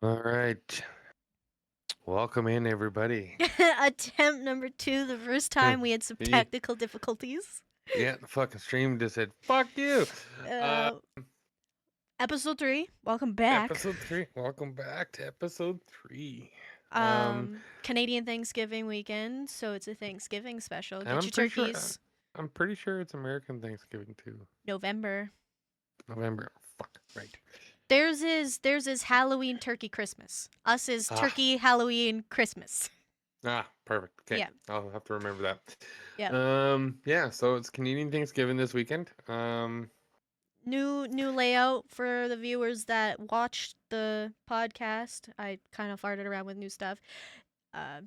All right. Welcome in, everybody. Attempt number 2. The first time we had some Yeah, technical difficulties. the fucking stream just said, fuck you. Uh, Uh, Episode 3. Welcome back. episode 3. Welcome back to episode 3. Um, Canadian Thanksgiving weekend, so it's a Thanksgiving special. and Get your turkeys. I'm pretty sure it's American Thanksgiving too. November. November. Fuck, right. Theirs is Halloween, turkey, Christmas. Us is Ah, turkey, Halloween, Christmas. perfect. Okay. Yeah. I'll have to remember that. Yeah. Yeah, so it's Canadian Thanksgiving this weekend. New layout for the viewers that watched the podcast. I kind of farted around with new stuff.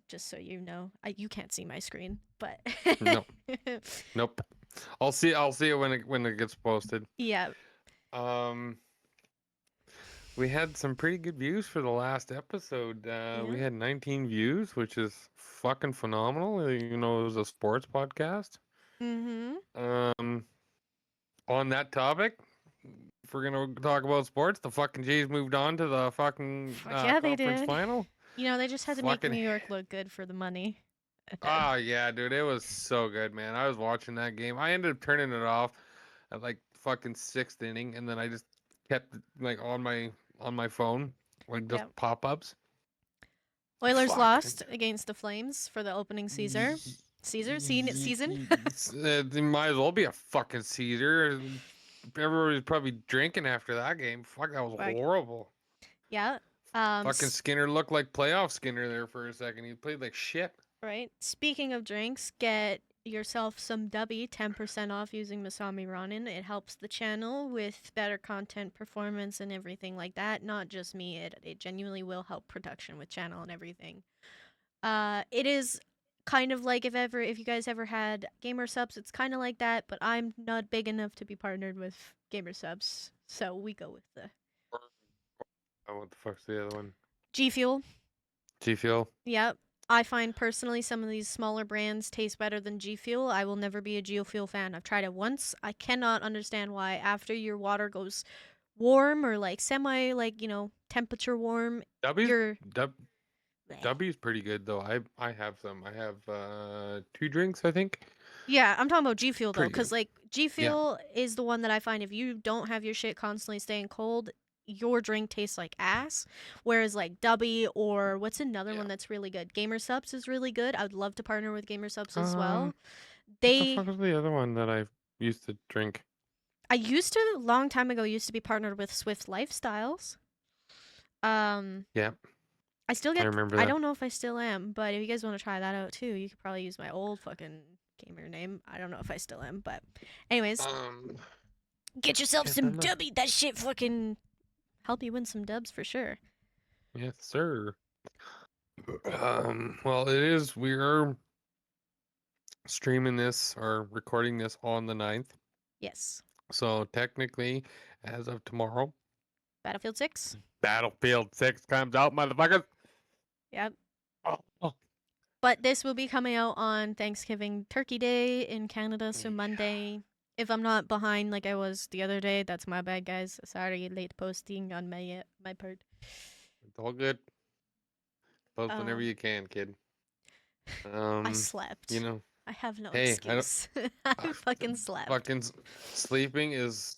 Just so you know, you can't see my screen, but No, nope. I'll see it when it gets posted. yeah, Um, We had some pretty good views for the last episode. We yeah. had 19 views, which is fucking phenomenal. It was a sports podcast. Mm-hmm. Um, on that topic, if we're gonna talk about sports, the fucking Jays moved on to the fucking Fuck yeah, they conference did. final. They just had to make Fucking New York look good for the money. yeah, dude, it was so good, man. I was watching that game. I ended up turning it off at like fucking sixth inning, and then I just kept it, like on my phone, like just Yeah. pop-ups. Oilers Fuck. lost against the Flames for the opening Caesar. Season? It might as well be a fucking Caesar. Everybody was probably drinking after that game. Fuck, that was Fuck. horrible. Yeah. Fucking Skinner looked like playoff Skinner there for a second. He played like shit. Right. Speaking of drinks, get yourself some Dubby, 10% off using Masami Ronin. It helps the channel with better content performance and everything like that. Not just me, it genuinely will help production with channel and everything. It is kind of like if you guys ever had gamer subs, it's kind of like that, but I'm not big enough to be partnered with gamer subs. So we go with the Oh, what the fuck's the other one? G Fuel. G Fuel. Yep. I find personally some of these smaller brands taste better than G Fuel. I will never be a G Fuel fan. I've tried it once. I cannot understand why after your water goes warm or like semi temperature warm, W's you're W W's pretty good though. I have some. I have 2 drinks, I think. yeah, I'm talking about G Fuel though, Pretty good. because like G Yeah. Fuel is the one that I find if you don't have your shit constantly staying cold, your drink tastes like ass. Whereas like Dubby or what's another Yeah. one that's really good? Gamer Subs is really good. I would love to partner with Gamer Subs as Um, well. what the fuck They was the other one that I used to drink? I used to a long time ago used to be partnered with Swift Lifestyles. Um Yeah, I still I get remember I that. don't know if I still am, but if you guys want to try that out too, you could probably use my old fucking gamer name. I don't know if I still am, but anyways, Um, get yourself can't some remember. Dubby. That shit fucking help you win some dubs for sure. Yes, sir. Well, it is. We are streaming this or recording this on the 9th. Yes. So technically, as of tomorrow, Battlefield 6? Battlefield 6 comes out, motherfuckers. Yep. Oh. But this will be coming out on Thanksgiving Turkey Day in Canada, so Yeah. Monday. If I'm not behind like I was the other day, that's my bad, guys. Sorry, late posting on my part. It's all good. Post whenever Um, you can, kid. I You slept. know, I have no hey, I don't. excuse. I Uh, fucking slept. fucking sleeping is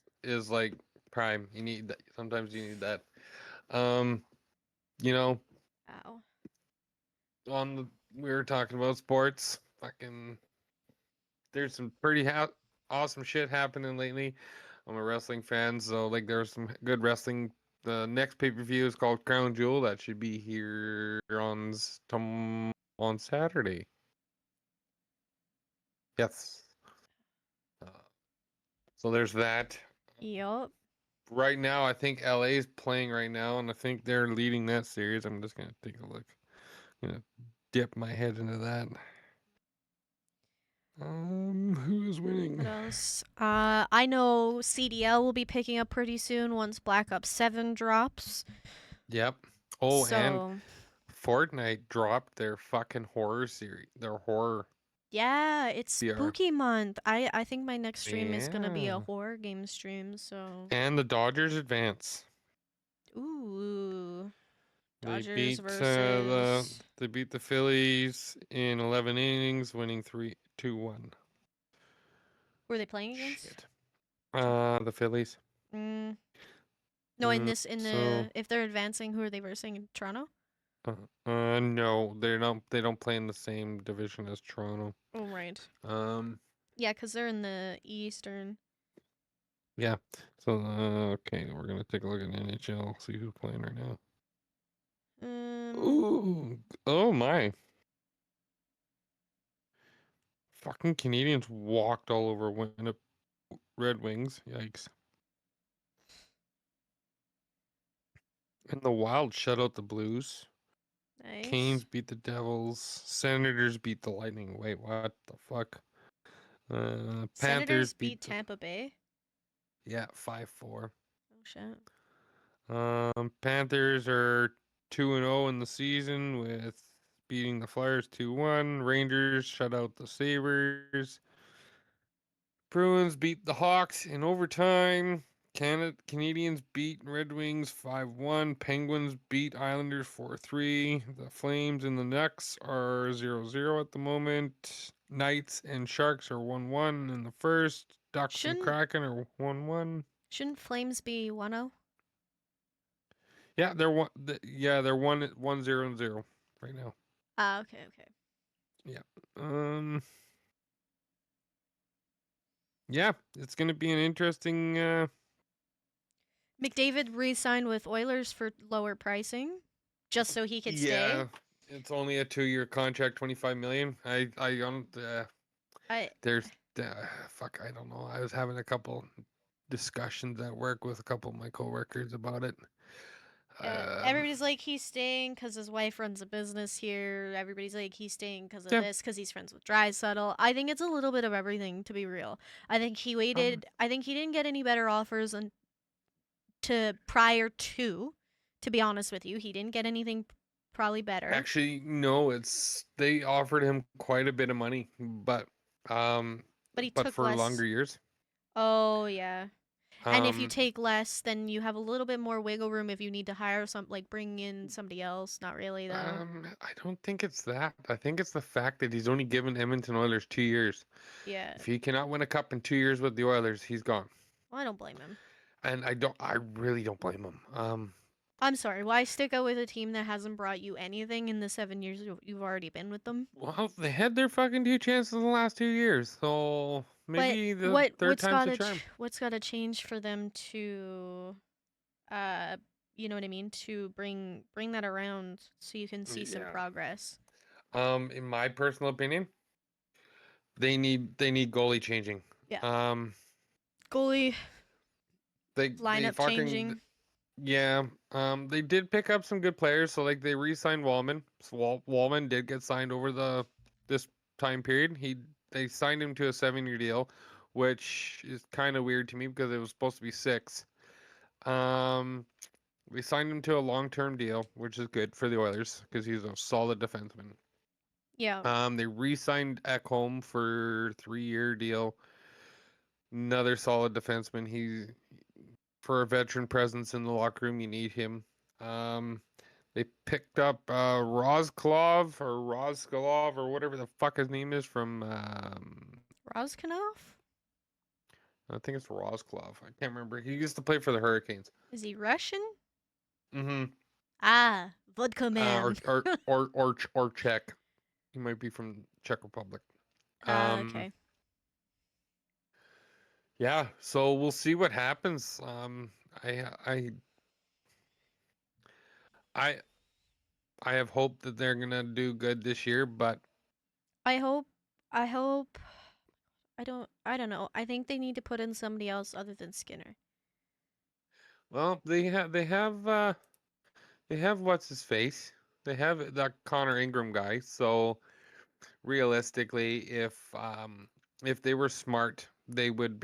like prime. You need that. Sometimes you need that. Um, you know, Ow. we were talking about sports. Fucking, there's some pretty awesome shit happening lately. I'm a wrestling fan, so like there's some good wrestling. The next pay-per-view is called Crown Jewel. That should be here on Saturday. Yes. Uh, so there's that. Yup. Right now, I think LA is playing right now, and I think they're leading that series. I'm just gonna take a look. Gonna dip my head into that. Who is What winning? else? I know CDL will be picking up pretty soon once Black Ops 7 drops. Yep. Oh, and So, Fortnite dropped their fucking horror series, their horror yeah, it's CR. spooky month. I think my next stream is gonna be a Yeah. horror game stream, so. And the Dodgers advance. Ooh. They Dodgers beat the versus. they beat the Phillies in 11 innings, winning 3-2-1. Who are they playing against? Shit. The Phillies. Mm, no, in this in So the if they're advancing, who are they versing in Toronto? no, they're not. They don't play in the same division as Toronto. Oh right. Um, Yeah, because they're in the Eastern. yeah. So okay, we're gonna take a look at NHL. See who's playing right now. Um, Ooh, oh my! Fucking Canadians walked all over Winnipeg Red Wings. Yikes! And the Wild shut out the Blues. Canes nice. beat the Devils. Senators beat the Lightning. Wait, what the fuck? Panthers Senators beat beat the Tampa Bay. 5-4. Oh shit. Panthers are 2-0 in the season with beating the Flyers 2-1. Rangers shut out the Sabres. Bruins beat the Hawks in overtime. Canadians beat Red Wings 5-1. Penguins beat Islanders 4-3. The Flames and the Nucks are 0-0 at the moment. Knights and Sharks are 1-1 in the first. Ducks and Shouldn't Kraken are 1-1. shouldn't Flames be 1-0? Yeah, they're one. Yeah, they're 1-0 right now. Ah, okay, okay. Yeah. Um. Yeah, it's gonna be an interesting. McDavid re-signed with Oilers for lower pricing, just so he could stay. Yeah, it's only a 2-year contract, 25 million. I don't. I There's. Fuck, I don't know. I was having a couple discussions at work with a couple of my coworkers about it. Um. Everybody's like he's staying because his wife runs a business here. Everybody's like he's staying because of Yeah. this because he's friends with Drysdale. I think it's a little bit of everything, to be real. I think he Um. waited. I think he didn't get any better offers to prior to be honest with you, he didn't get anything probably better. Actually, no. It's they offered him quite a bit of money, um, But he but took for less. longer years. Oh yeah. And if you Um. take less, then you have a little bit more wiggle room if you need to hire some like bring in somebody else. Not really though. I don't think it's that. I think it's the fact that he's only given Edmonton Oilers 2 years. Yeah. If he cannot win a cup in 2 years with the Oilers, he's gone. Well, I don't blame him. And I don't. I really don't blame him. I'm sorry. Why stick out with a team that hasn't brought you anything in the 7 years you've already been with them? Well, they had their fucking two chances in the last 2 years, so But maybe the third time's the charm. what's gotta change for them to uh you know what I mean, to bring that around so you can see some Yeah. progress. In my personal opinion, they need goalie changing. Yeah. Um, Goalie they lineup fucking changing. yeah. They did pick up some good players. So like they re-signed Wallman. So Wallman did get signed over this time period. They signed him to a 7-year deal, which is kind of weird to me because it was supposed to be 6. Um, we signed him to a long-term deal, which is good for the Oilers because he's a solid defenseman. Yeah. They re-signed Ekholm for 3-year deal. Another solid defenseman. He for a veteran presence in the locker room, you need him. Um, they picked up Rozkolov or whatever the fuck his name is from. Roskanov? I think it's Rozkolov. I can't remember. He used to play for the Hurricanes. Is he Russian? Mm-hmm. Ah, vodka man. Or Czech. He might be from Czech Republic. Um, Okay. yeah. So we'll see what happens. I I I I have hope that they're gonna do good this year, but I hope I hope I don't know. I think they need to put in somebody else other than Skinner. well, they have what's his face. They have that Connor Ingram guy. So realistically, if they were smart, they would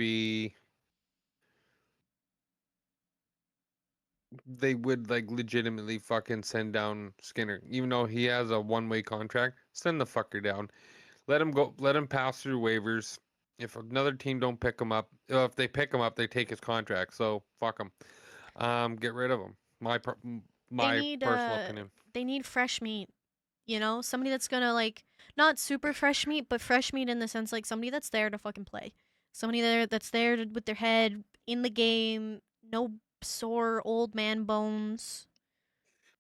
like legitimately fucking send down Skinner, even though he has a one-way contract. Send the fucker down. Let him go. Let him pass through waivers. If another team don't pick him up, if they pick him up, they take his contract. So fuck him. Get rid of him. My personal opinion. they need fresh meat. You know, somebody that's gonna like not super fresh meat, but fresh meat in the sense like somebody that's there to fucking play. Somebody there that's there to, with their head in the game, no sore old man bones.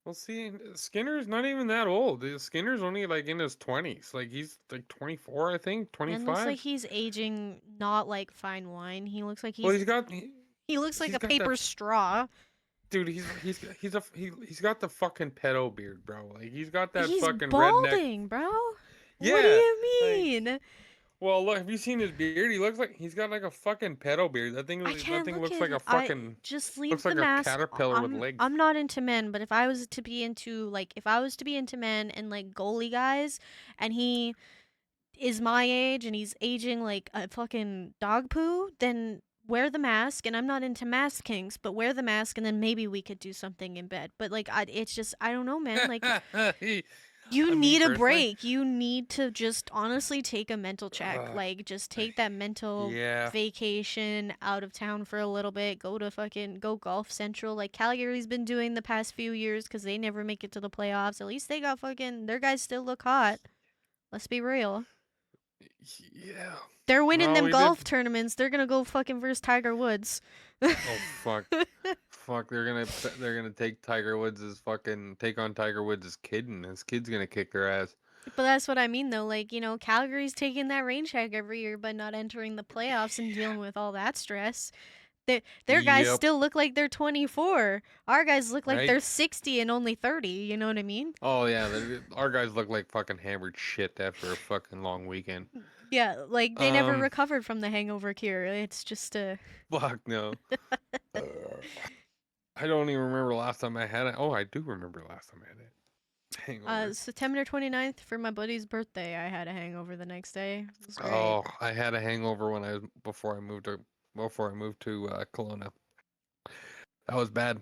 Well, see, Skinner's not even that old. Skinner's only like in his 20s. Like he's like 24, I think, Man looks like 25. he's aging not like fine wine. He looks like Well, he looks like he's a got that paper straw. dude. He's got the fucking pedo beard, bro. Like he's got that He's fucking redneck. balding, bro. What do Yeah, you like mean? well, look, have you seen his beard? He looks like he's got like a fucking pedo beard. I That can't thing look looks at like a it. I fucking just looks leave the like a mask. caterpillar with legs. I'm not into men, but if I was to be into like if I was to be into men and like goalie guys, and he is my age and he's aging like a fucking dog poo, then wear the mask. And I'm not into mask kings, but wear the mask, and then maybe we could do something in bed. But like, it's just I don't know, man. Like you Me need a personally, break. You need to just honestly take a mental check. uh, Like just take that mental yeah. vacation out of town for a little bit. Go to fucking go golf central like Calgary's been doing the past few years cuz they never make it to the playoffs. At least they got fucking their guys still look hot. Let's be real. Yeah. They're winning Well, them we did. golf tournaments. They're going to go fucking versus Tiger Woods. Oh fuck. Fuck, they're gonna take Tiger Woods' fucking take on Tiger Woods' kid, and his kid's gonna kick their ass. But that's what I mean, though. Like, you know, Calgary's taking that rain check every year, but not entering the playoffs and dealing with all that stress. Their guys Yep. still look like they're 24. Our guys look like Right. they're 60 and only 30. You know what I mean? Oh yeah, our guys look like fucking hammered shit after a fucking long weekend. Yeah, like they never Um, recovered from the hangover cure. It's just fuck no. Uh, I don't even remember last time I had it. Oh, I do remember last time I had it. Hangover. September 29th for my buddy's birthday. I had a hangover the next day. It was great. Oh, I had a hangover when I was before I moved to Kelowna. That was bad.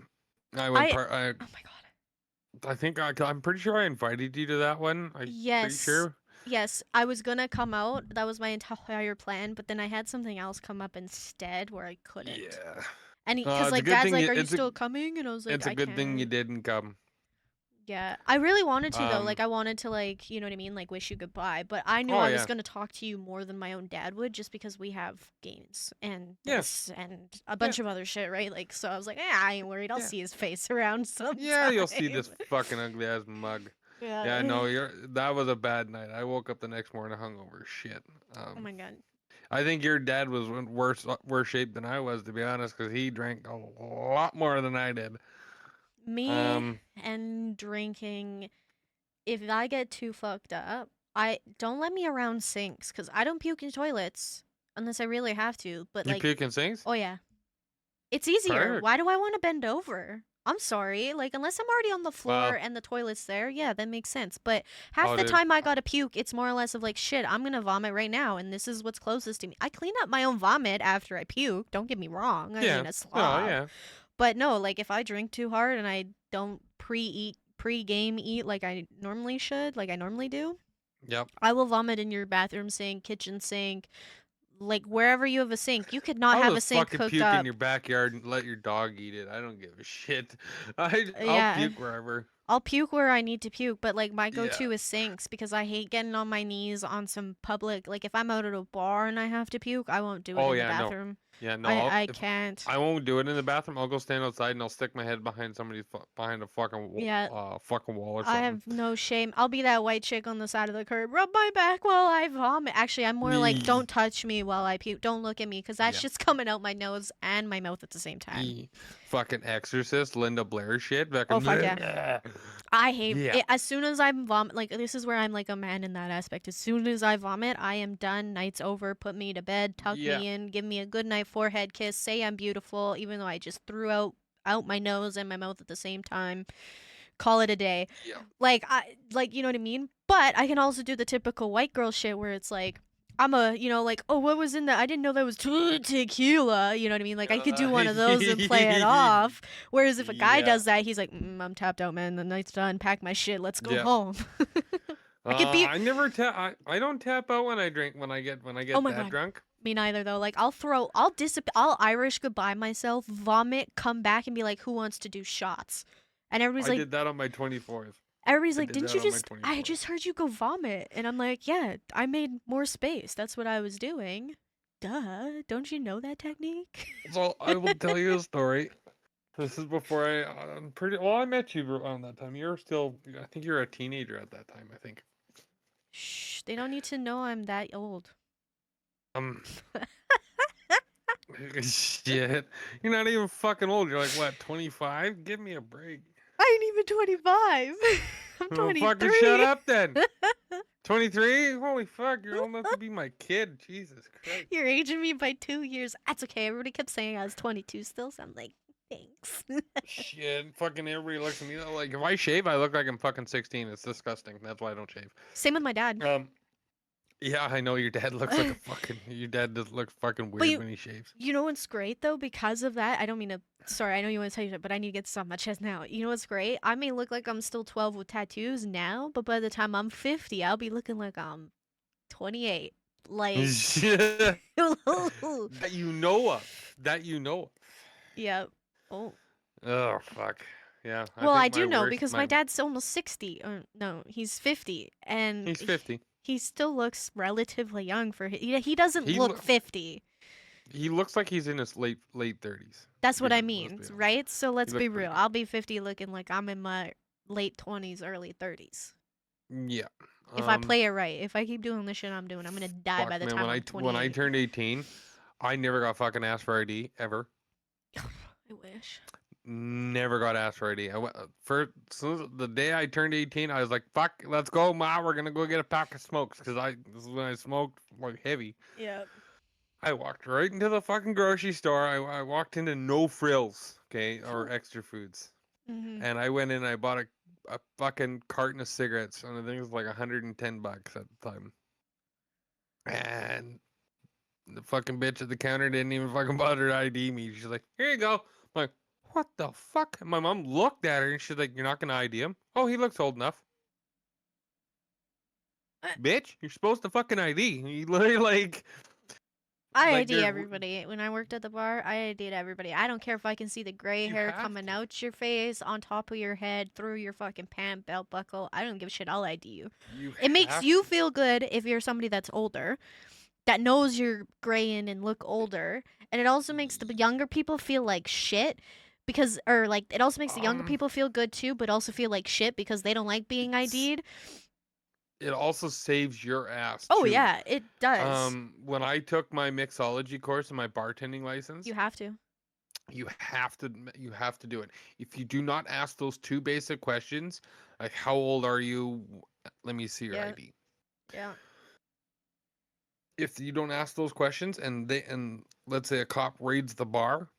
I went. I Par- Oh my god. I think I'm pretty sure I invited you to that one. I'm pretty Yes. sure. Yes, I was gonna come out. That was my entire plan, but then I had something else come up instead where I couldn't. Yeah. And It's because a like good Dad's thing like, you, "Are you it's a still coming?" And I was like, it's a "I good thing you can't." didn't come. Yeah, I really wanted to though. Um. Like I wanted to like, you know what I mean, like wish you goodbye. But I knew Oh I was yeah. gonna talk to you more than my own dad would, just because we have games and Yeah. this and a Yeah. bunch of other shit, right? Like, so I was like, I ain't worried. I'll Yeah. see his face around sometime. Yeah. You'll see this fucking ugly ass mug. Yeah. Yeah. No. That was a bad night. I woke up the next morning hungover. Shit. Oh my god. I think your dad was in worse shape than I was, to be honest, because he drank a lot more than I did. Me and drinking. If I get too fucked up, I don't let me around sinks because I don't puke in toilets unless I really have to. But You like, puke in sinks? oh yeah, it's easier. Perfect. Why do I want to bend over? I'm sorry. Like, unless I'm already on the floor Well, and the toilet's there, yeah, that makes sense. But half oh, the dude. time I gotta puke, it's more or less of like, shit, I'm gonna vomit right now, and this is what's closest to me. I clean up my own vomit after I puke. Don't get me wrong. I Yeah. mean, a Oh, slob. yeah. But no, like if I drink too hard and I don't pre-game eat like I normally should, like I normally do, Yep. I will vomit in your bathroom sink, kitchen sink, like wherever you have a sink. You could not I'll have a just sink fucking hooked puke up. in your backyard and let your dog eat it. I don't give a shit. I'll Yeah. puke wherever. I'll puke where I need to puke, but like my go-to Yeah. is sinks because I hate getting on my knees on some public. Like if I'm out at a bar and I have to puke, I won't do it Oh in the yeah, no. bathroom. Yeah, no. I If can't. I won't do it in the bathroom, I'll go stand outside and I'll stick my head behind behind a Yeah, fucking wall or I something. have no shame. I'll be that white chick on the side of the curb. Rub my back while I vomit. Actually, I'm more like, don't touch me while I puke. Don't look at me, because that Yeah. shit's coming out my nose and my mouth at the same time. Fucking Exorcist, Linda Blair shit. Oh, fuck yeah. I hate Yeah. it. As soon as I'm vomit, like, this is where I'm like a man in that aspect. As soon as I vomit, I am done. Night's over. Put me to bed. Tuck Yeah. me in. Give me a good night forehead kiss. Say I'm beautiful, even though I just threw out my nose and my mouth at the same time. Call it a day. Yeah. Like you know what I mean? But I can also do the typical white girl shit where it's like I'm a, you know, like, oh, what was in that? I didn't know that was tequila. You know what I mean? Like I could do one of those and play it off. Whereas if a guy Yeah. does that, he's like, I'm tapped out, man. The night's done. Pack my shit. Let's go Yeah. home. I could be. I never tap. I don't tap out when I drink. When I get Oh my that God. drunk. Me neither though. Like I'll Irish goodbye myself, vomit, come back and be like, who wants to do shots? And everybody's I like, did that on my 24th. everybody's I like, did didn't that you on my just? I 24th. just heard you go vomit, and I'm like, yeah, I made more space. That's what I was doing. Duh, don't you know that technique? So I will tell you a story. This is before I'm pretty. Well, I met you around that time. You're still. I think you're a teenager at that time. I think. Shh, they don't need to know I'm that old. Um. Shit. You're not even fucking old. You're like what? 25? Give me a break. I ain't even 25. I'm Well, fucking shut 23. up then. 23? Holy fuck! You're old enough to be my kid. Jesus Christ. You're aging me by 2 years. That's okay. Everybody kept saying I was 22 still, so I'm like, thanks. Shit, fucking everybody looks at me like if I shave, I look like I'm fucking 16. It's disgusting. That's why I don't shave. Same with my dad. Um, yeah, I know your dad looks like a fucking. Your dad does look fucking But weird when he shaves. you know what's great though? Because of that, I don't mean to. Sorry, I know you want to tell you that, but I need to get this off my chest now. You know what's great? I may look like I'm still 12 with tattoos now, but by the time I'm 50, I'll be looking like I'm 28. Like, That you know of. That you know yeah. Oh. of. Oh fuck. Yeah, I Well, I think my do know worst. because my My dad's almost 60. Or no, he's 50, and he's 50. he still looks relatively young for his. He doesn't He look lo- 50. he looks like he's in his late 30s. That's To be what I honest, let's mean, be honest. right? So He let's be looks pretty real. good. I'll be 50 looking like I'm in my late 20s, early 30s. Yeah. If I play it right, if I keep doing the shit I'm doing, I'm gonna die by Fuck the man, time I'm when I 28. turned 18, I never got fucking asked for ID ever. I wish. Never got asked for ID. For the day I turned 18, I was like, "Fuck, let's go, ma. We're gonna go get a pack of smokes." Because this is when I smoked like heavy. Yeah. I walked right into the fucking grocery store. I walked into No Frills, okay, or Extra Foods, Mhm. and I went in. And I bought a fucking carton of cigarettes, and I think it was like $110 at the time. And the fucking bitch at the counter didn't even fucking bother to ID me. She's like, "Here you go." I'm like, "What the fuck?" And my mom looked at her and she's like, "You're not gonna ID him? Oh, he looks old enough." I Bitch, you're supposed to fucking ID. You literally like ID there's everybody. When I worked at the bar, I ID'd everybody. I don't care if I can see the gray you hair have coming to. out your face, on top of your head, through your fucking pant belt buckle. I don't give a shit. I'll ID you. You It makes have you to. feel good if you're somebody that's older, that knows you're graying and look older, and it also makes the younger people feel like shit because, or like, it also makes the younger Um, people feel good too, but also feel like shit because they don't like being it's ID'd. it also saves your ass Oh too. yeah, it does. When I took my mixology course and my bartending You license, have to. you have to do it. If you do not ask those two basic questions, like how old are you? Let me see your Yeah, ID. yeah. If you don't ask those questions and let's say a cop raids the bar,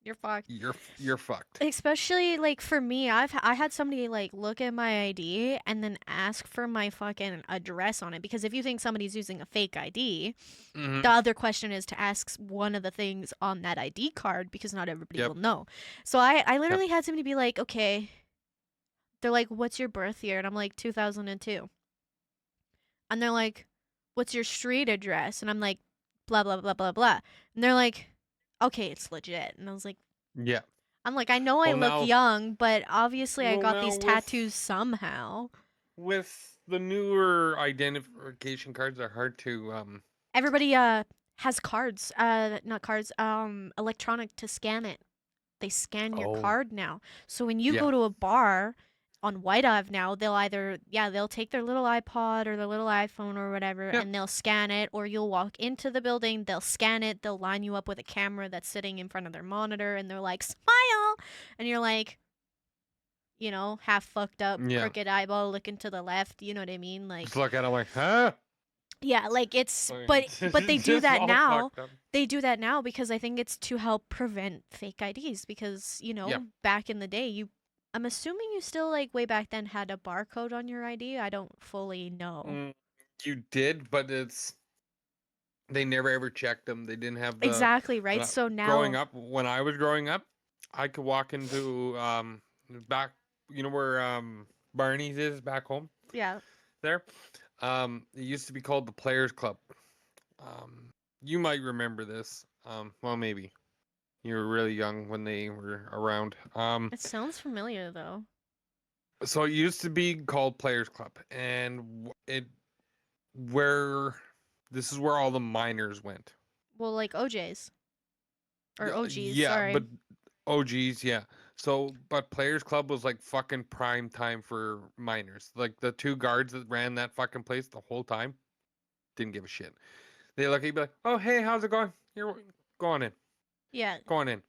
You're fucked. you're fucked. Especially like for me, I had somebody like look at my ID and then ask for my fucking address on it because if you think somebody's using a fake ID, Mm-hmm. the other question is to ask one of the things on that ID card because not everybody Yep. will know. So I Yep. literally had somebody be like, okay, they're like, what's your birth year? And I'm like, 2002. And they're like, what's your street address? And I'm like, blah, blah, blah, blah, blah. And they're like, okay, it's legit. And I was like, Yeah. I'm like, I know I Well look now, young, but obviously I well got now these tattoos somehow. with the newer identification cards are hard to Everybody has cards, not cards, electronic to scan it. They scan your Oh, card now. So when you yeah. go to a bar on White Ave now, they'll either, yeah, they'll take their little iPod or their little iPhone or whatever Yep. and they'll scan it, or you'll walk into the building, they'll scan it, they'll line you up with a camera that's sitting in front of their monitor and they're like, smile! And you're like, half fucked up, Yeah. crooked eyeball looking to the left, you know what I mean? Just Like, look at it like, huh? yeah, like it's, Like, but they do just that all now. fucked up. They do that now because I think it's to help prevent fake IDs because, Yeah. back in the day, I'm assuming you still like way back then had a barcode on your ID. I don't fully know. Mm, you did, but they never ever checked them. They didn't have Exactly, right? So growing now, up. When I was growing up, I could walk into back, where Barney's is back home yeah. there. It used to be called the Players Club. Um, you might remember this. Well, maybe You were really young when they were around. It sounds familiar though. So it used to be called Players Club, and where this is where all the minors went. Well, like OJ's or OG's. Yeah, Sorry. but oh geez, yeah. So, but Players Club was like fucking prime time for minors. Like the two guards that ran that fucking place the whole time didn't give a shit. They look at you be like, "Oh, hey, how's it going? You're go on in, Yeah. go on in."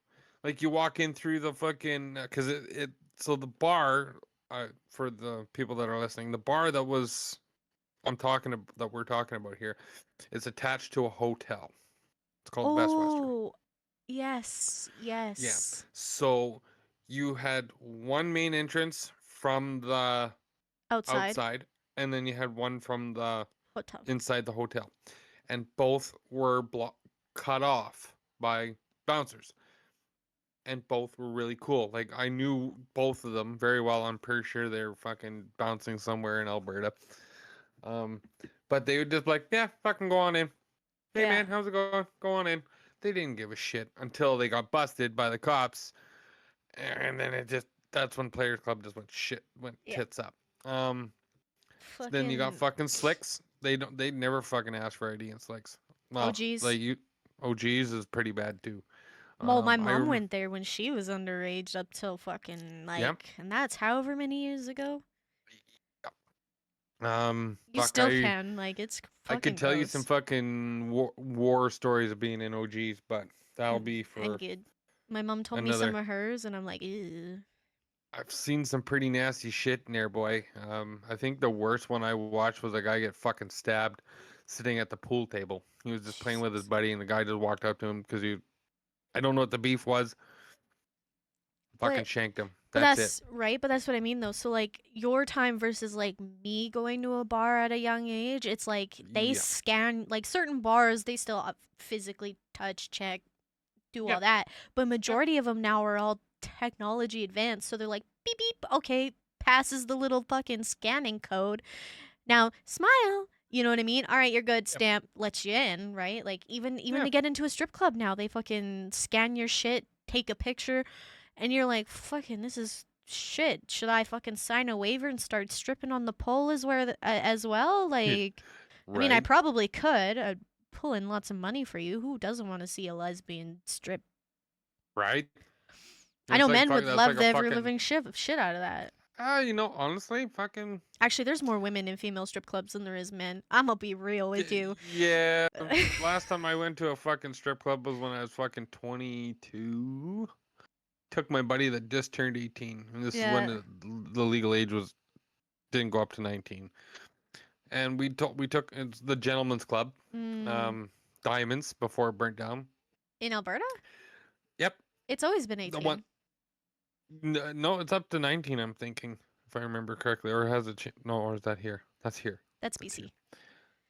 Like you walk in through the fucking because it so the bar for the people that are listening, the bar that was that we're talking about here is attached to a hotel. It's called the Best Western. Oh, yes, Yeah. yes. So you had one main entrance from the Outside outside, and then you had one from the hotel. inside the hotel, and both were cut off by bouncers, and both were really cool. Like I knew both of them very well. I'm pretty sure they're fucking bouncing somewhere in Alberta. Um, but they would just be like, yeah, fucking go on in. Hey Yeah, man, how's it going? Go on in. They didn't give a shit until they got busted by the cops, and then it just that's when Players Club just went yeah. tits up. Um, then you got Fucking fucking Slicks. They never fucking ask for ID in Slicks. Well, OG's. like you, OGs is pretty bad too. Well, my I mom remember. went there when she was underage up till fucking Yeah. like, and that's however many years ago. You Fuck, still can, like, it's I fucking could tell you some gross. fucking war stories of being in OGs, but that'll be And for good. My mom told me some another. of hers, and I'm like, ew. I've seen some pretty nasty shit in there, boy. I think the worst one I watched was a guy get fucking stabbed sitting at the pool table. He was just playing with his Jesus. buddy, and the guy just walked up to him because I don't know what the beef was, fucking But shanked him. But That's it. that's right, but that's what I mean though. So like your time versus like me going to a bar at a young age, it's like they Yeah. scan like certain bars, they still physically touch, check, do all Yep. that. But Yep. majority of them now are all technology advanced, so they're like beep beep, okay, passes the little fucking scanning code. Now, smile. You know what I mean? All right, you're good. Yep. Stamp lets you in, right? Like even Yeah. to get into a strip club now, they fucking scan your shit, take a picture, and you're like, fucking, this is shit. Should I fucking sign a waiver and start stripping on the pole as well? Like, I mean, I Right. probably could. I'd pull in lots of money for you. Who doesn't want to see a lesbian strip? Right. I It's know like men fuck. would That's like love a the ever fucking. living shit out of that. Honestly, fucking. Actually, there's more women in female strip clubs than there is men. I'm gonna be real with you. Yeah. Last time I went to a fucking strip club was when I was fucking 22. Took my buddy that just turned 18, and this is when Yeah. the legal age was didn't go up to 19. And we took it's the gentleman's club, Mm, um, Diamonds before it burnt down. in Alberta? Yep, It's always been the one. 18. No, it's up to 19. I'm thinking, if I remember correctly, or has it? No, or is that here? That's here. That's That's here. BC.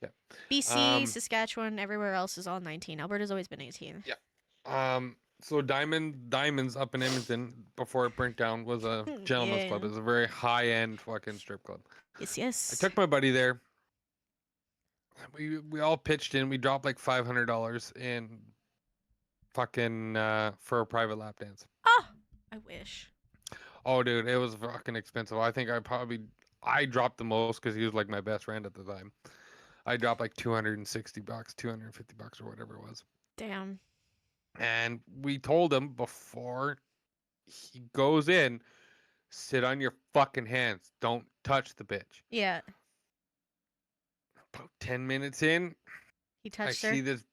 Yeah. BC, Um. Saskatchewan, everywhere else is all 19. Alberta's always been 18. Yeah. So Diamonds up in Edmonton before it burnt down was a gentleman's club. Yeah. It was a very high end fucking strip club. Yes, I yes. took my buddy there. We all pitched in. We dropped like $500 in fucking for a private lap dance. Oh, I wish. Oh, dude, it was fucking expensive. I think I dropped the most because he was like my best friend at the time. I dropped like $260, $250 or whatever it was. Damn. And we told him before he goes in, sit on your fucking hands. Don't touch the bitch. Yeah. About 10 minutes in, He I touched see her. this.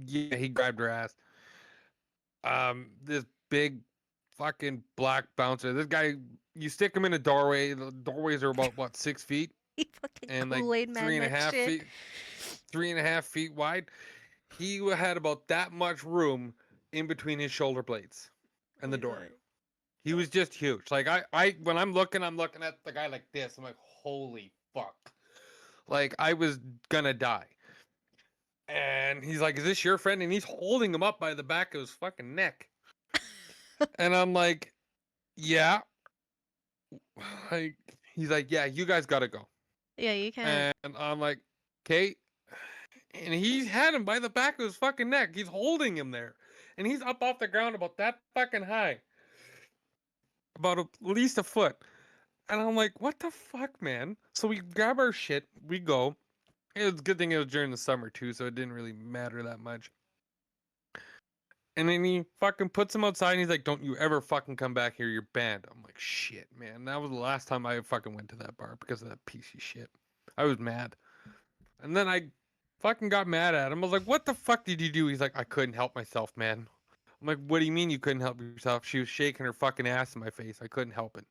Yeah, he grabbed her ass. This big fucking black bouncer. This guy, you stick him in a doorway. The doorways are about what 6 feet He fucking and like Kool-Aid man three and a that half shit. feet, 3.5 feet wide. He had about that much room in between his shoulder blades and the door. He was just huge. Like when I'm looking at the guy like this. I'm like, holy fuck. Like I was gonna die. And he's like, "Is this your friend?" And he's holding him up by the back of his fucking neck. And I'm like, "Yeah." Like he's like, "Yeah, you guys gotta go." Yeah, you can't. And I'm like, "Okay." And he had him by the back of his fucking neck. He's holding him there. and he's up off the ground about that fucking high, about at least a foot. And I'm like, what the fuck, man? So we grab our shit, we go. It was a good thing it was during the summer too, so it didn't really matter that much. And then he fucking puts him outside and he's like, don't you ever fucking come back here, you're banned. I'm like, shit, man. That was the last time I fucking went to that bar because of that piece of shit. I was mad. And then I fucking got mad at him. I was like, what the fuck did you do? He's like, I couldn't help myself, man. I'm like, what do you mean you couldn't help yourself? She was shaking her fucking ass in my face. I couldn't help it.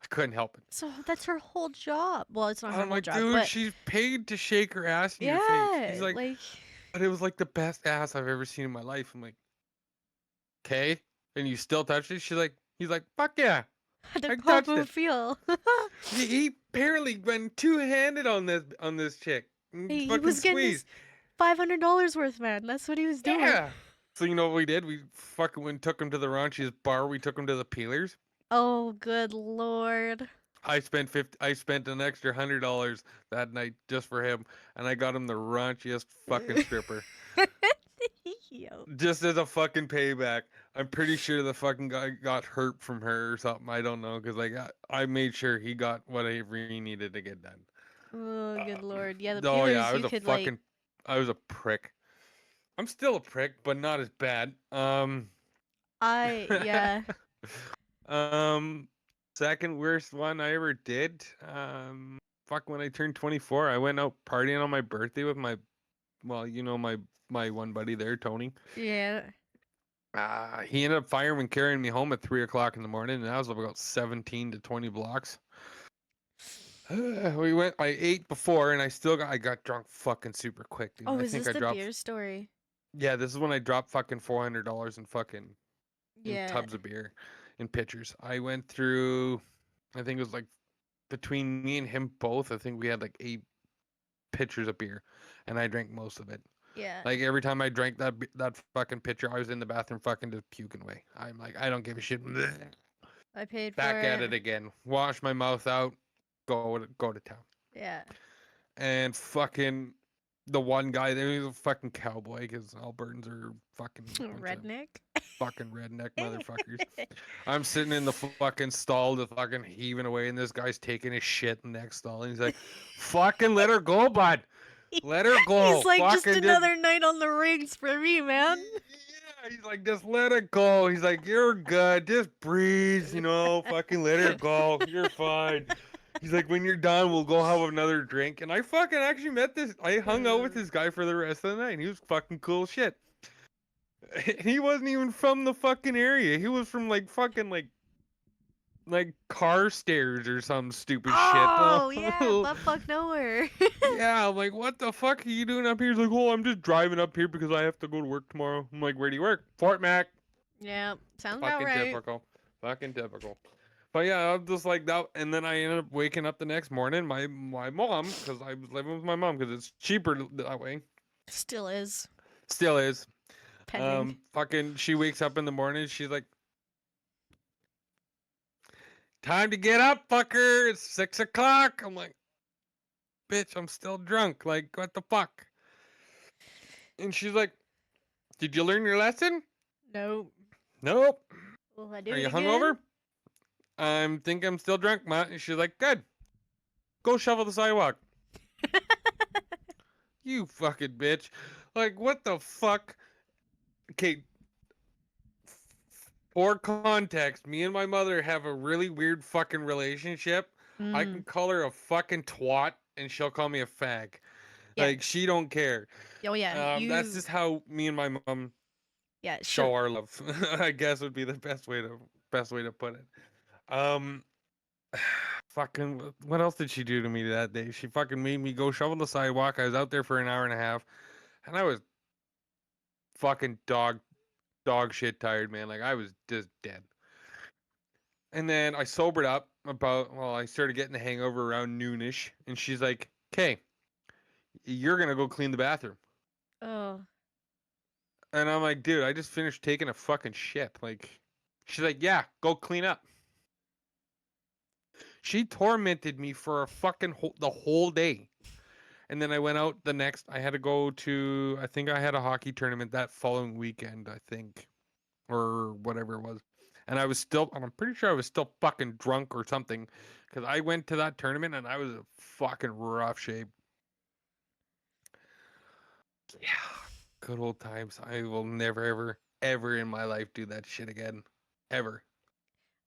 I couldn't help it. So that's her whole job. Well, it's not her I'm whole like, job, dude, but she's paid to shake her ass in your face. He's yeah, like, like but it was like the best ass I've ever seen in my life. I'm like, okay. And you still touch it? He's like, fuck yeah. how did I touched Papa it. feel? He apparently went two-handed on this chick. And He fucking was getting his squeezed. $500 worth, man. That's what he was doing. Yeah. So you know what we did? We fucking went and took him to the raunchiest bar. We took him to the Peelers. Oh, good lord. I spent an extra $100 that night just for him, and I got him the raunchiest fucking stripper. Yo. Just as a fucking payback. I'm pretty sure the fucking guy got hurt from her or something. I don't know, because like I made sure he got whatever he needed to get done. Oh, good lord. Yeah, the Oh yeah, peelers you could like I was a prick. I'm still a prick, but not as bad. yeah. um, second worst one I ever did. Fuck, when I turned 24, I went out partying on my birthday with well, you know, my one buddy there, Tony. Yeah. He ended up fireman carrying me home at 3 o'clock in the morning, and that was about 17 to 20 blocks. I ate before, and I got drunk fucking super quick, dude. Oh, I is think this I the dropped, beer story? yeah, this is when I dropped fucking $400 in fucking in Yeah. tubs of beer, in pitchers. I went through, I think it was like between me and him both, I think we had like 8 pitchers of beer, and I drank most of it. Yeah. Like every time I drank that fucking pitcher, I was in the bathroom fucking just puking away. I'm like, I don't give a shit. I paid for Back at it. it again. Wash my mouth out. Go to town. Yeah. And fucking the one guy there, he's a fucking cowboy because Albertans are fucking bunch of Redneck. fucking redneck motherfuckers. I'm sitting in the fucking stall, just fucking heaving away, and this guy's taking his shit in the next stall. And he's like, fucking let her go, bud. Let her go. He's like, just Fucking just. another night on the rings for me, man. Yeah, he's like, just let it go. He's like, you're good. Just breathe, you know, fucking let her go. You're fine. He's like, when you're done, we'll go have another drink. And I fucking actually I hung out with this guy for the rest of the night. And he was fucking cool shit. He wasn't even from the fucking area. He was from like fucking like Carstairs or some stupid shit. Oh, yeah, butt fuck nowhere. Yeah, I'm like, what the fuck are you doing up here? He's like, oh, I'm just driving up here because I have to go to work tomorrow. I'm like, where do you work? Fort Mac. Yeah, sounds about Fucking right. typical. Fucking typical. But yeah, I'm just like that. And then I ended up waking up the next morning. My mom, because I was living with my mom, because it's cheaper that way. Still is Still is. pending. Fucking, she wakes up in the morning. She's like, time to get up, fucker. It's 6 o'clock. I'm like, bitch, I'm still drunk. Like, what the fuck? And she's like, did you learn your lesson? Nope. Nope. Will I do Are it you again? hungover? I'm still drunk, Ma. And she's like, good. Go shovel the sidewalk. You fucking bitch. Like, what the fuck? Okay, for context, me and my mother have a really weird fucking relationship. I can Mm. call her a fucking twat and she'll call me a fag. Yeah. Like, she don't care. Oh yeah. That's You. just how me and my mom Yeah. show Sure. our love. I guess would be the best way to put it. Um fucking what else did she do to me that day? She fucking made me go shovel the sidewalk. I was out there for an hour and a half and I was fucking dog shit tired, man. Like I was just dead. And then I sobered up I started getting the hangover around noonish and she's like, "Okay, you're going to go clean the bathroom." Oh. And I'm like, "Dude, I just finished taking a fucking shit." Like she's like, "Yeah, go clean up." She tormented me for the whole day. And then I went out I had to go to, I think I had a hockey tournament that following weekend, I think. or whatever it was. And I'm pretty sure I was still fucking drunk or something, because I went to that tournament and I was in fucking rough shape. Yeah, good old times. I will never, ever, ever in my life do that shit again, ever.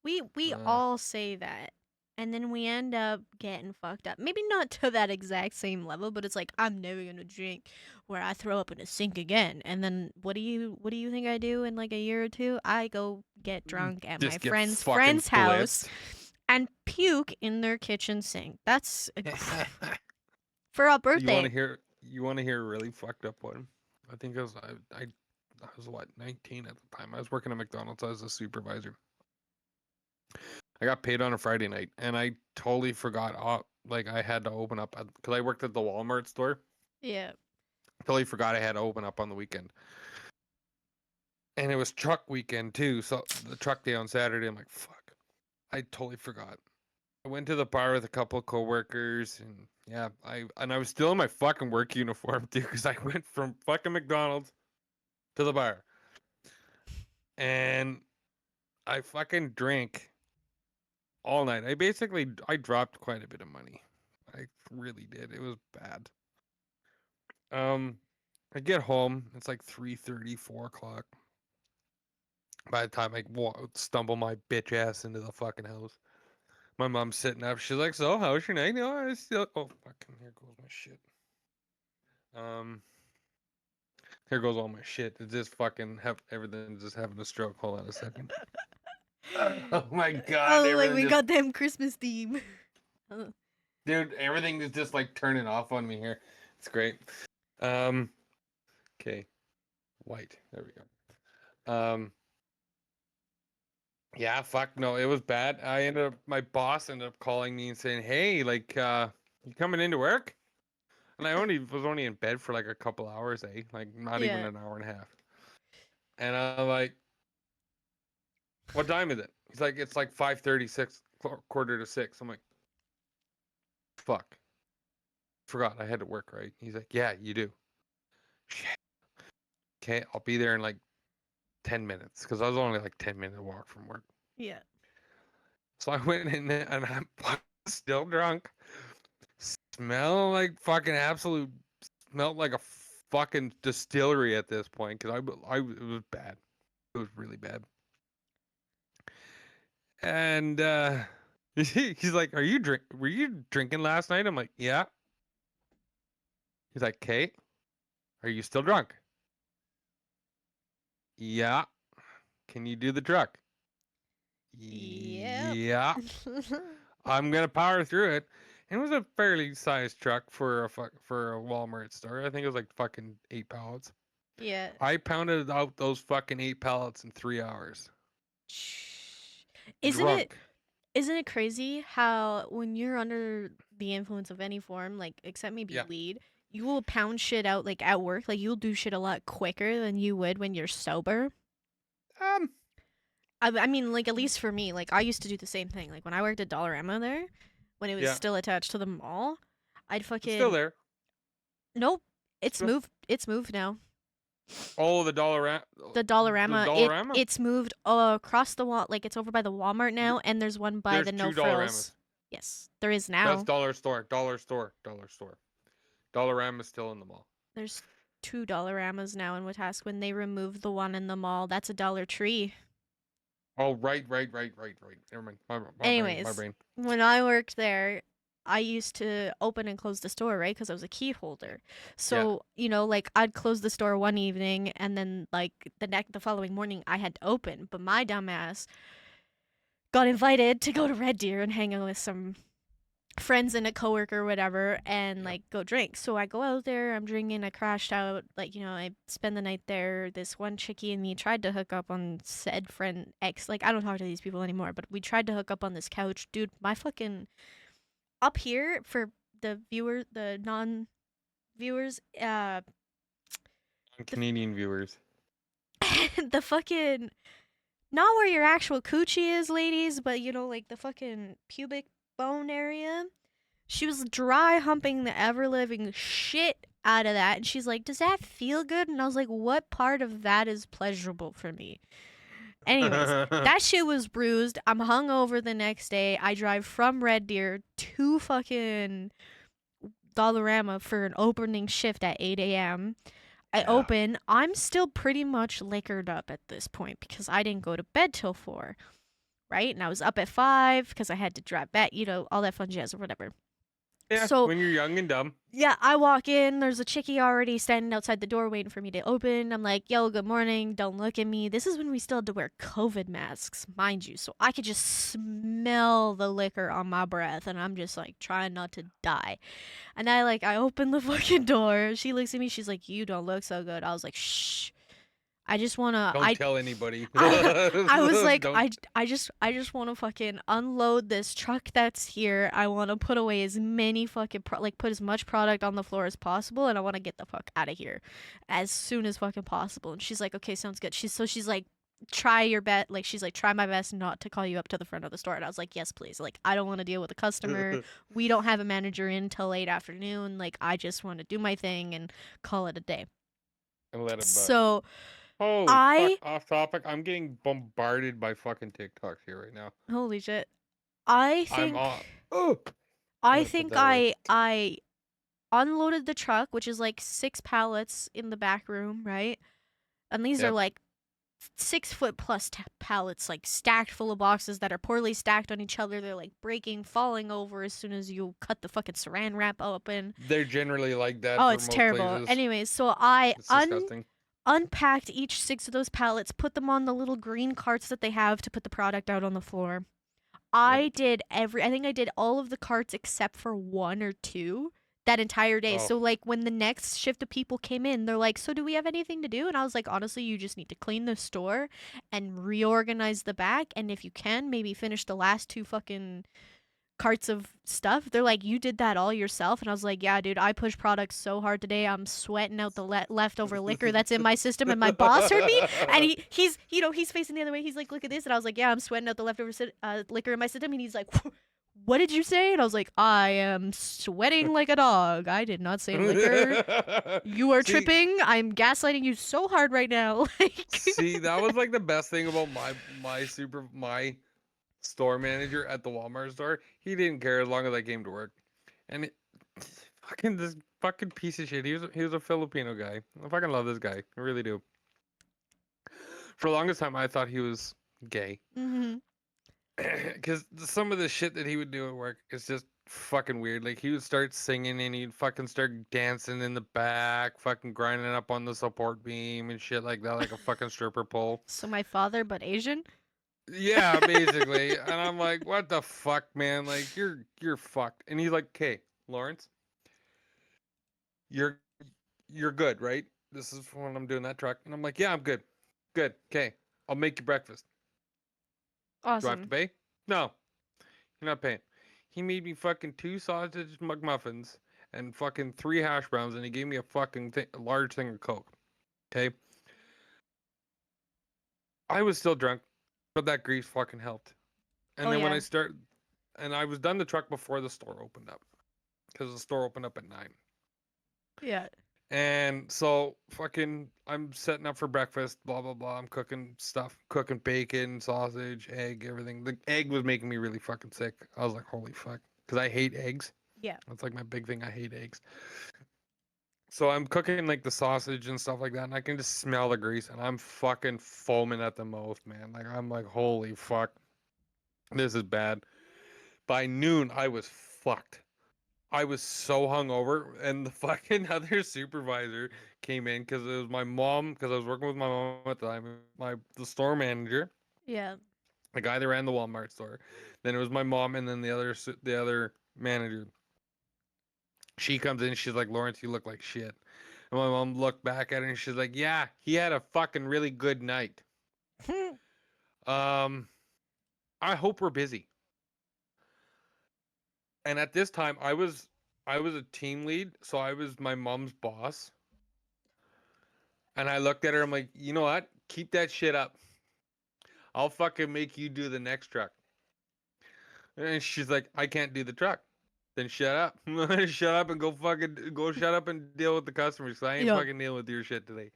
We Uh, all say that. And then we end up getting fucked up. Maybe not to that exact same level, but it's like I'm never gonna drink where I throw up in a sink again. And then what do you think I do in like a year or two? I go get drunk at my just get friend's fucking friend's house blitzed. and puke in their kitchen sink. That's for a You want to birthday. hear? You want to hear a really fucked up one? I think I was what 19 at the time. I was working at McDonald's as a supervisor. I got paid on a Friday night, and I totally forgot. Like I had to open up because I worked at the Walmart store. Yeah. Totally forgot I had to open up on the weekend, and it was truck weekend too. So the truck day on Saturday. I'm like, fuck. I totally forgot. I went to the bar with a couple of coworkers, and yeah, I was still in my fucking work uniform too, because I went from fucking McDonald's to the bar, and I fucking drank all night. I dropped quite a bit of money. I really did. It was bad. Um, I get home. It's like 3:30, 4 o'clock. By the time I stumble my bitch ass into the fucking house, my mom's sitting up. She's like, "So, how's your night?" No, I still. Oh, fucking here goes my shit. Um, Here goes all my shit. It's just fucking have everything just having a stroke. Hold on a second. Oh my god, Oh, like everything we just got them Christmas theme. dude, everything is just like turning off on me here. It's great. Um okay. White. There we go. Yeah, fuck no, it was bad. My boss ended up calling me and saying, "Hey, like you coming into work?" And I only was only in bed for like a couple hours, like not even Yeah. an hour and a half. And I'm like, "What time is it?" He's like, "It's like 5:36, quarter to 6." I'm like, "Fuck. Forgot I had to work, right?" He's like, "Yeah, you do." Shit. Okay, I'll be there in like 10 minutes because I was only like 10-minute walk from work. Yeah. So I went in there and I'm still drunk. Smell like fucking absolute, smelled like a fucking distillery at this point because it was bad. It was really bad. And he's like, were you drinking last night? I'm like, yeah. He's like, Kate, are you still drunk? Yeah. Can you do the truck? Yep. Yeah. I'm gonna power through it. And it was a fairly sized truck for a Walmart store. I think it was like fucking 8 pallets. Yeah. I pounded out those fucking 8 pallets in 3 hours. Isn't it Drunk. isn't it crazy how when you're under the influence of any form, like except maybe Yeah. weed, you will pound shit out like at work, like you'll do shit a lot quicker than you would when you're sober. Um. I mean, like at least for me, like I used to do the same thing. Like when I worked at Dollarama there, when it was Yeah. still attached to the mall, I'd It's still fucking there. nope. It's Still. moved. It's moved now. Oh, The the Dollarama, Dollarama. it's moved across the wall. Like it's over by the Walmart now, and there's one by There's the No two Frills. Dollaramas. Yes, there is That's now. dollar store. Dollar store. Dollar store. Dollarama's still in the mall. There's two Dollaramas now in Wetaskiwin. When they removed the one in the mall, that's a Dollar Tree. Oh, right. Never mind. My brain. My Anyways, brain. when I worked there, I used to open and close the store, right? Because I was a key holder. Yeah. So, like I'd close the store one evening and then like the following morning I had to open. But my dumbass got invited to go to Red Deer and hang out with some friends and a coworker or whatever and Yeah. like go drink. So I go out there, I'm drinking, I crashed out, like, I spend the night there. This one chickie and me tried to hook up on said friend X. Like I don't talk to these people anymore, but we tried to hook up on this couch. Dude, my fucking up here for the non viewers, the Canadian viewers. the fucking not where your actual coochie is, ladies, but like the fucking pubic bone area. She was dry humping the ever living shit out of that. And she's like, "Does that feel good?" And I was like, "What part of that is pleasurable for me?" Anyways, that shit was bruised. I'm hungover the next day. I drive from Red Deer to fucking Dollarama for an opening shift at 8 a.m. I Yeah. open. I'm still pretty much liquored up at this point because I didn't go to bed till 4, right? And I was up at 5 because I had to drive back, all that fun jazz or whatever. Yeah, So when you're young and dumb. yeah, I walk in. There's a chickie already standing outside the door waiting for me to open. I'm like, yo, good morning. Don't look at me. This is when we still had to wear COVID masks, mind you. So I could just smell the liquor on my breath. And I'm just like trying not to die. And I open the fucking door. She looks at me. She's like, you don't look so good. I was like, shh. I just wanna Don't tell anybody. I was like Don't. I just want to fucking unload this truck that's here. I want to put away as many fucking put as much product on the floor as possible, and I want to get the fuck out of here as soon as fucking possible. And she's like, okay, sounds good. She's like, try your best. Like she's like, try my best not to call you up to the front of the store. And I was like, yes, please. Like I don't want to deal with a customer. We don't have a manager in till late afternoon. Like I just want to do my thing and call it a day. And let it buck. So Holy fuck! I Off topic. I'm getting bombarded by fucking TikToks here right now. holy shit. I I'm think on. Oh. I Let's put think that away. I unloaded the truck, which is like 6 pallets in the back room, right? And these are Yep. like 6 foot plus pallets, like stacked full of boxes that are poorly stacked on each other. They're like breaking, falling over as soon as you cut the fucking saran wrap open. They're generally like that Oh, for it's most terrible. places. Anyways, so I It's disgusting. unpacked each 6 of those pallets, put them on the little green carts that they have to put the product out on the floor. Yep. I think I did all of the carts except for 1 or 2 that entire day. Oh. So like when the next shift of people came in, they're like, "So do we have anything to do?" And I was like, "Honestly, you just need to clean the store and reorganize the back, and if you can, maybe finish the last 2 fucking carts of stuff." They're like, "You did that all yourself?" And I was like, "Yeah, dude, I pushed products so hard today. I'm sweating out the leftover liquor that's in my system." And my boss heard me, and he's facing the other way. He's like, "Look at this." And I was like, "Yeah, I'm sweating out the leftover liquor in my system." And he's like, "What did you say?" And I was like, "I am sweating like a dog. I did not say liquor. You are See, tripping. I'm gaslighting you so hard right now." Like, see, that was like the best thing about my store manager at the Walmart store. He didn't care as long as I came to work. And fucking this fucking piece of shit. He was a Filipino guy. I fucking love this guy. I really do. For the longest time, I thought he was gay. mhm. Because some of the shit that he would do at work is just fucking weird. Like he would start singing and he'd fucking start dancing in the back, fucking grinding up on the support beam and shit like that, like a fucking stripper pole. So my father, but Asian. Yeah, basically. And I'm like, what the fuck, man? Like you're fucked. And he's like, okay, Lawrence, you're you're good, right? This is when I'm doing that truck. And I'm like, yeah, I'm good. Good. Okay. I'll make you breakfast. Do I have to Awesome. pay? No, you're not paying. He made me fucking 2 sausage McMuffins and fucking 3 hash browns, and he gave me a fucking a large thing of Coke. Okay. I was still drunk, but that grease fucking helped. And Oh then when yeah. I start, and I was done the truck before the store opened up, because the store opened up at 9. Yeah. And so fucking I'm setting up for breakfast, blah blah blah. I'm cooking stuff, cooking bacon, sausage, egg, everything. The egg was making me really fucking sick. I was like, holy fuck. Because I hate eggs. Yeah. That's like my big thing. I hate eggs. So I'm cooking like the sausage and stuff like that, and I can just smell the grease, and I'm fucking foaming at the mouth, man. Like I'm like, holy fuck. This is bad. By noon, I was fucked. I was so hungover, and the fucking other supervisor came in because it was my mom. Because I was working with my mom at the time. The store manager, Yeah. the guy that ran the Walmart store. Then it was my mom, and then the other manager. She comes in, she's like, Lawrence, you look like shit. And my mom looked back at her, and she's like, yeah, he had a fucking really good night. Um, I hope we're busy. And at this time, I was a team lead, so I was my mom's boss. And I looked at her. I'm like, you know what? Keep that shit up. I'll fucking make you do the next truck. And she's like, I can't do the truck. Then shut up. Shut up and go fucking go shut up and deal with the customers. 'Cause I ain't Yep. fucking dealing with your shit today.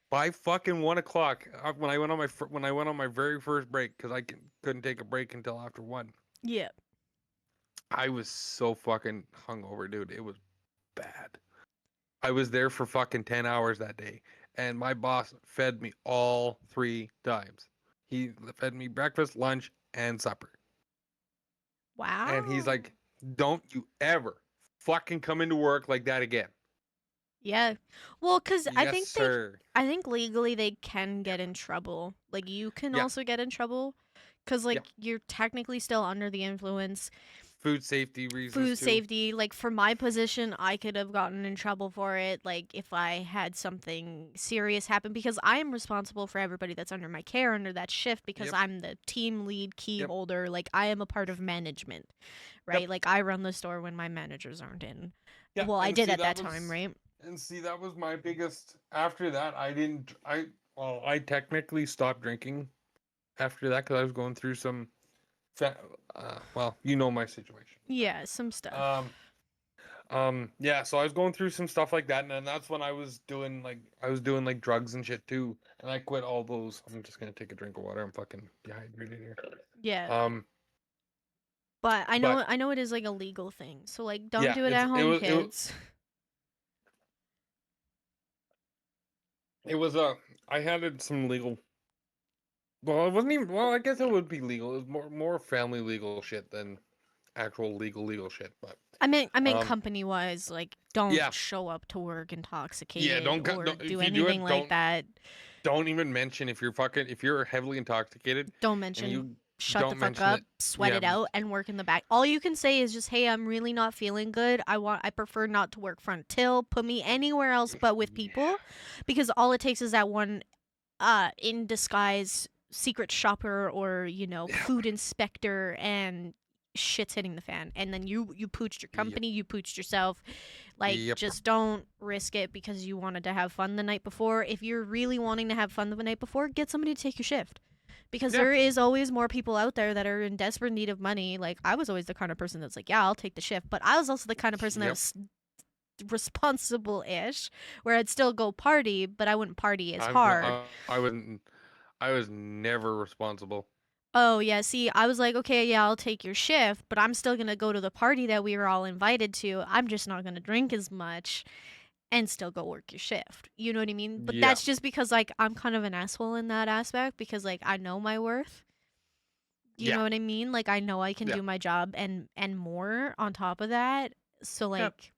by fucking 1 o'clock, when I went on when I went on my very first break, because couldn't take a break until after 1. Yeah. I was so fucking hungover, dude. It was bad. I was there for fucking 10 hours that day, and my boss fed me all 3 times. He fed me breakfast, lunch, and supper. And he's Wow. like, don't you ever fucking come into work like that again. Yeah. Well, cuz Yes, sir. I think legally they can get in trouble. Like you can Yeah, also get in trouble cuz yeah. like you're technically still under the influence. Food safety reasons Food too. safety, like for my position, I could have gotten in trouble for it like if I had something serious happen because I am responsible for everybody that's under my care under that shift because Yep, I'm the team lead, key yep, holder, like I am a part of management, yep. right? Like I run the store when my managers aren't in. Yeah, Well, I and did see at that that time, was right? my biggest. After that, I didn't. I technically stopped drinking after that because I was going through some. Well, you know my situation. Yeah, some stuff. Um, yeah. So I was going through some stuff like that, and then that's when I was doing like drugs and shit too, and I quit all those. I'm just gonna take a drink of water. I'm fucking dehydrated here. Yeah. Um, But but I know it is like a legal thing. So like don't yeah, do it at home, it was kids. it was I had some legal. Well, it wasn't even. Well, I guess it would be legal. It was more family legal shit than actual legal shit. But I meant um, company wise, like don't yeah, show up to work yeah. intoxicated or Don't do if you do anything it, like that. don't even mention if you're heavily intoxicated Don't and mention you shut the don't fuck mention up, it. sweat Yeah, it out and work in the back. All you can say is just, "Hey, I'm really not feeling good. I prefer not to work front till. Put me anywhere else but with yeah, people." Because all it takes is that one in disguise secret shopper or, you know, yeah, food inspector and shit's hitting the fan. And then you pooched your yep, company, you pooched yourself. Like yep, just don't risk it because you wanted to have fun the night before. If you're really wanting to have fun the night before, get somebody to take your shift because yeah, there is always more people out there that are in desperate need of money. Like I was always the kind of person that's like, yeah, I'll take the shift, but I was also the kind of person that yep. was responsible-ish, where I'd still go party, but I wouldn't party as I'm hard. I wasn't. I was never responsible. Oh yeah, see, I was like, okay, yeah, I'll take your shift, but I'm still gonna go to the party that we were all invited to. I'm just not gonna drink as much and still go work your shift. You know what I mean? But Yeah, that's just because like I'm kind of an asshole in that aspect because like I know my worth. You yeah, know what I mean? Like I know I can yeah, do my job and more on top of that. So yeah. like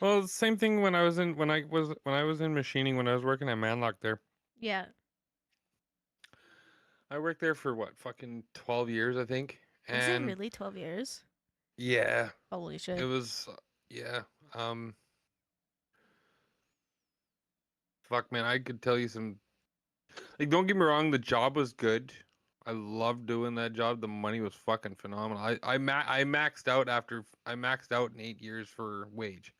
Well, same thing when I was in machining when I was working at Manlock there. yeah. I worked there for what, fucking 12 years, I think. Was it And really 12 years? yeah, Holy it shit. was yeah. Fuck man, I could tell you some like don't get me wrong, the job was good. I loved doing that job. The money was fucking phenomenal. I maxed out in 8 years for wage.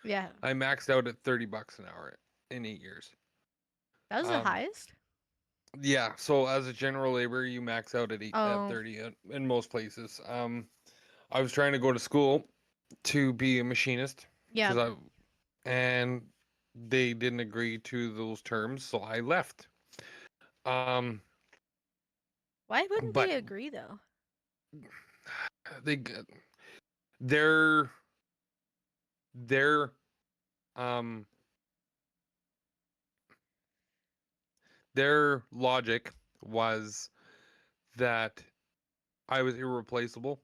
Yeah. I maxed out at $30 an hour in 8 years. That was the Um highest? yeah, so as a general laborer, you max out at Oh, 30 in most places. I was trying to go to school to be a machinist yeah. because I and they didn't agree to those terms, so I left. Um, Why wouldn't but they agree though? they their their um their logic was that I was irreplaceable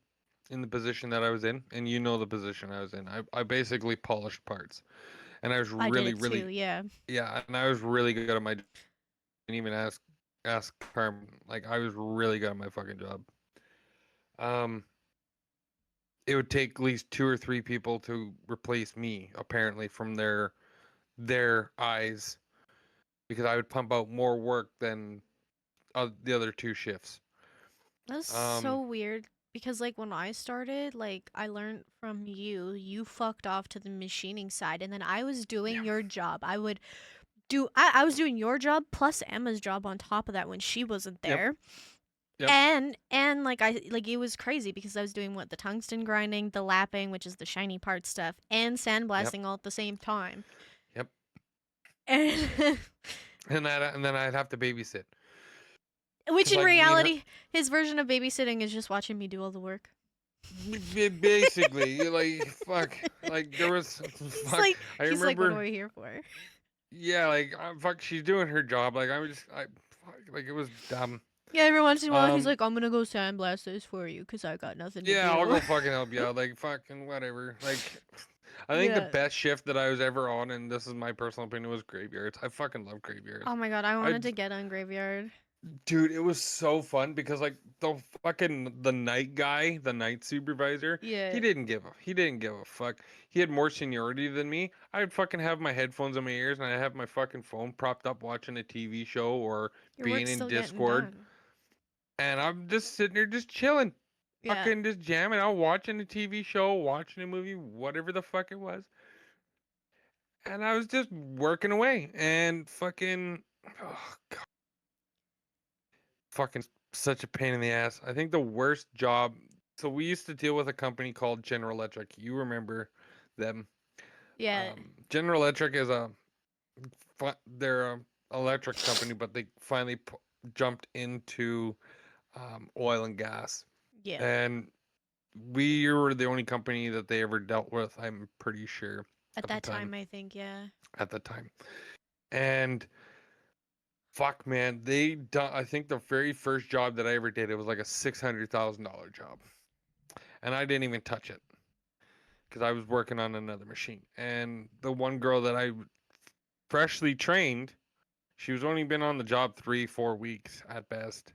in the position that I was in, and you know the position I was in. I basically polished parts, and I was I did really it too, really yeah. yeah, and I was really good at my. Didn't even ask Carmen. Like I was really good at my fucking job. Um, it would take at least 2 or 3 people to replace me, apparently, from their eyes, because I would pump out more work than the other 2 shifts. That's so Um, weird because like when I started, like I learned from you, you fucked off to the machining side and then I was yeah, doing your job. I was doing your job plus Emma's job on top of that when she wasn't yep, there. yep, And like it was crazy because I was doing what the tungsten grinding, the lapping, which is the shiny part stuff, and yep, sandblasting all at the same time. yep. And and then I'd have to babysit. which Cause in like me and her, reality, his version of babysitting is just watching me do all the work. basically, you're like fuck, like there was He's fuck. like, I he's like, what am remember, I here for? yeah, like fuck, she's doing her job. Like I fuck, like it was dumb. Yeah, every once in a while, he's Um, like, I'm gonna go sandblast this for you because I got nothing to yeah, I'll do. go fucking help you out. Like fucking whatever. Like, I think the Yeah. best shift that I was ever on, and this is my personal opinion, was graveyards. I fucking love graveyards. Oh my god, I I wanted to get on Graveyard. Dude, it was so fun because like the night guy, the night supervisor, Yeah. he didn't give a fuck. He had more seniority than me. I'd fucking have my headphones in my ears and I have my fucking phone propped up watching a TV show or Your being work's in still getting Discord, done. and I'm just sitting there just chilling, Yeah. fucking just jamming out, watching a TV show, watching a movie, whatever the fuck it was. And I was just working away and fucking oh, fucking such a pain in the ass. I think the worst job. So we used to deal with a company called General Electric. You remember them? Yeah. General Electric is they're a electric company, but they finally jumped into oil and gas, Yeah. and we were the only company that they ever dealt with. I'm pretty sure At at the that time. time, I think, yeah. At the time, and fuck, man, they done. I think the very first job that I ever did, it was like a $600,000 job, and I didn't even touch it because I was working on another machine. And the one girl that I freshly trained, she was only been on the job 3, 4 weeks at best.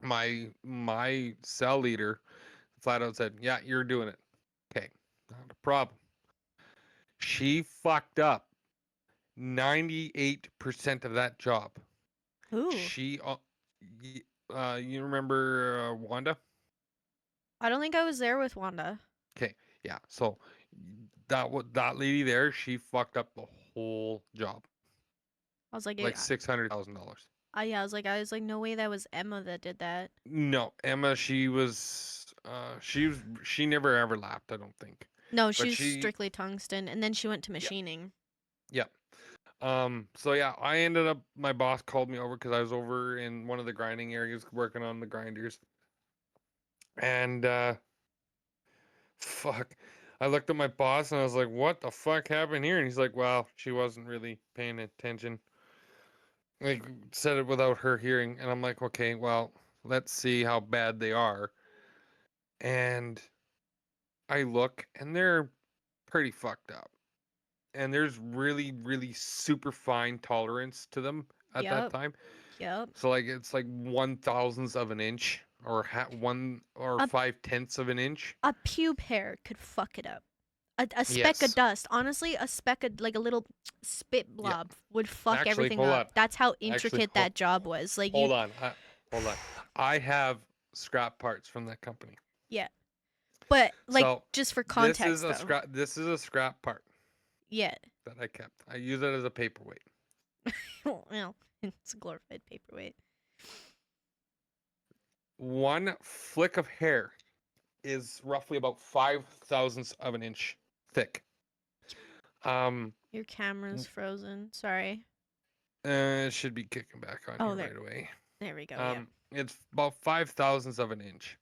My cell leader flat out said, "Yeah, you're doing it." Okay, not a problem. She fucked up 98% of that job. Ooh. She, you remember Wanda? I don't think I was there with Wanda. Okay, yeah. So that lady there, she fucked up the whole job, I was like, like $600,000. I was like, no way that was Emma that did that. No, Emma, she never ever lapped, I don't think. No, But she's she, strictly tungsten, and then she went to yeah, machining. yeah. So yeah, I ended up, my boss called me over because I was over in one of the grinding areas working on the grinders. And fuck, I looked at my boss and I was like, "What the fuck happened here?" And he's like, "Well, she wasn't really paying attention." Like said it without her hearing, and I'm like, "Okay, well, let's see how bad they are." And I look, and they're pretty fucked up. And there's really, really super fine tolerance to them at that Yep. time. Yep. So like it's like 1/1000th of an inch, or one or A 5/10ths of an inch. a pube hair could fuck it up. A speck of Yes. dust. Honestly, a speck of like a little spit Yeah. blob would fuck Actually, everything hold up. on. That's how Actually, intricate that job was. Like you hold on. Hold on. I have scrap parts from that company. yeah. But like So just for context though. This is a scrap part Yeah. that I kept. I use it as a paperweight. Well, it's a glorified paperweight. One flick of hair is roughly about 5/1000th of an inch thick. Um, Your camera's frozen. Sorry. it should be kicking back on Oh, here there. right away. There we go. Yep. It's about 5/1000th of an inch.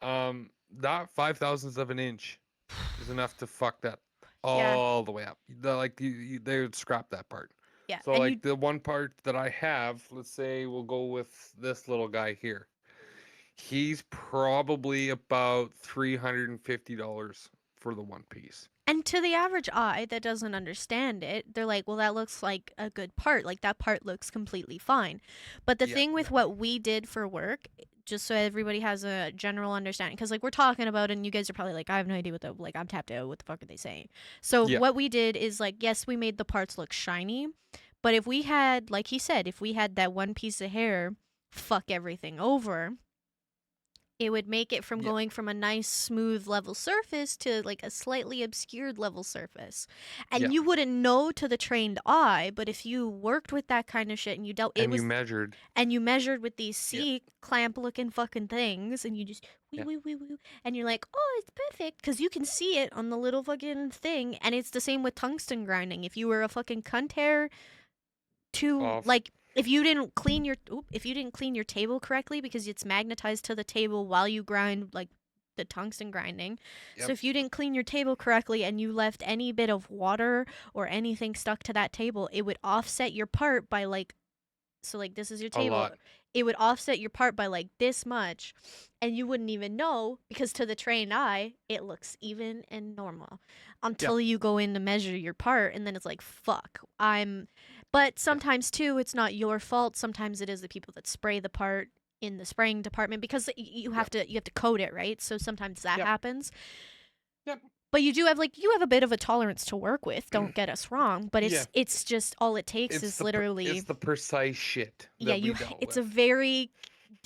That 5/1000th of an inch is enough to fuck that Yeah. all the way up. They would scrap that part. Yeah. So And you like the one part that I have, let's say we'll go with this little guy here. He's probably about $350 for the one piece. and to the average eye that doesn't understand it, they're like, well, that looks like a good part. Like, that part looks completely fine. But the Yeah, thing with what we did for work, just so everybody has a general understanding, because, like, we're talking about, and you guys are probably like, I have no idea what the, like, I'm tapped out. What the fuck are they saying? So, yeah, what we did is, like, yes, we made the parts look shiny. But if we had, like he said, if we had that one piece of hair fuck everything over, It would make it from Yeah. going from a nice, smooth, level surface to like a slightly obscured level surface. Yeah. And you wouldn't know to the trained eye, but if you worked with that kind of shit and you dealt, it And you was, measured. and you measured with these Yeah. C clamp looking fucking things, and you just wee Yeah. wee wee wee, and you're like, oh, it's perfect because you can see it on the little fucking thing. And it's the same with tungsten grinding. If you were a fucking cunt hair to Off. like, if you didn't clean your if you didn't clean your table correctly because it's magnetized to the table while you grind like the tungsten grinding. So Yep. if you didn't clean your table correctly and you left any bit of water or anything stuck to that table, it would offset your part by like, so like this is your A table, lot. it would offset your part by like this much, and you wouldn't even know because to the trained eye it looks even and normal Yeah. until you go in to measure your part, and then it's like, fuck, I'm, but Yeah. sometimes too it's not your fault, sometimes it is the people that spray the part in the spraying department because you have Yep. to coat it, right? So sometimes that Yep. happens. Yep. But you do have like, you have a bit of a tolerance to work with, don't get us wrong, but Yeah. it's just all it takes It's is the literally, it's the precise shit yeah, that we you, dealt it's a with. very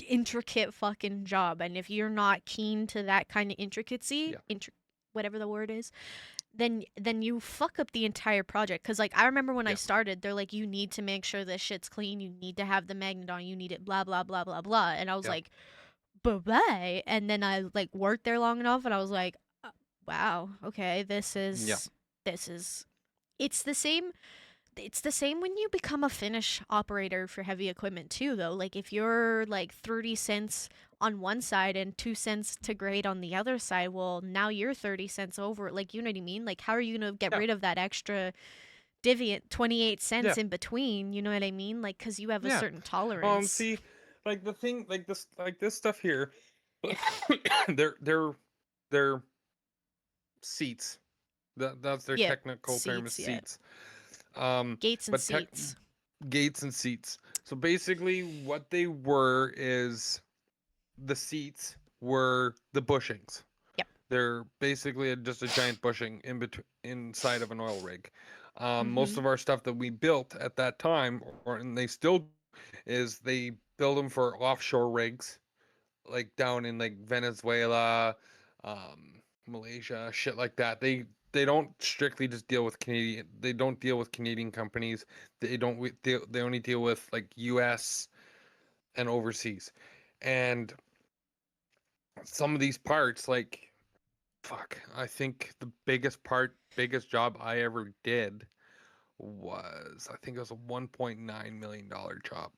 intricate fucking job, and if you're not keen to that kind of intricacy, Yeah. whatever the word is, then you fuck up the entire project. Because like, I remember when I Yeah. started, they're like, you need to make sure this shit's clean, you need to have the magnet on, you need it blah blah blah blah blah, and I was Yeah. like, bye bye. And then I like worked there long enough, and I was like, wow, okay, Yeah. this is it's the same, it's the same when you become a finish operator for heavy equipment too, though. Like if you're like 30 cents on one side and 2 cents to grade on the other side, well, now you're 30 cents over, like, you know what I mean? Like, how are you going to get Yeah. rid of that extra deviant 28 cents Yeah. in between, you know what I mean? Like, cuz you have a Yeah. certain tolerance. See, like the thing, like this stuff here, they're seats. That's their Yep, technical term is seats, yeah. seats. Um, Gates and but tech seats. gates and seats. So basically, what they were is the seats were the bushings. Yep. They're basically just a giant bushing in between inside of an oil rig. Most Mhm. of our stuff that we built at that time, or and they still is they build them for offshore rigs, like down in like Venezuela, Malaysia, shit like that. They don't strictly just deal with Canadian. They don't deal with Canadian companies. They don't. They only deal with like U.S. and overseas, and some of these parts, like fuck, I think the biggest job I ever did was I think it was a $1.9 million job.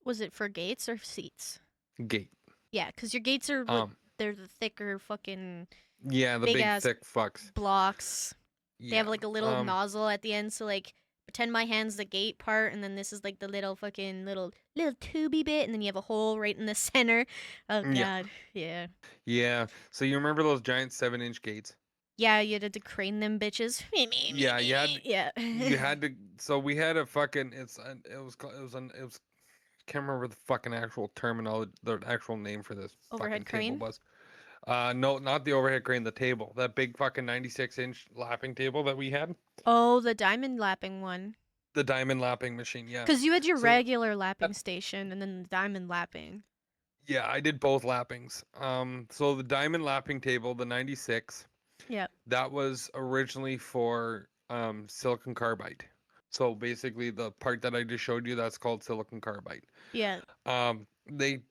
Was it for gates or seats? Gate. Yeah, cuz your gates are what, Um, they're the thicker fucking yeah, the big big ass thick fucks. blocks. They have Yeah. like a little Um, nozzle at the end, so like, pretend my hand's the gate part, and then this is like the little fucking little tubey bit, and then you have a hole right in the center. Oh yeah. god, yeah, Yeah. So you remember those giant 7-inch gates? yeah. You had to crane them bitches. Yeah, Yeah. you had to. So we had a fucking. It was. Can't remember the fucking actual terminology, the actual name for this Overhead fucking table crane. was. No, not the overhead crane. The table, that big fucking 96-inch lapping table that we had. Oh, the diamond lapping one. The diamond lapping machine. Yeah. Cause you had your So regular lapping that, station, and then the diamond lapping. yeah, I did both lappings. So the diamond lapping table, the 96, Yep. that was originally for silicon carbide. So basically, the part that I just showed you, that's called silicon carbide. Yeah. They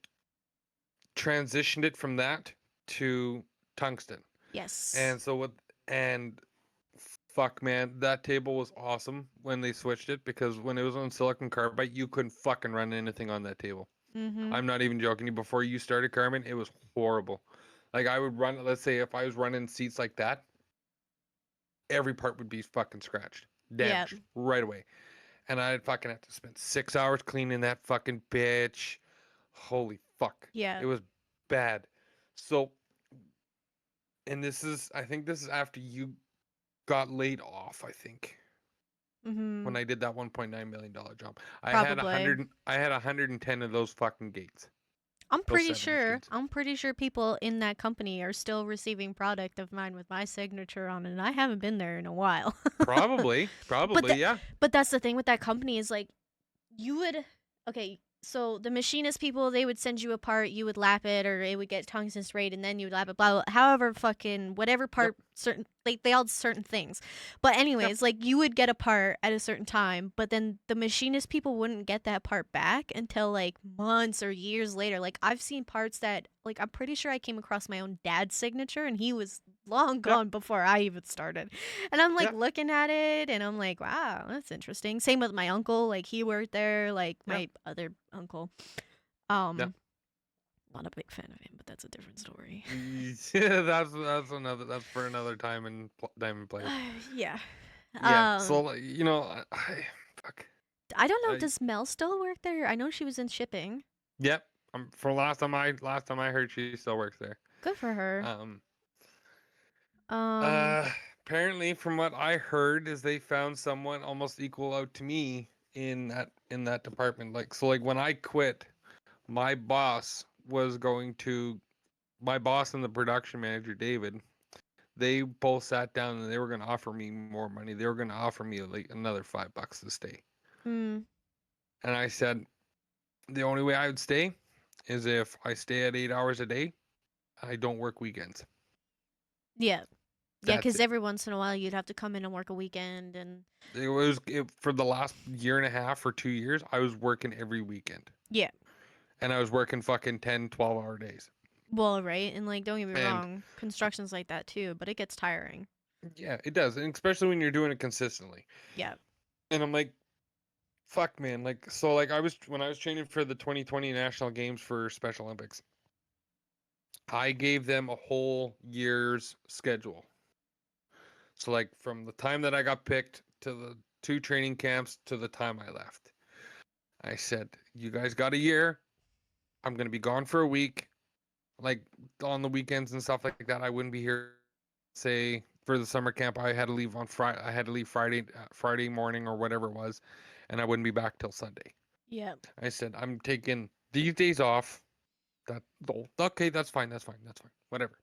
transitioned it from that to tungsten. Yes. And so what and fuck man, that table was awesome when they switched it because when it was on silicon carbide, you couldn't fucking run anything on that table. Mhm. I'm not even joking you. Before you started, Carmen, it was horrible. Like I would run, let's say if I was running seats like that, every part would be fucking scratched, Yep. damaged right away. And I'd fucking have to spend 6 hours cleaning that fucking bitch. Holy fuck. It Yep. was bad. So, and I think this is after you got laid off, I think, when Mhm. I did that $1.9 million job. Probably. I had 110 of those fucking gates. I'm Those pretty 7-inch sure. gates. I'm pretty sure people in that company are still receiving product of mine with my signature on it, and I haven't been there in a while. Probably, but probably, that, yeah. but that's the thing with that company is like, you would, okay. so the machinist people, they would send you a part, you would lap it, or it would get tungsten sprayed, and then you would lap it. Blah, blah. However, fucking whatever Yep. part, certain like they all did certain things. But Yep. anyways, like you would get a part at a certain time, but then the machinist people wouldn't get that part back until like months or years later. Like I've seen parts that like I'm pretty sure I came across my own dad's signature, and he was long Yep. gone before I even started. And I'm like Yep. looking at it and I'm like, wow, that's interesting. Same with my uncle, like he worked there, like Yep. my other uncle. Yep. Not a big fan of him, but that's a different story. Yeah, that's for another time in Diamond Plate. Yeah. Yeah. So Um like, fuck. I don't know, I does Mel still work there? I know she was in shipping. Yep. For last time I heard she still works there. Good for her. Um. Um Uh. Apparently, from what I heard, is they found someone almost equal out to me in that department. Like so, like when I quit, my boss was going to my boss and the production manager David. They both sat down and they were going to offer me more money. They were going to offer me like another $5 to stay. mm, And I said the only way I would stay is if I stay at 8 hours a day. I don't work weekends. yeah. Yeah, That's cuz it. every once in a while you'd have to come in and work a weekend and For the last year and a half or 2 years. I was working every weekend, yeah. and I was working fucking 10, 12 hour days. Well, right? And like don't get me And wrong, construction's like that too, but it gets tiring. yeah, it does, and especially when you're doing it consistently. Yeah. And I'm like, fuck, man. Like, so, like, I was when I was training for the 2020 National Games for Special Olympics. I gave them a whole year's schedule. So, like, from the time that I got picked to the two training camps to the time I left, I said, "You guys got a year. I'm gonna be gone for a week. Like on the weekends and stuff like that. I wouldn't be here. Say for the summer camp, I had to leave on Friday. I had to leave Friday morning or whatever it was, and I wouldn't be back till Sunday." Yeah. I said, "I'm taking these days off. That okay, that's fine. That's fine. That's fine. Whatever.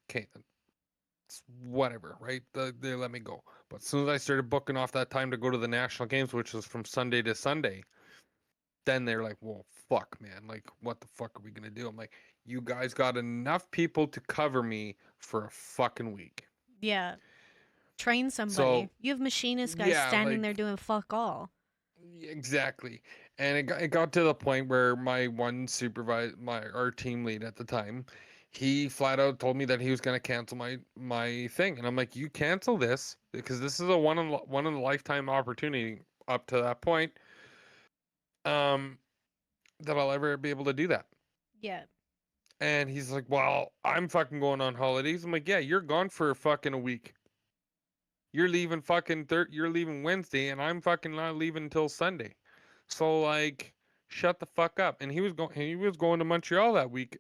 Okay, then it's whatever, right? They let me go. But as soon as I started booking off that time to go to the national games, which was from Sunday to Sunday, then they're like, "Well, fuck, man. Like, what the fuck are we gonna do?" I'm like, "You guys got enough people to cover me for a fucking week." Yeah. Train somebody. So You have machinist guys yeah, standing there like doing fuck all. exactly. And it got to the point where my one supervisor, our team lead at the time, he flat out told me that he was going to cancel my thing, and I'm like, "You cancel this because this is a one in a lifetime opportunity up to that point, um, that I'll ever be able to do that." Yeah. And he's like, "Well, I'm fucking going on holidays." I'm like, "Yeah, you're gone for fucking a week. You're leaving Wednesday, and I'm fucking not leaving until Sunday. So like, shut the fuck up." And he was going to Montreal that week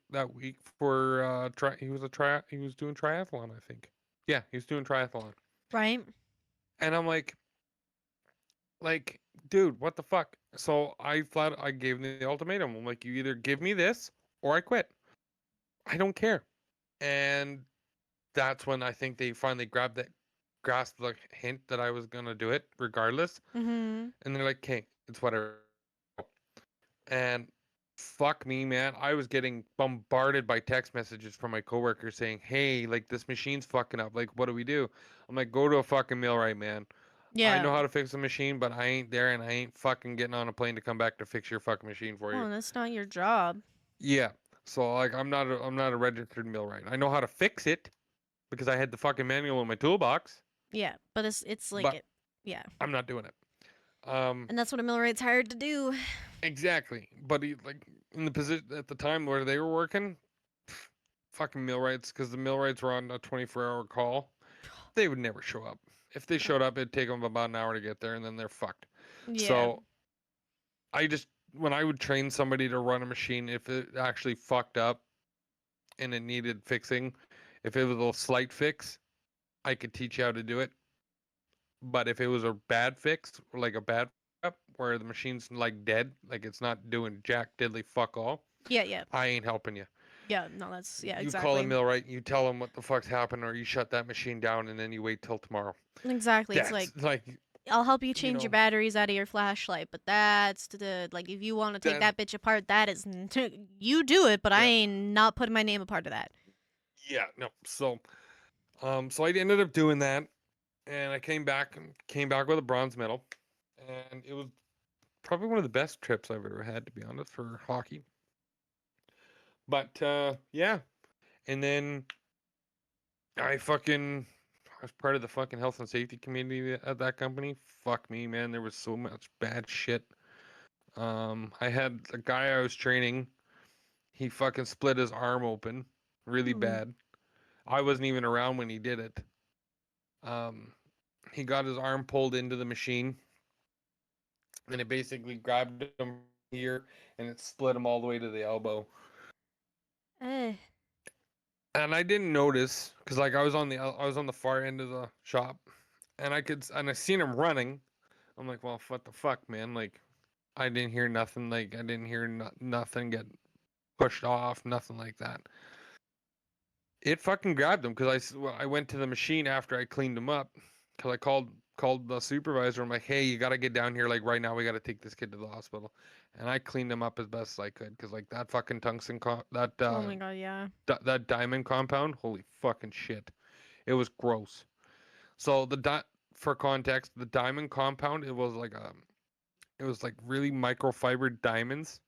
for he was doing triathlon, I think. Yeah, he was doing triathlon. Right? And I'm like, dude, what the fuck? So I gave him the ultimatum. I'm like, "You either give me this or I quit. I don't care." And that's when I think they finally grasped the hint that I was gonna do it regardless. Mm-hmm. And they're like, "Okay, it's whatever, let's go." And fuck me, man, I was getting bombarded by text messages from my coworkers saying, "Hey, like this machine's fucking up. Like, what do we do?" I'm like, "Go to a fucking millwright, man. I Yeah. know how to fix a machine, but I ain't there, and I ain't fucking getting on a plane to come back to fix your fucking machine for you." Well, that's not your job. Yeah. So like, I'm not a registered millwright. I know how to fix it because I had the fucking manual in my toolbox, Yeah, but it's like but it. Yeah, I'm not doing it. and that's what a millwright's hired to do. Exactly. But like in the position at the time where they were working, fucking millwrights, because the millwrights were on a 24-hour call, they would never show up. If they No. showed up, it'd take them about an hour to get there, and then they're fucked. Yeah. So I just when I would train somebody to run a machine, if it actually fucked up and it needed fixing, if it was a slight fix, I could teach you how to do it. But if it was a bad fix, or like a bad up where the machine's like dead, like it's not doing jack diddly fuck all, Yeah. Yeah. I ain't helping you. Yeah. No, that's yeah. You call a Exactly. millwright, you tell him what the fuck's happened, or you shut that machine down, and then you wait till tomorrow. Exactly. It's That's like like I'll help you you change your know, batteries out of your flashlight, but that's the like if you want to take that that bitch apart, that is you do it, but I yeah, ain't not putting my name a part of that. yeah, no. So I ended up doing that, and I came back with a bronze medal, and it was probably one of the best trips I've ever had, to be honest, for hockey. But yeah, and then I was part of the fucking health and safety committee at that company. Fuck me, man. There was so much bad shit. I had a guy I was training. He fucking split his arm open, really Ooh. bad. I wasn't even around when he did it. Um, he got his arm pulled into the machine, and it basically grabbed him here, and it split him all the way to the elbow. Eh. And I didn't notice because like I was on the far end of the shop, and I seen him running. I'm like, well, what the fuck, man? Like, I didn't hear nothing. Like, I didn't hear nothing get pushed off, nothing like that. It fucking grabbed him because I went to the machine after I cleaned him up because I called the supervisor. I'm like, hey, you got to get down here like right now. We got to take this kid to the hospital. And I cleaned him up as best as I could because like that fucking Oh my god, yeah. that diamond compound, holy fucking shit, it was gross. So for context, the diamond compound, it was like really microfiber diamonds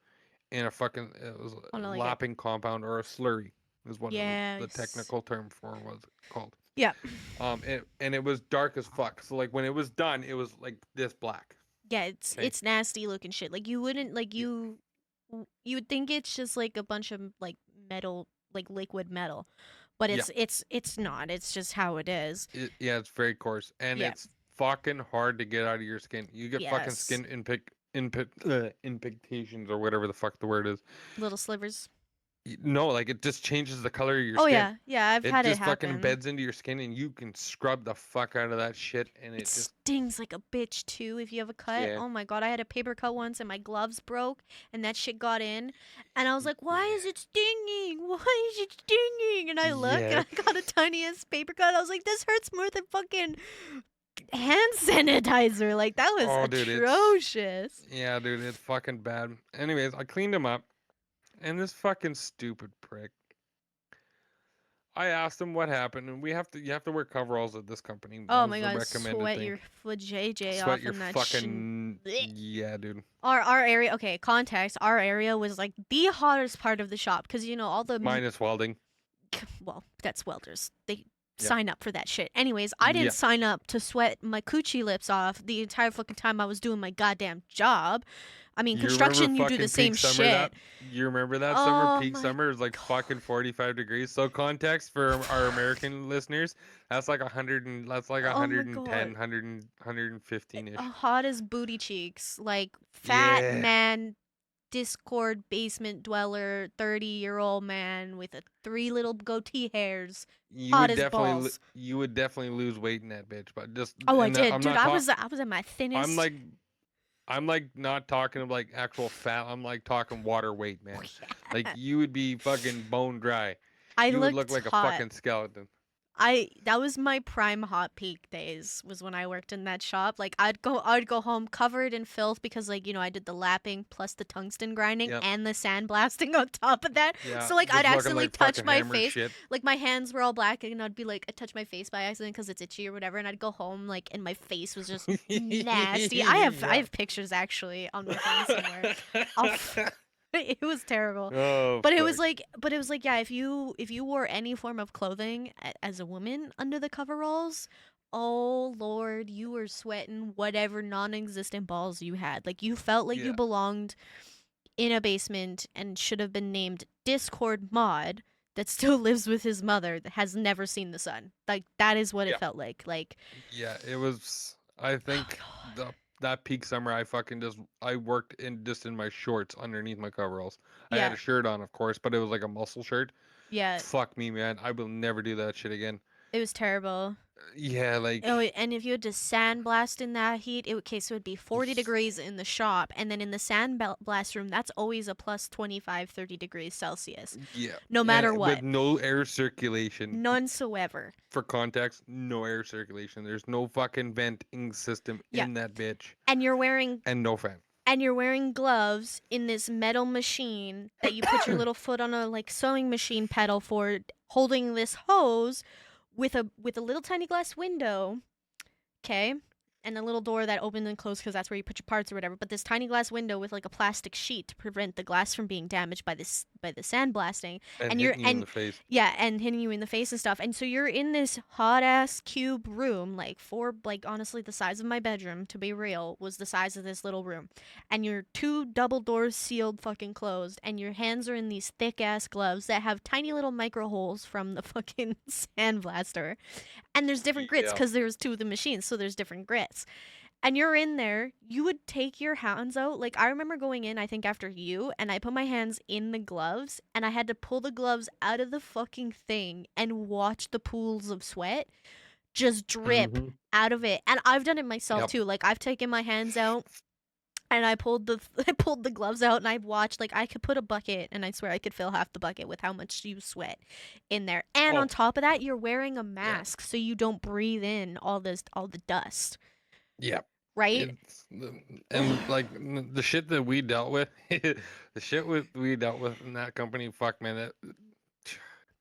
in a fucking it was Oh a no, like a lapping compound or a slurry is what it was the yes. technical term for was called. Yeah. And it was dark as fuck. So like when it was done, it was like this black. Yeah, it's Okay. it's nasty looking shit. Like you wouldn't like Yeah. you would think it's just like a bunch of like metal, like liquid metal, but Yeah. it's not. It's just how it is. Yeah, it's very coarse and Yeah. it's fucking hard to get out of your skin. You get fucking Yes. skin impactations or whatever the fuck the word is. Little slivers. No, like it just changes the color of your Oh skin. yeah, yeah. I've It had it just fucking happen. embeds into your skin and you can scrub the fuck out of that shit and It it just stings like a bitch too if you have a cut. yeah. Oh my god, I had a paper cut once and my gloves broke and that shit got in. And I was like, why Yeah. is it stinging? Why is it stinging? And I look and Yeah. I got a tiniest paper cut. I was like, this hurts more than fucking hand sanitizer. Like, that was Oh, dude, it's atrocious. yeah, dude, it's fucking bad. Anyways, I cleaned him up, and this fucking stupid prick. I asked him what happened, and you have to wear coveralls at this company. Oh That my was a god, recommended sweat thing. your JJ Sweat off your in that fucking yeah, dude. Our area, okay, context, our area was like the hottest part of the shop because you know all the Minus welding. well, that's welders. They Yep. sign up for that shit. Anyways, I didn't Yeah. sign up to sweat my coochie lips off the entire fucking time I was doing my goddamn job. I mean, You remember construction, you do the fucking same peak summer shit. that? You remember that summer? Oh Peak my summer is like god. fucking 45 degrees. So context for our American listeners, that's like Oh my god. 115-ish. Hot as booty cheeks. Like, fat Yeah. man, Discord basement dweller, 30-year-old man with a three little goatee hairs. Hot as balls. You would definitely lose weight in that bitch, but just Oh, I and did. I'm Dude, not talking I was at my I'm thinnest. like I'm like not talking of like actual fat. I'm like talking water weight, Oh, man. Like yeah. you would be fucking bone dry. I You would look looked like a hot. fucking skeleton. I that was my prime hot peak days was when I worked in that shop. Like I'd go home covered in filth because like, you know, I did the lapping plus the tungsten grinding Yep. and the sandblasting on top of that. Yeah, So like I'd just looking accidentally like touch fucking my hammered face. shit. Like my hands were all black and I'd be like I'd touch my face by accident cuz it's itchy or whatever and I'd go home like and my face was just nasty. I Yeah. have pictures actually on my phone somewhere. I'll it was terrible. Oh fuck. But it was like yeah, if you wore any form of clothing as a woman under the coveralls, oh lord, you were sweating whatever non-existent balls you had. Like you felt like you Yeah. belonged in a basement and should have been named Discord Mod that still lives with his mother that has never seen the sun. Like that is what it Yeah. felt like. Like Yeah. It was. I oh think god. the that peak summer, I worked in just in my shorts underneath my coveralls. I had Yeah. a shirt on, of course, but it was like a muscle shirt. Yeah. Fuck me, man. I will never do that shit again. It was terrible. Yeah, Oh, like and if you had to sandblast in that heat, okay, so it'd be 40 degrees in the shop, and then in the sandblast room, that's always a plus 25, 30 degrees Celsius, yeah, no matter and with what, no air circulation. none so ever. For context, no air circulation. There's no fucking venting system Yeah, in that bitch, and you're wearing and no fan. gloves in this metal machine that you put your little foot on a like sewing machine pedal for, holding this hose with a little tiny glass window. Okay. And a little door that opens and closes because that's where you put your parts or whatever. But this tiny glass window with like a plastic sheet to prevent the glass from being damaged by this by the sandblasting. And And you're hitting you in and the face. yeah, and hitting you in the face and stuff. And so you're in this hot ass cube room, like honestly the size of my bedroom, to be real, was the size of this little room. And your two double doors sealed fucking closed, and your hands are in these thick ass gloves that have tiny little micro holes from the fucking sandblaster, and there's different grits Yeah. because there's two of the machines, so there's different grits. And you're in there, you would take your hands out. Like, I remember going in, I think after you, and I put my hands in the gloves, and I had to pull the gloves out of the fucking thing and watch the pools of sweat just drip Mm-hmm. out of it. And I've done it myself Yep. too. Like, I've taken my hands out and I pulled the I pulled the gloves out, and I watched, like, I could put a bucket, and I swear I could fill half the bucket with how much you sweat in there. And on Oh, top of that, you're wearing a yeah. mask so you don't breathe in all the dust, Yeah. right? It's and like the shit that we dealt with, the shit we dealt with in that company. Fuck, man.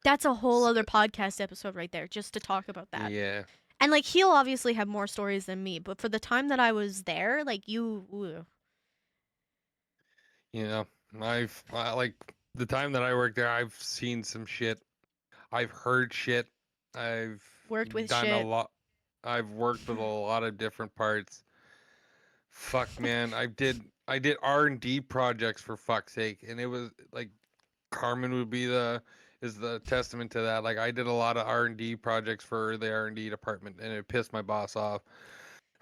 That's a whole other podcast episode right there, just to talk about that. Yeah. And like, he'll obviously have more stories than me, but for the time that I was there, like, ooh. You know, like the time that I worked there, I've seen some shit. I've heard shit. I've Worked with done a shit. lot. I've worked with a lot of different parts. Fuck, man. I did R&D projects for fuck's sake, and it was like Carmen would be the is the testament to that. Like I did a lot of R&D projects for the R&D department, and it pissed my boss off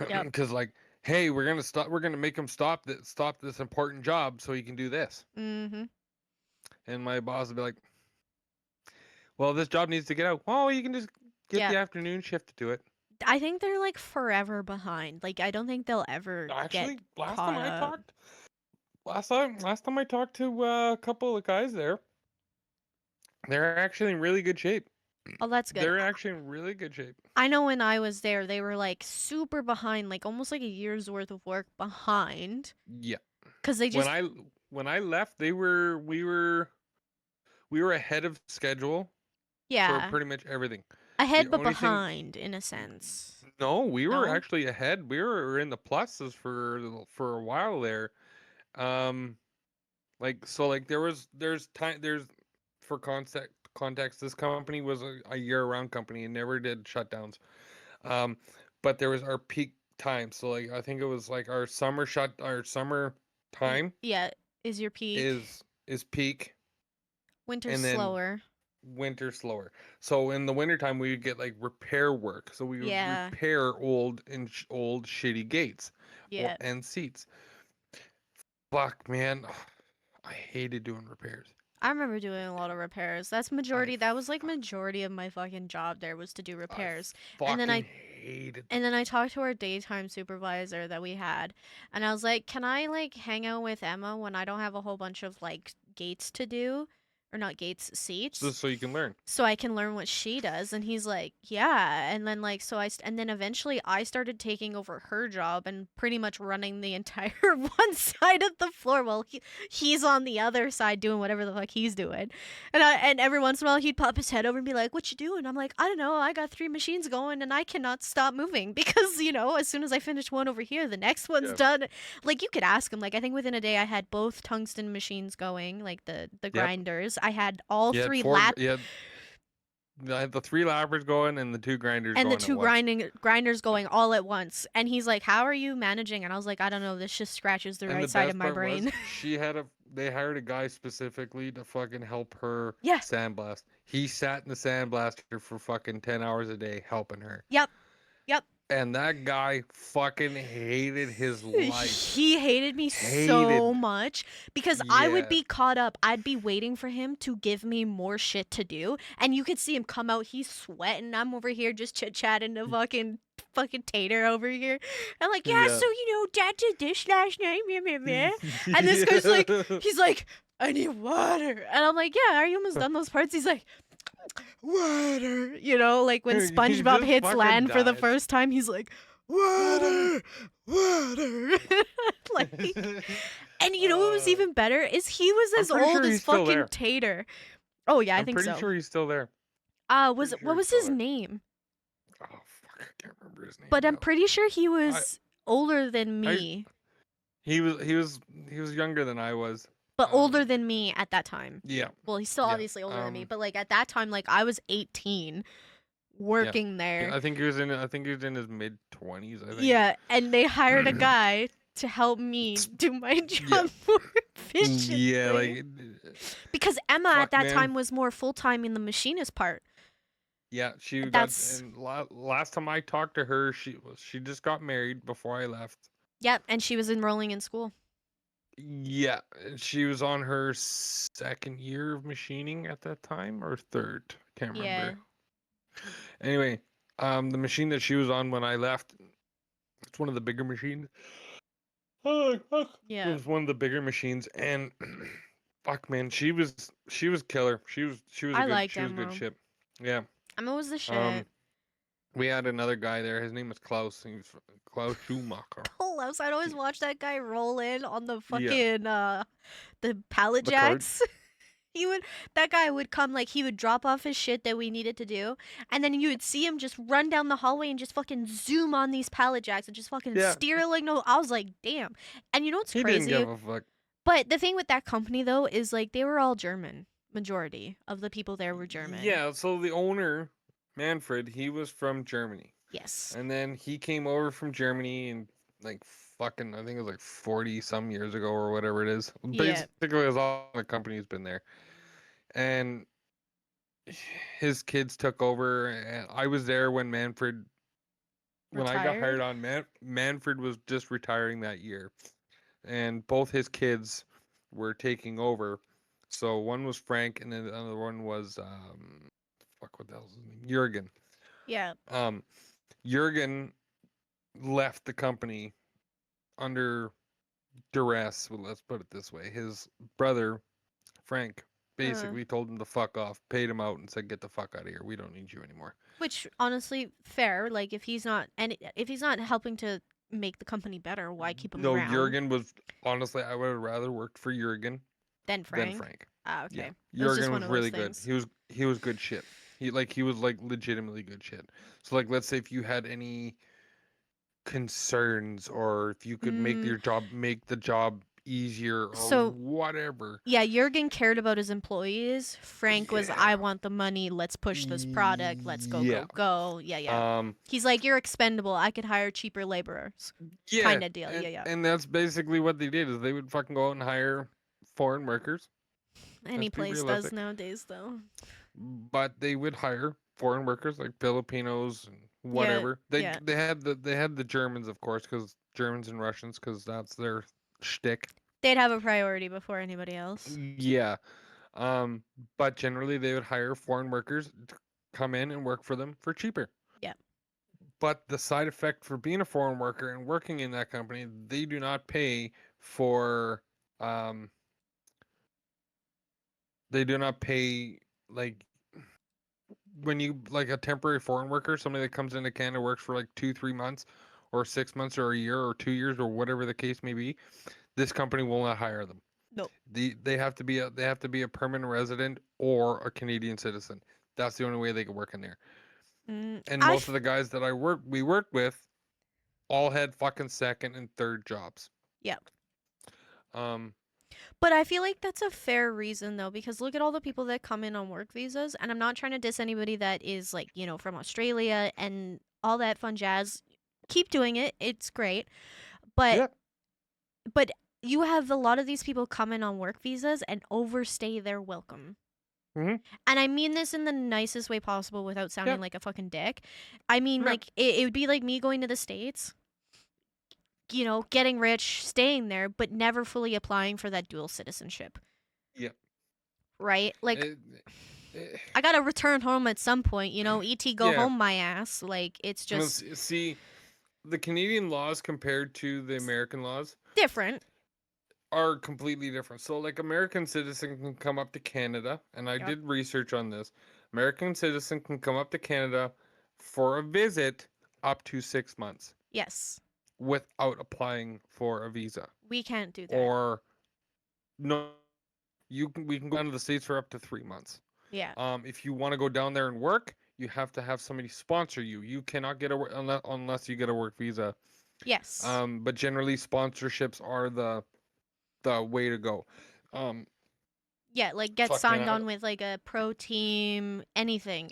Yep. because like, hey, we're gonna make him stop this important job so he can do this, Mm-hmm. and my boss would be like, well, this job needs to get out. Well, you can just get Yeah. the afternoon shift to do it. I think they're like forever behind. Like, I don't think they'll ever get Actually, caught up. last time I talked to a couple of guys there, they're actually in really good shape. Oh, that's good. They're actually in really good shape. I know when I was there, they were like super behind, like almost like a year's worth of work behind. Yeah. Cause they When just, I left, we were ahead of schedule for yeah, pretty much everything. The ahead but only thing, behind in a sense. no, we were No? actually ahead. We were in the pluses for a while there. Um, like so, like there's for context. This company was a year-round company and never did shutdowns. Um, but there was our peak time. So like I think it was like our summer time Yeah, is your peak. is peak, Winter's and then slower. winter slower. So in the wintertime we would get like repair work. So we would Yeah, repair old shitty gates or yeah. and seats. Fuck, man. I hated doing repairs. I remember doing a lot of repairs. I That was like fuck, majority of my fucking job there was to do I repairs. And then fucking I hated them. And then I talked to our daytime supervisor that we had, and I was like, "Can I like hang out with Emma when I don't have a whole bunch of like gates to do, or not gates, seats, Just so you can learn. so I can learn what she does?" And he's like, "Yeah." And then like and then eventually I started taking over her job and pretty much running the entire one side of the floor while he's on the other side doing whatever the fuck he's doing. And every once in a while he'd pop his head over and be like, "What you doing?" I'm like, "I don't know. I got 3 machines going and I cannot stop moving because, as soon as I finish one over here, the next one's Yeah. done." Like, you could ask him. Like, I think within a day I had both tungsten machines going, like the Yep. grinders. I had all You had three four. lap You had I had the three lappers going and the two grinders and the going at two once. grinders going all at once. And he's like, "How are you managing?" And I was like, "I don't know. This just scratches the And the right side of best my part was brain." they hired a guy specifically to fucking help her Yeah. sandblast. He sat in the sandblaster for fucking 10 hours a day helping her. Yep. Yep. And that guy fucking hated his life. He hated me so Hated. much because I would Yeah. be caught up. I'd be waiting for him to give me more shit to do, and you could see him come out. He's sweating. I'm over here just chit chatting to fucking Tater over here. I'm like, yeah, Yeah. so Dad did this last night, meh, meh, meh. And this guy's like, he's like, I need water, and I'm like, yeah, are you almost done those parts? He's like, water, like when He SpongeBob just hits fucking land for the died. first time, he's like, water, water. Like, and what was Uh, even better is he was I'm as pretty old sure as he's still fucking there. Tater. Oh yeah, I I'm think pretty so. sure he's still there. Was Pretty sure what he's was still his there. name? Oh fuck, I can't remember his name But I'm now. pretty sure he I was older than I me. he was younger than I was. But older Um than me at that time. yeah. Well, he's still Yeah. obviously older than me, but like at that time, like I was 18 Yeah. working there. I think he was in his mid 20s, I think. Yeah, and they hired a guy to help me do my Yeah. job more Yeah, efficiently. like Because Emma at fuck that man. time was more full time in the machinist part. Yeah, she got That's and last time I talked to her, she just got married before I left. Yep, and she was enrolling in school. Yeah, and she was on her second year of machining at that time or third. Can't Yeah, remember. Anyway, the machine that she was on when I left, it's one of the bigger machines. Oh, fuck. It yeah. was one of the bigger machines, and fuck, man, she was killer. I liked she was good Emma. shit. Yeah. Emma was the Um, shit. we had another guy there. His name was Klaus. He was Klaus Schumacher. Close. I'd always He- watch that guy roll in on the Yeah, fucking the pallet the card. jacks. He would that guy would come like he would drop off his shit that we needed to do, and then you would see him just run down the hallway and just fucking zoom on these pallet jacks and just fucking Yeah, steer like no. I was like, damn. And you know what's he didn't crazy? give a fuck. But the thing with that company though is like they were all German. Majority of the people there were German. Yeah, so the owner, Manfred, he was from Germany. Yes. And then he came over from Germany and like fucking I think it was like 40 some years ago or whatever it is. Yeah. Basically as all the company's been there. And his kids took over and I was there when when I got hired Retired. on Manfred was just retiring that year. And both his kids were taking over. So one was Frank and then the other one was fuck what the hell's his name? Jurgen. Yeah. Um Jurgen left the company under duress. Well, let's put it this way: his brother Frank Uh, basically told him to fuck off, paid him out, and said, "Get the fuck out of here. We don't need you anymore." which honestly fair. Like if he's not helping to make the company better, why keep him No, around? Jurgen was honestly, I would have rather worked for Jurgen Then than Frank. Frank. Ah, Yeah, okay. It was just Jurgen one was of those really good. things. He was good shit. He was like legitimately good shit. So like, let's say if you had any concerns or if you could Mm, make the job easier or so whatever. yeah, Jurgen cared about his employees. Frank was, I Yeah. want the money. Let's push this product. Let's go, Yeah. go, go. Yeah, yeah. Um, He's like, you're expendable. I could hire cheaper laborers. yeah, Kind of deal. and, Yeah, yeah. and that's basically what they did is they would fucking go out and hire foreign workers. Any Let's be place does realistic. nowadays, though. But they would hire foreign workers like Filipinos and Yeah, whatever. yeah. They had the Germans, of course, because Germans and Russians, because that's their shtick. They'd have a priority before anybody else. Yeah. Um, but generally they would hire foreign workers to come in and work for them for cheaper. Yeah. But the side effect for being a foreign worker and working in that company, they do not pay for um they do not pay like when you like a temporary foreign worker, somebody that comes into Canada works for like 2, 3 months or 6 months or a year or 2 years or whatever the case may be, this company will not hire them. No. They have to be a permanent resident or a Canadian citizen. That's the only way they can work in there. And I most of the guys that we worked with all had fucking second and third jobs. Yeah. Um, But I feel like that's a fair reason though, because look at all the people that come in on work visas, and I'm not trying to diss anybody that is like, from Australia and all that fun jazz. Keep doing it. It's great. But yeah, but you have a lot of these people come in on work visas and overstay their welcome. Hmm. And I mean this in the nicest way possible without sounding Yep. like a fucking dick. I mean, Yep. like, it would be like me going to the States, getting rich, staying there, but never fully applying for that dual citizenship, Yep. right? Like, It, it, I gotta return home at some point, ET go yeah. home my ass. Like, it's just See, the Canadian laws compared to the American laws different. are completely different. So, like, American citizen can come up to Canada, and I Yep. did research on this. American citizen can come up to Canada for a visit up to 6 months Yes. without applying for a visa. We can't do that. Or no, we can go down to the states for up to 3 months. Yeah. If you want to go down there and work, you have to have somebody sponsor you. You cannot get a unless you get a work visa. Yes. But generally sponsorships are the way to go. Um, Yeah, like get fucking signed on with like a pro team, anything.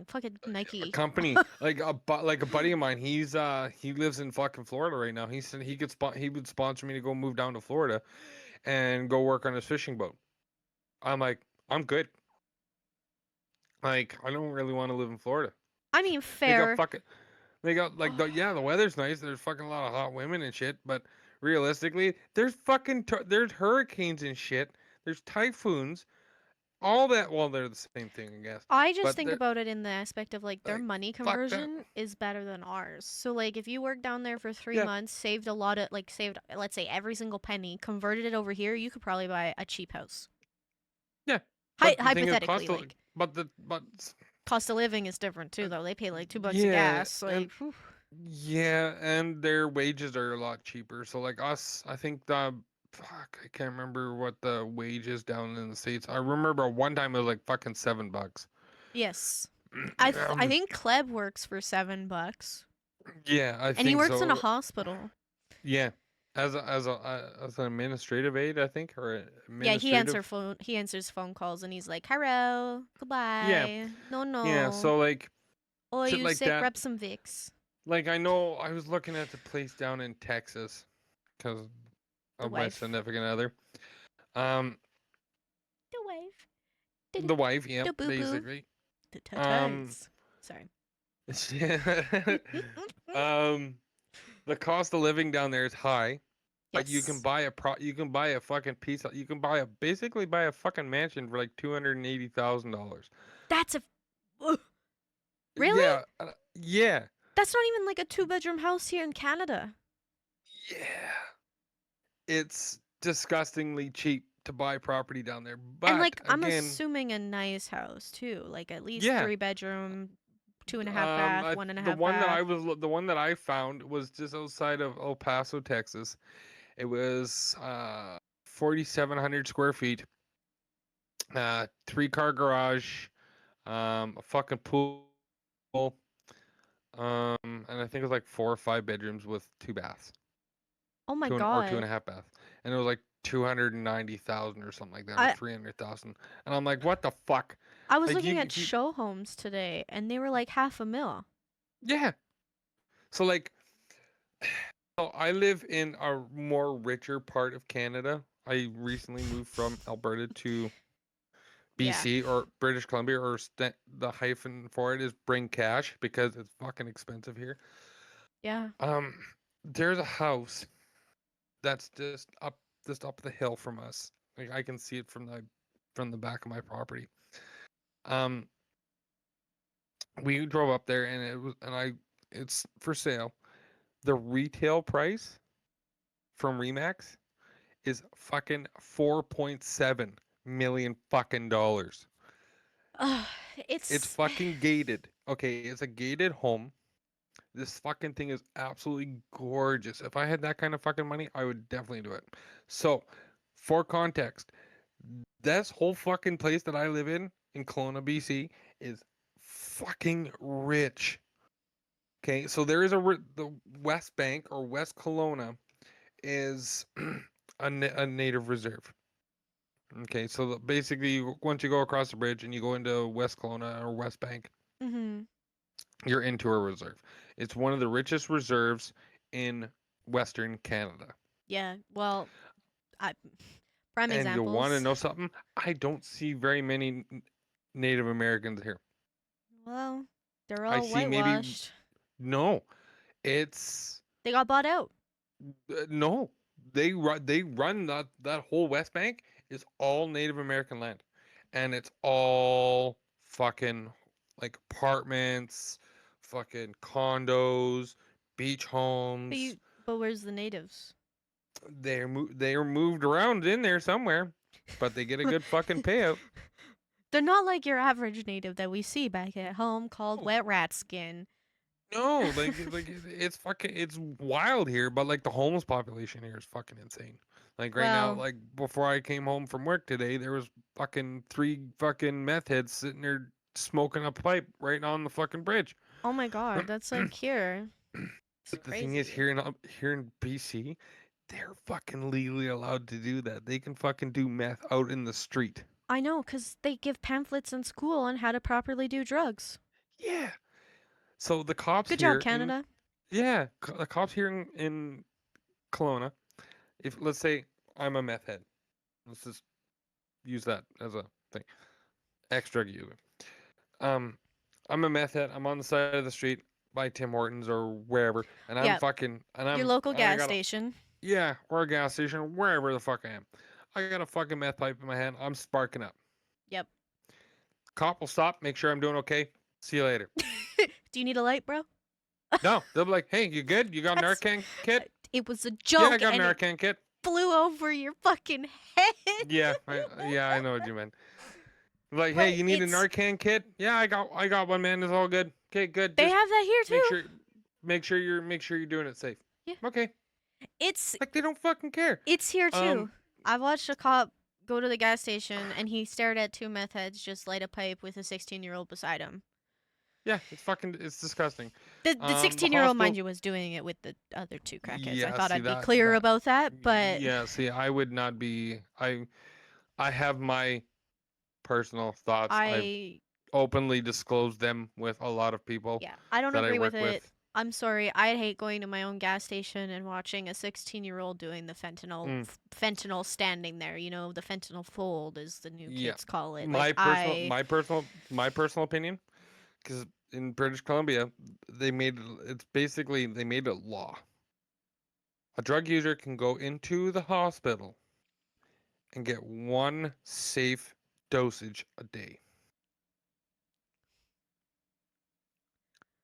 Fucking a Nike. company like a buddy of mine. He lives in fucking Florida right now. He said he would sponsor me to go move down to Florida and go work on his fishing boat. I'm like, I'm good. Like, I don't really want to live in Florida. I mean, They got fair. fucking They got like the weather's nice. There's fucking a lot of hot women and shit, but realistically, there's there's hurricanes and shit. There's typhoons. All that. Well, they're the same thing, I guess. I just But think they're about it in the aspect of like their like money fuck that. conversion is better than ours. So like if you work down there for three Yeah, months, saved a lot of like saved let's say every single penny, converted it over here, you could probably buy a cheap house. yeah. But the thing is, Hypothetically, like but cost of living is different uh, too though. They pay like $2 a yeah, gas. and Like whew. yeah, and their wages are a lot cheaper. So like us, I think the fuck, I can't remember what the wage is down in the states. I remember one time it was like fucking $7. Yes. I um, think Kleb works for $7. yeah, I And he think works in a so. hospital. Yeah, as an administrative aid, I think, or Yeah, administrative. he answers phone calls and he's like, "Hello, Yeah, goodbye. No, yeah. no. So like Oh, shit you like sick? that. Grab some Vicks." Like I know I was looking at the place down in Texas because The of my wife. significant other. Um, The wife. the wife. Yep, The boo boo. basically. The Um, tutties. Sorry. um, the cost of living down there is high. But Yes. you can buy a fucking piece of, you can basically buy a fucking mansion for like $280,000. That's a. Ugh. Really? Yeah, yeah, That's not even like a two-bedroom house here in Canada. yeah. It's disgustingly cheap to buy property down there. And But like, I'm again, assuming a nice house too. Like at least yeah. three-bedroom, two and a half bath, one and a half bath. The one that I found was just outside of El Paso, Texas. It was 4,700 square feet, 3-car garage, a fucking pool, and I think it was like 4 or 5 bedrooms with 2 baths, Oh my two and god. a half baths, and it was like 290,000 or something like that, or I 300,000. And I'm like, what the fuck? I was Like looking you, at if you, show homes today and they were like half a mil. yeah. So like, so I live in a more richer part of Canada. I recently moved from Alberta to Yeah. BC or British Columbia, or the hyphen for it is bring cash because it's fucking expensive here. Yeah. Um, there's a house that's just up the hill from us. Like I can see it from the back of my property. Um, we drove up there and it's for sale. The retail price from Remax is fucking 4.7 million fucking dollars. Ugh, It's it's fucking gated. Okay, it's a gated home. This fucking thing is absolutely gorgeous. If I had that kind of fucking money, I would definitely do it. So, for context, this whole fucking place that I live in Kelowna, BC, is fucking rich. Okay, so there is the West Bank or West Kelowna is a native reserve. Okay, so basically, once you go across the bridge and you go into West Kelowna or West Bank, mhm. you're into a reserve. It's one of the richest reserves in Western Canada. Yeah. Well, I prime And you'll want to examples. know something? I don't see very many. Native Americans here. Well, they're I all see maybe whitewashed. no. It's They got bought out. no. They run that whole West Bank is all Native American land, and it's all fucking like apartments, fucking condos, beach But homes. you but where's the natives? They're moved around in there somewhere, but they get a good fucking payout. They're not like your average native that we see back at home called No, wet rat skin. no, it's fucking it's wild here, but like the homeless population here is fucking insane. Like right now, Well, like before I came home from work today, there was fucking three fucking meth heads sitting there smoking a pipe right on the fucking bridge. oh my god, that's like here. It's But the thing is, crazy. here in BC, they're fucking legally allowed to do that. They can fucking do meth out in the street. I know, 'cause they give pamphlets in school on how to properly do drugs. Yeah. So the cops Good job, here in Canada. yeah, the cops here in Kelowna, if let's say I'm a meth head, let's just use that as a thing, ex drug user. Um, I'm a meth head. I'm on the side of the street by Tim Hortons or wherever, and I'm Yeah, fucking and your I'm local and I gas got a station. yeah, or a gas station, wherever the fuck I am. I got a fucking meth pipe in my hand. I'm sparking up. Yep. Cop will stop, make sure I'm doing okay. See you later. Do you need a light, bro? No, they'll be like, "Hey, you good? You got an That's Narcan kit? it was a Yeah, I joke got an and it Narcan kit. flew over your fucking head. Yeah, I know what you meant. Like, hey, But you need a it's Narcan kit? Yeah, I got one, man. It's all good. Okay, good. they Just have that here make too. sure make sure you're doing it safe. Yeah. Okay. It's Like they don't fucking care. it's here Um, too. I watched a cop go to the gas station and he stared at two meth heads just light a pipe with a 16-year-old beside him. yeah, it's disgusting. The The 16-year-old, mind hospital. you, was doing it with the other two crackheads. I Yeah, thought see I'd be that clear that about that, but yeah, see, I would not be. I have my personal thoughts. I've I openly disclosed them with a lot of people yeah, I don't that I agree with work it. with. I'm sorry. I hate going to my own gas station and watching a 16-year-old doing the Mm, fentanyl standing there. You know, the fentanyl fold, as the new yeah, kids call it. Like my personal I, my personal my personal opinion, because in British Columbia, it's basically they made a law. A drug user can go into the hospital and get one safe dosage a day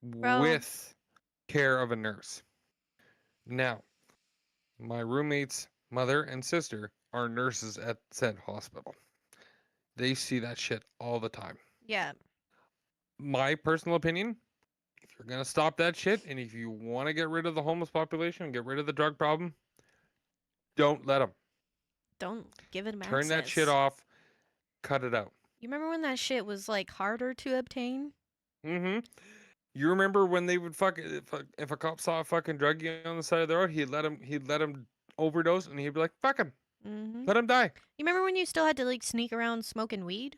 bro, with care of a nurse. Now, my roommate's mother and sister are nurses at said hospital. They see that shit all the time. yeah, My personal opinion, if you're going to stop that shit and if you want to get rid of the homeless population and get rid of the drug problem, don't let them. don't give him Turn that shit access. off, cut it out. You remember when that shit was like harder to obtain? Mhm. You remember when they would if a cop saw a fucking druggie on the side of the road, he'd let him overdose and he'd be like, "Fuck him. Mm-hmm. Let him die." You remember when you still had to like sneak around smoking weed?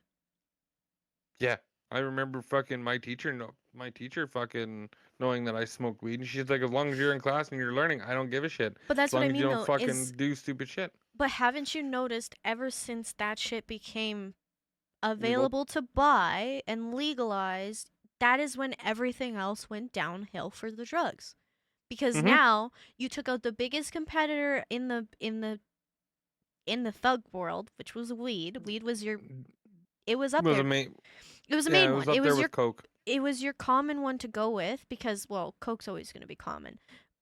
Yeah. I remember fucking my teacher fucking knowing that I smoked weed and she's like, "As long as you're in class and you're learning, I don't give a shit. But As that's what long I as you mean don't though, is fucking do stupid shit." but haven't you noticed ever since that shit became Legal. available to buy and legalized, that is when everything else went downhill for the drugs. Because Mhm. now you took out the biggest competitor in the thug world, which was weed. Weed was your it was up Was a there. main It was the Yeah, main it one. was up there with Coke. It was your common one to go with because well, Coke's always going to be common.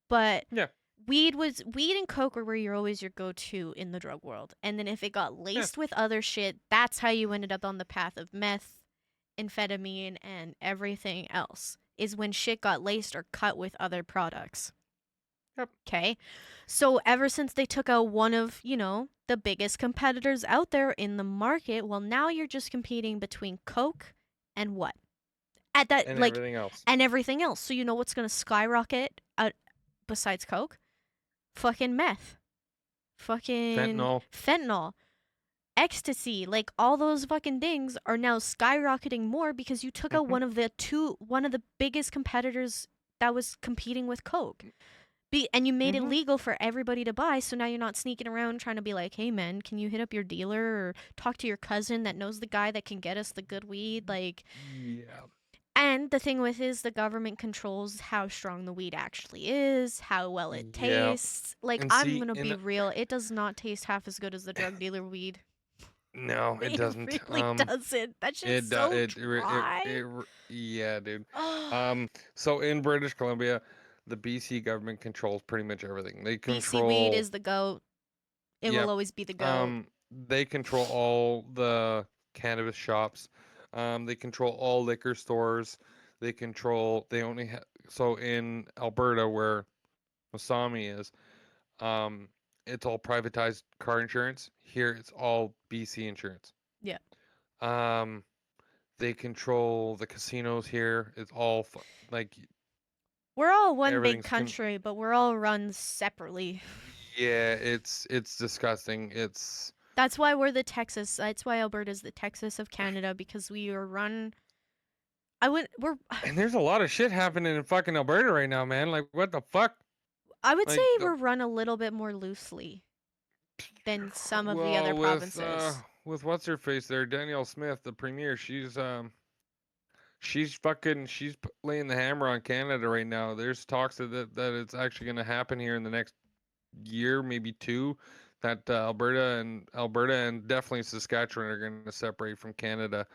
But Yeah. weed and coke were your always your go-to in the drug world. And then if it got Yeah. laced with other shit, that's how you ended up on the path of meth, amphetamine, and everything else. Is when shit got laced or cut with other products. Yep. Okay? So ever since they took out one of, the biggest competitors out there in the market, well now you're just competing between coke and what? At that And like everything else. and everything else. So you know what's going to skyrocket besides coke? Fucking meth. Fucking Fentanyl. fentanyl, ecstasy, like all those fucking things are now skyrocketing more because you took out Mhm. one of the biggest competitors that was competing with coke. And you made it Mm-hmm. legal for everybody to buy, so now you're not sneaking around trying to be like, hey man, can you hit up your dealer or talk to your cousin that knows the guy that can get us the good weed? Like, Yeah. and the thing with is the government controls how strong the weed actually is, how well it Yeah. tastes. Like, And I'm see, gonna be and real, it does not taste half as good as the drug dealer weed. no, it It doesn't. really doesn't. That shit's It so it dry. yeah, dude. Oh, So in British Columbia, the BC government controls pretty much everything. They BC weed control, is the goat. It will yep. always be the goat. They control all the cannabis shops. They control all liquor stores. They control. They only have. So in Alberta, where Masami is, um, it's all privatized car insurance. Here, it's all BC insurance. Yeah. Um, they control the casinos here. It's all like We're all one big everything's country, but we're all run separately. yeah, it's disgusting. It's That's why we're the Texas. That's why Alberta's the Texas of Canada because we are run. I would. We're. and there's a lot of shit happening in fucking Alberta right now, man. Like what the fuck? I would say Like the we're run a little bit more loosely than some of the other well provinces. with what's her face there, Danielle Smith, the premier. She's fucking laying the hammer on Canada right now. There's talks that it's actually going to happen here in the next year, maybe two, that Alberta and definitely Saskatchewan are going to separate from Canada.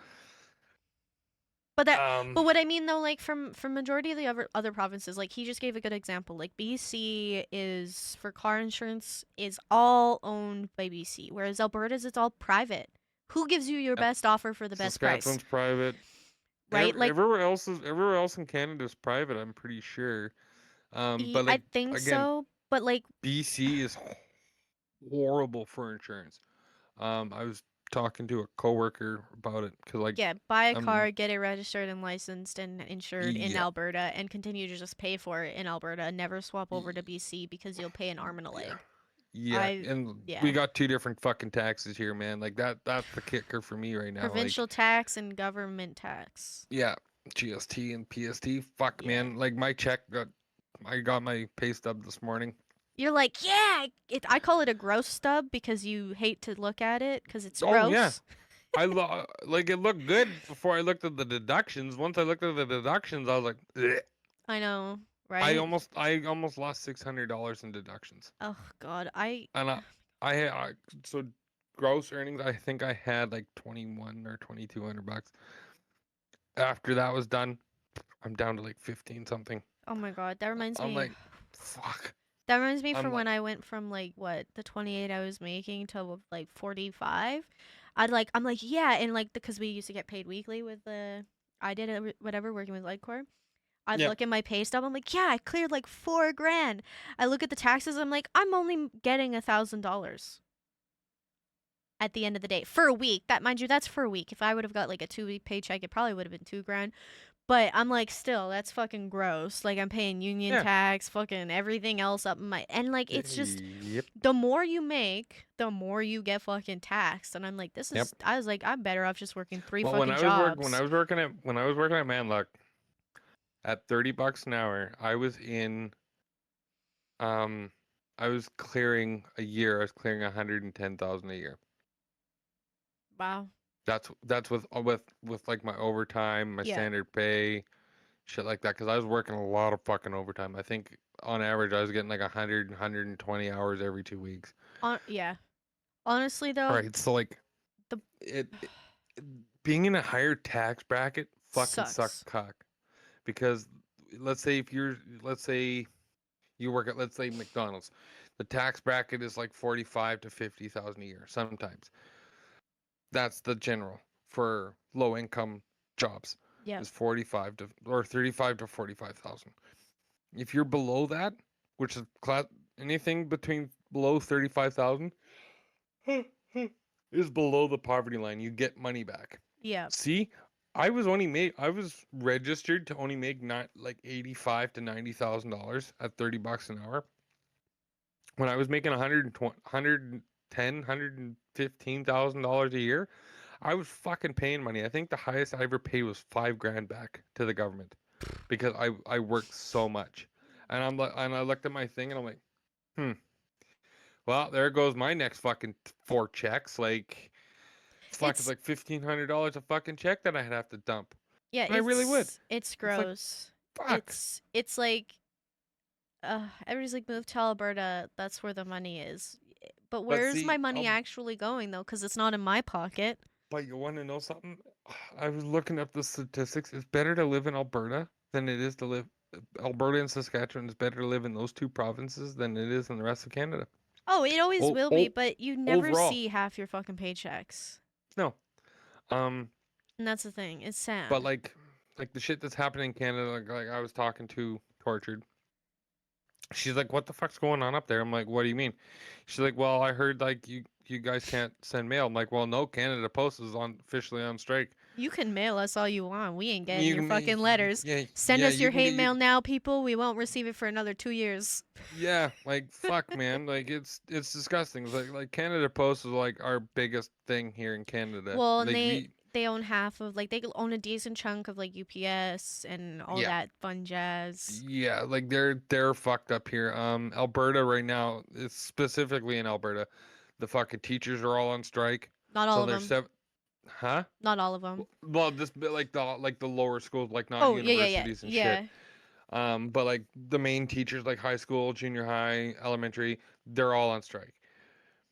But that. But Um, what I mean though, like from majority of the other provinces, like he just gave a good example. Like BC is for car insurance is all owned by BC, whereas Alberta's it's all private. Who gives you your uh, best offer for the best price? Saskatchewan's private. Right? Like Everywhere else in Canada is private. I'm pretty sure. But I like think again, so, but like BC is horrible for insurance. I was talking to a coworker about it because like yeah, buy a um car, get it registered and licensed and insured in yeah Alberta and continue to just pay for it in Alberta. Never swap over to BC because you'll pay an arm and a yeah leg. yeah, I and we yeah. got two different fucking taxes here, man. Like that's the kicker for me right now. Like Provincial tax and government tax. yeah, GST and PST. Fuck, Yeah. man. Like my check got I got my pay stub this morning. You're like, yeah, I call it a gross stub because you hate to look at it because it's Oh yeah, gross. like it looked good before I looked at the deductions. Once I looked at the deductions, I was like, "Ugh." I know, right? I almost lost $600 in deductions, Oh god, I and I so gross earnings. I think I had like 21 or 2200 bucks. After that was done, I'm down to like 15 something. oh my god, that reminds I'm me. like, fuck. That reminds me I'm from like, when I went from like what the 28 I was making to like 45. I'm like yeah, and like because we used to get paid weekly with the I did it whatever working with Lightcore. I'd yeah, look at my pay stub. I'm like yeah, I cleared like 4 grand. I look at the taxes. I'm like I'm only getting $1,000 at the end of the day for a week. That mind you, that's for a week. If I would have got like a 2 week paycheck, it probably would have been 2 grand. But I'm like, still, that's fucking gross. Like, I'm paying union yeah, tax, fucking everything else up in my. And, like, it's just yep, the more you make, the more you get fucking taxed. And I'm like, yep. I was like, I'm better off just working three Well, fucking jobs. when I was working at Manluck at 30 bucks an hour, um I was clearing a year. I was clearing 110,000 a year. Wow. That's with like my overtime, my Yeah. standard pay, shit like that. Because I was working a lot of fucking overtime. I think on average I was getting like 120 hours every 2 weeks. Yeah. Honestly, All though, right, so like the it being in a higher tax bracket fucking sucks sucks. cock. Because let's say you work at let's say McDonald's, the tax bracket is like 45 to 50,000 a year sometimes. That's the general for low income jobs Yep. is 45 to or 35 to 45,000. If you're below that, which is anything between below 35,000 is below the poverty line, you get money back. Yep. See, I was registered to only make not like 85 to $90,000 at 30 bucks an hour. When I was making 120, $115,000 a year, I was fucking paying money. I think the highest I ever paid was 5 grand back to the government because I worked so much. and I looked at my thing and I'm like, hmm. Well, there goes my next fucking four checks. Like, fuck, it's It's like $1,500 a fucking check that I'd have to dump, yeah, and I really would. it's It's like, gross. fuck. It's like everybody's like move to Alberta. That's where the money is. But But where's my see, money actually going though? Because it's not in my pocket. but you want to know something? I was looking up the statistics. It's better to live in Alberta than it is to live. Alberta and Saskatchewan is better to live in those two provinces than it is in the rest of Canada. Oh, it always Oh, will be, oh, but you never overall, see half your fucking paychecks. no. Um, And that's the thing. It's but sad. like the shit that's happening in Canada, like I was talking to Tortured. She's like, "What the fuck's going on up there?" I'm like, "What do you mean?" She's like, "Well, I heard like you guys can't send mail." I'm like, "Well, no, Canada Post is on officially on strike. You can mail us all you want. We ain't getting You your can fucking letters. yeah Send yeah us you your can hate get you mail now, people. We won't receive it for another 2 years. yeah like fuck man like it's disgusting. It's like Canada Post is like our biggest thing here in Canada. Well, and Like we they own half of like they own a decent chunk of like UPS and all yeah that fun jazz. yeah like they're fucked up here. Alberta right now, it's specifically in Alberta, the fucking teachers are all on strike. Not all So of there's them. seven. Huh? Not all of them. Well, this bit like the lower schools, like not Oh, yeah, yeah, yeah. universities and shit. Yeah. But like the main teachers, like high school, junior high, elementary, they're all on strike.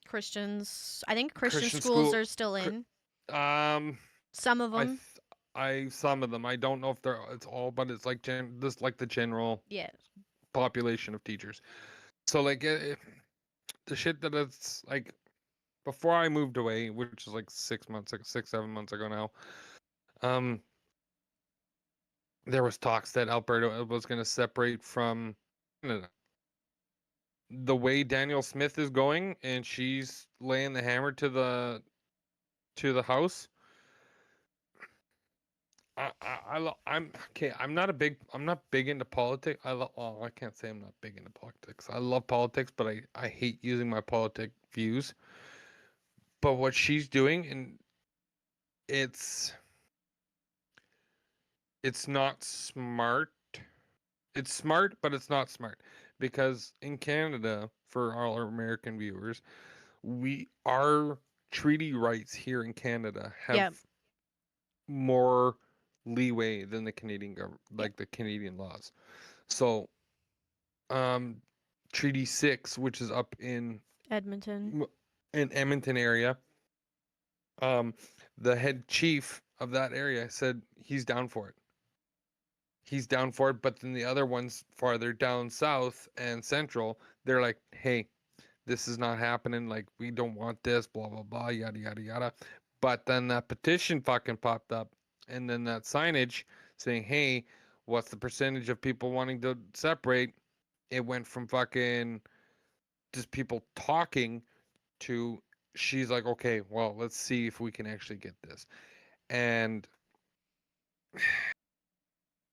Christians. I think Christian Christian schools school, are still in. um, Some of I, them. some of them. I don't know if they're it's all, but it's like this like the general Yeah. population of teachers. So like the shit that it's like before I moved away, which is like 6 months, like 6 7 months ago now. Um, there was talks that Alberta was going to separate from Canada. The way Daniel Smith is going, and she's laying the hammer to the house. I'm okay. I'm not big into politics. I can't say I'm not big into politics. I love politics, but I hate using my politic views. But what she's doing, and it's it's not smart. It's smart, but it's not smart because in Canada, for all our American viewers, we our treaty rights here in Canada have Yeah. more leeway than the Canadian government, Yeah. like the Canadian laws. So, um, Treaty 6, which is up Edmonton. in Edmonton area, um, the head chief of that area said he's down for it. He's down for it, but then the other ones farther down south and central, they're like, "Hey, this is not happening. Like, we don't want this, blah, blah, blah, yada, yada, yada." But then that petition fucking popped up, and then that signage saying, "Hey, what's the percentage of people wanting to separate?" It went from fucking just people talking to she's like, "Okay, well, let's see if we can actually get this." And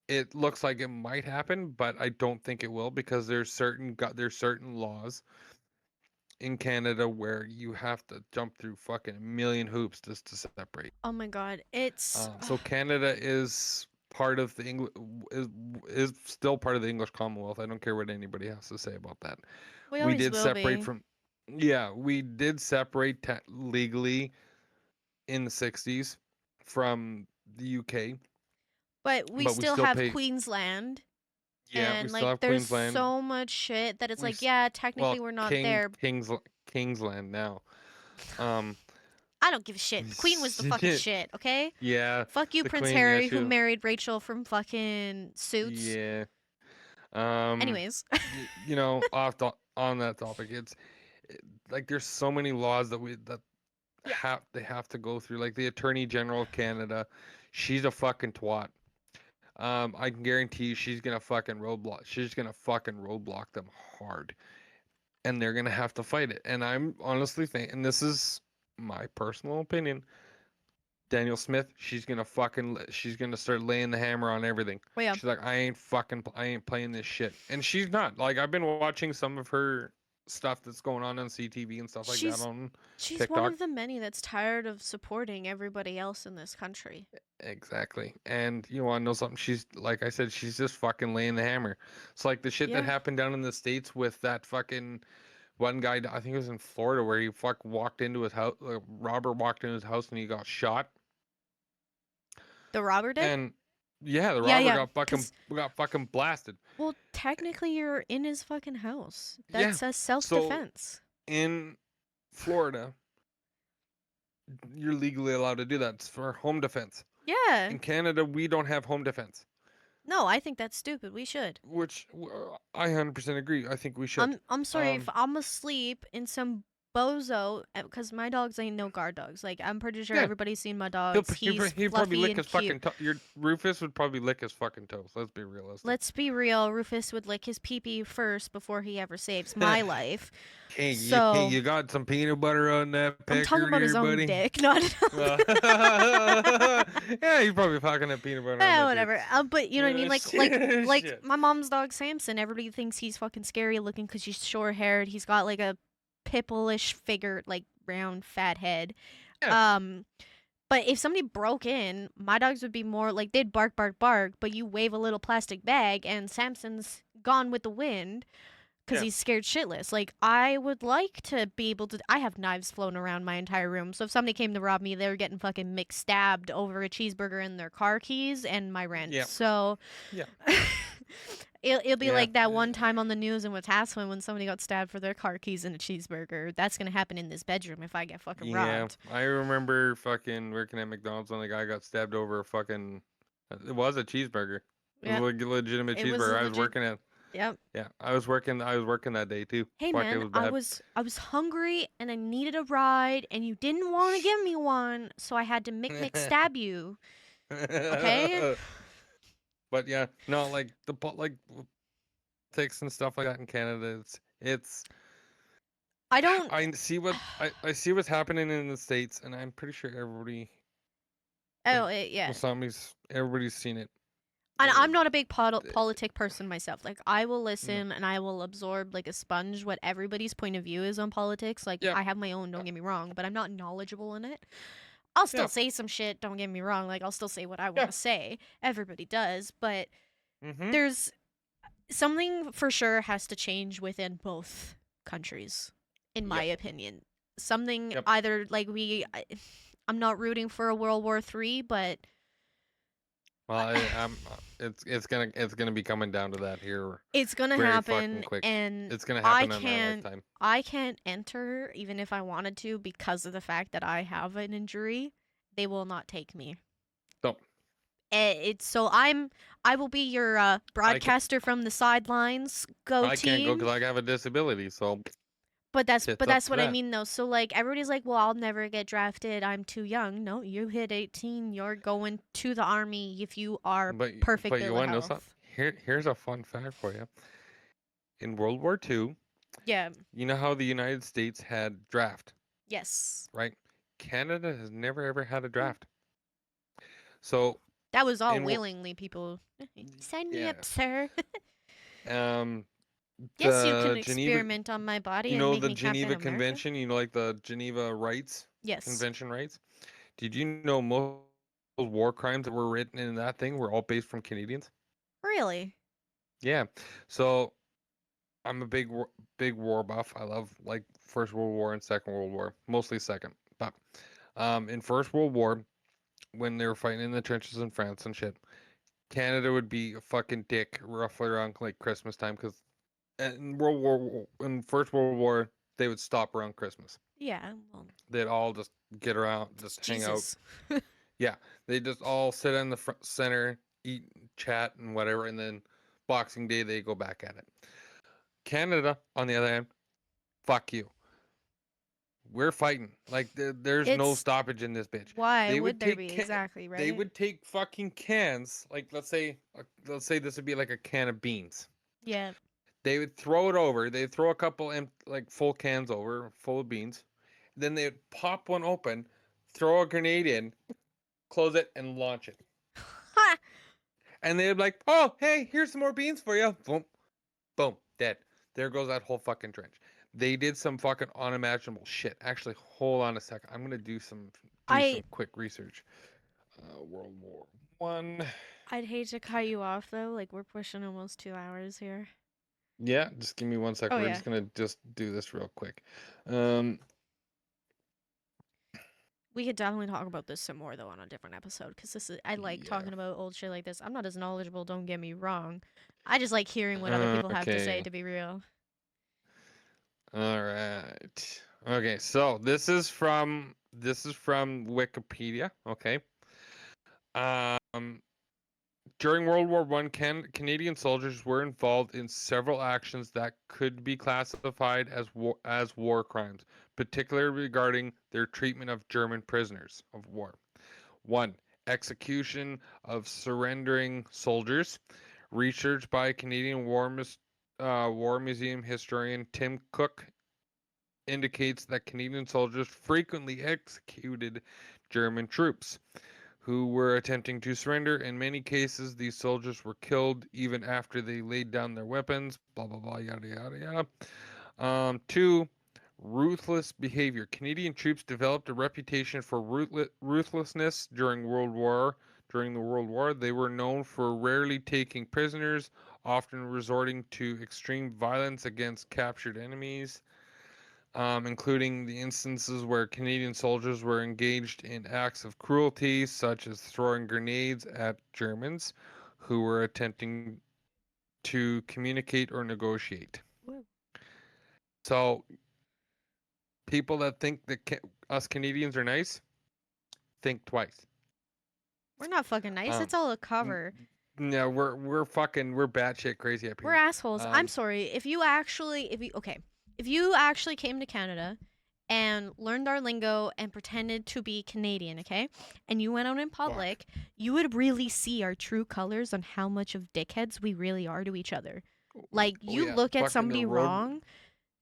it looks like it might happen, but I don't think it will because there's certain laws in Canada where you have to jump through fucking a million hoops just to separate. Oh my god. It's So Canada is part of the English is still part of the English Commonwealth. I don't care what anybody has to say about that. we We always did will separate be. from yeah, we did separate legally in the 60s from the UK, But we but we still still have pay Queensland. yeah, we And still like have there's Queensland. so much shit that it's We like, s- yeah, technically well, we're not there. Kingsland now. Um I don't give a shit. The Queen was the fucking shit, okay? yeah, Fuck you, the Prince Queen, yeah, Harry, who she married Rachel from fucking Suits. yeah. Um, Anyways. you know, on that topic, like there's so many laws that Yeah. they have to go through. Like the Attorney General of Canada, she's a fucking twat. I can guarantee you she's gonna fucking roadblock. She's gonna fucking roadblock them hard, and they're gonna have to fight it. And I'm honestly thinking, and this is my personal opinion, Daniel Smith, she's gonna start laying the hammer on everything. Well, yeah. She's like, I ain't playing this shit. And she's not. Like I've been watching some of her stuff that's going on CTV and stuff like that She's on she's one TikTok. of the many that's tired of supporting everybody else in this country. Exactly. And you want to know something? She's like I said, she's just fucking laying the hammer. It's like the shit that Yeah. happened down in the States with that fucking one guy. I think it was in Florida where he walked into his house. Robert walked into his house and he got shot. The robber did? And yeah, the Yeah, robber yeah. Cause got fucking blasted. well, technically you're in his fucking house. Yeah. That's a self So defense. in Florida, you're legally allowed to do that. It's for home defense. Yeah. In Canada, we don't have home defense, No, I think that's stupid. We should. which I 100% agree. I think we should. I'm sorry if Um, I'm asleep in some bozo because my dogs ain't no guard dogs. Like I'm pretty sure yeah, everybody's seen my dogs. He's he'd probably fluffy lick and his cute. fucking toe. Your Rufus would probably lick his fucking toes. Let's be realistic. Let's be real. Rufus would lick his pee-pee first before he ever saves my life. Hey, So you got some peanut butter on that I'm talking pecker about his there, own buddy? dick, not. Yeah, he's probably fucking that peanut butter on that too. Whatever. But you know what I mean? Like Shit. my mom's dog Samson. Everybody thinks he's fucking scary looking because he's short haired. He's got like a pippleish figure, like round fat head. Yeah. Um, but if somebody broke in, my dogs would be more like they'd bark, bark, bark. But you wave a little plastic bag, and Samson's gone with the wind because Yeah. he's scared shitless. Like I would like to be able to. I have knives flown around my entire room, so if somebody came to rob me, they were getting fucking McStabbed over a cheeseburger and their car keys and my rent. Yeah. So Yeah. it'll be Yeah. like that one time on the news in Wetaskiwin when somebody got stabbed for their car keys and a cheeseburger. That's gonna happen in this bedroom if I get fucking Yeah, robbed. I remember fucking working at McDonald's when the guy got stabbed over a fucking. It was a cheeseburger. It was Yep, a legitimate it was cheeseburger. a I was legit. working at. Yep. Yeah, I was working. I was working that day too. Hey Fuck, it man, was I bad. was I was hungry and I needed a ride and you didn't want to give me one, so I had to stab you. Okay? But yeah, no, like like politics and stuff like that in Canada. It's. I don't. I see what's happening in the States, and I'm pretty sure everybody. Oh, Like, yeah. everybody's seen it. And Uh, I'm not a big uh, politic person myself. Like I will no. listen and I will absorb like a sponge what everybody's point of view is on politics. Like Yeah. I have my own, don't get me wrong, but I'm not knowledgeable in it. I'll still Yeah. say some shit, don't get me wrong. Like I'll still say what I want Yeah. to say. Everybody does, but Mm-hmm. there's something for sure has to change within both countries in my Yep. opinion. Something Yep. either like I'm not rooting for a World War 3, but Well, it's gonna be coming down to that here it's gonna very fucking happen, quick. and It's gonna I happen in our can't lifetime. I can't enter even if I wanted to because of the fact that I have an injury. They will not take me. So It's so I will be your I can broadcaster from the sidelines. Go I can't go team. because I have a disability. So But that's it's but up that's to what I that. mean though. So like everybody's like, "Well, I'll never get drafted. I'm too young." No, you hit 18, you're going to the army if you are But perfect you ill want to know something? health. Here's a fun fact for you. In World War II, Yeah. you know how the United States had draft, Yes. right? Canada has never ever had a draft. So That was all in willingly people sign me yeah, up, sir. um, Yes, you the can Geneva, experiment on my body you and know, make the me Captain Geneva America. Convention, like the Geneva Rights Yes. Convention rights. Did you know most war crimes that were written in that thing were all based from Canadians? Really? Yeah. So I'm a big war buff. I love like First World War and Second World War, mostly Second. But in First World War, when they were fighting in the trenches in France and shit, Canada would be a fucking dick roughly around like Christmas time because in First World War they would stop around Christmas. Yeah. Well, They'd all just get around, it's just hang out. Jesus. Yeah, they just all sit in the front center, eat, chat, and whatever, and then Boxing Day they go back at it. Canada, on the other hand, fuck you. We're fighting. Like there's no It's stoppage in this bitch. why They would would there take be exactly, they right? would take fucking cans. Like let's say this would be like a can of beans. Yeah. They would throw it over. They'd throw a couple like full cans over, full of beans. Then they'd pop one open, throw a grenade in, close it, and launch it. Ha! And they'd be like, "Oh, hey, here's some more beans for you." Boom, boom, dead. There goes that whole fucking trench. They did some fucking unimaginable shit. Actually, hold on a second. I'm gonna do I some quick research. World War I. I'd hate to cut you off though. Like we're pushing almost 2 hours here. Yeah, just give me one sec. Oh We're yeah. just gonna just do this real quick. Um, We could definitely talk about this some more though on a different episode because this is I like yeah. talking about old shit like this. I'm not as knowledgeable, don't get me wrong. I just like hearing what other people have to say Okay. to be real. All right. Okay. So this is from Wikipedia. Okay. Um, During World War I, Canadian soldiers were involved in several actions that could be classified as war crimes, particularly regarding their treatment of German prisoners of war. 1. Execution of surrendering soldiers. Research by Canadian War Museum historian Tim Cook indicates that Canadian soldiers frequently executed German troops who were attempting to surrender. In many cases, these soldiers were killed even after they laid down their weapons. Blah, blah, blah, yada, yada, yada. 2. Ruthless behavior. Canadian troops developed a reputation for ruthlessness During the World War, they were known for rarely taking prisoners, often resorting to extreme violence against captured enemies, including the instances where Canadian soldiers were engaged in acts of cruelty, such as throwing grenades at Germans who were attempting to communicate or negotiate. Woo. So, people that think that us Canadians are nice, think twice. We're not fucking nice. Um, It's all a cover. no, we're batshit crazy up We're here. assholes. I'm Um, sorry. If you actually came to Canada and learned our lingo and pretended to be Canadian, okay? And you went out in Fuck. public, you would really see our true colors on how much of dickheads we really are to each other. Like Oh you yeah, look at fucking somebody wrong,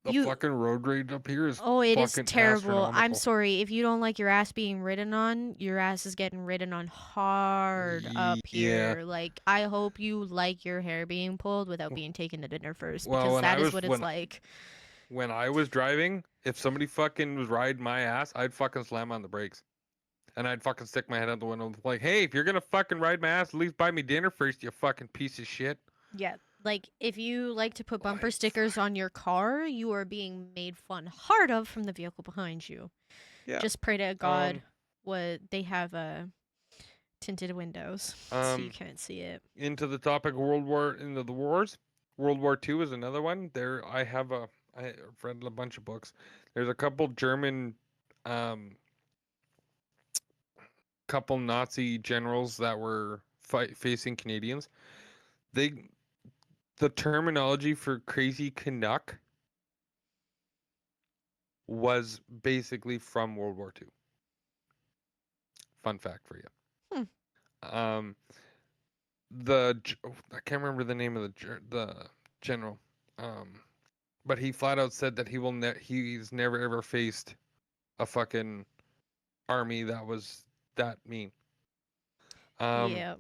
the you fucking road rage up here is oh, it is fucking terrible. I'm astronomical. sorry. If you don't like your ass being ridden on, your ass is getting ridden on hard up Yeah. here. Like, I hope you like your hair being pulled without being taken to dinner first Well, because that is what it's like. when I was driving, if somebody fucking was riding my ass, I'd fucking slam on the brakes. And I'd fucking stick my head out the window like, hey, if you're gonna fucking ride my ass, at least buy me dinner first, you fucking piece of shit. Yeah. Like, if you like to put bumper White stickers fuck. on your car, you are being made fun hard of from the vehicle behind you. Yeah. Just pray to God Um what they have tinted windows so you um can't see it. into the topic of into the wars. World War II is another one. I've read a bunch of books. There's a um couple Nazi generals that were facing Canadians. They the terminology for crazy Canuck was basically from World War II. Fun fact for you. Hmm. Um, I can't remember the name of the general, um, but he flat out said that he's never ever faced a fucking army that was that mean. Um, Yeah.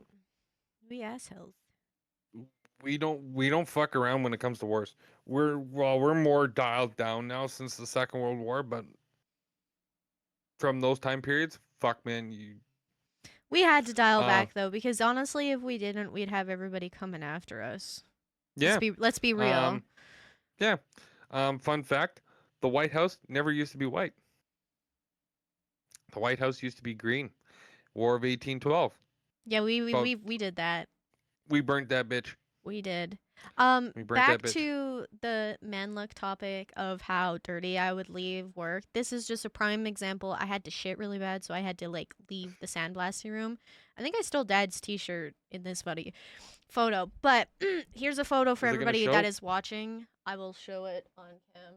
We assholes. we don't fuck around when it comes to wars. We're more dialed down now since the Second World War, but from those time periods, fuck man, We had to dial uh back though because honestly if we didn't we'd have everybody coming after us. yeah. Let's be real. Um yeah. Fun fact, the White House never used to be white. The White House used to be green. War of 1812. Yeah, About we did that. we burnt that bitch. We did. We burnt that Back bitch. to the man look topic of how dirty I would leave work. This is just a prime example. I had to shit really bad, so I had to like leave the sandblasting room. I think I stole Dad's T-shirt in this photo, but here's a photo for Is it gonna everybody that show? is watching. I will show it on cam.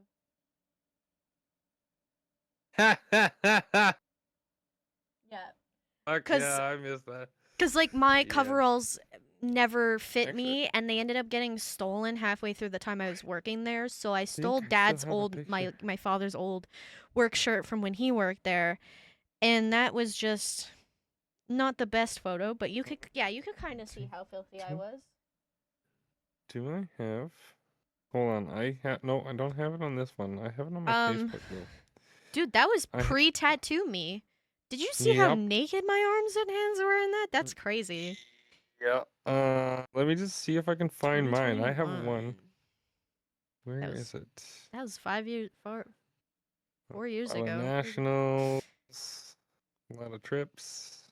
Fuck Yeah, yeah, cause I missed that. Cause like my Yeah. coveralls never fit Actually, me, and they ended up getting stolen halfway through the time I was working there. So I I stole think I still Dad's have a old picture. my father's old work shirt from when he worked there, and that was just not the best photo. But you could kind of see Do, how filthy I do, was. do I have? Hold on. No, I don't have it on this one. I have it on my Um, Facebook though. dude, that was I pre-tattoo me. Did you see how Yep. naked my arms and hands were in that? That's crazy. Yeah. Let me just see if I can find mine. I have one. 2021. Where That is was it? 5 years, 4 years A lot of ago. nationals. A lot of trips.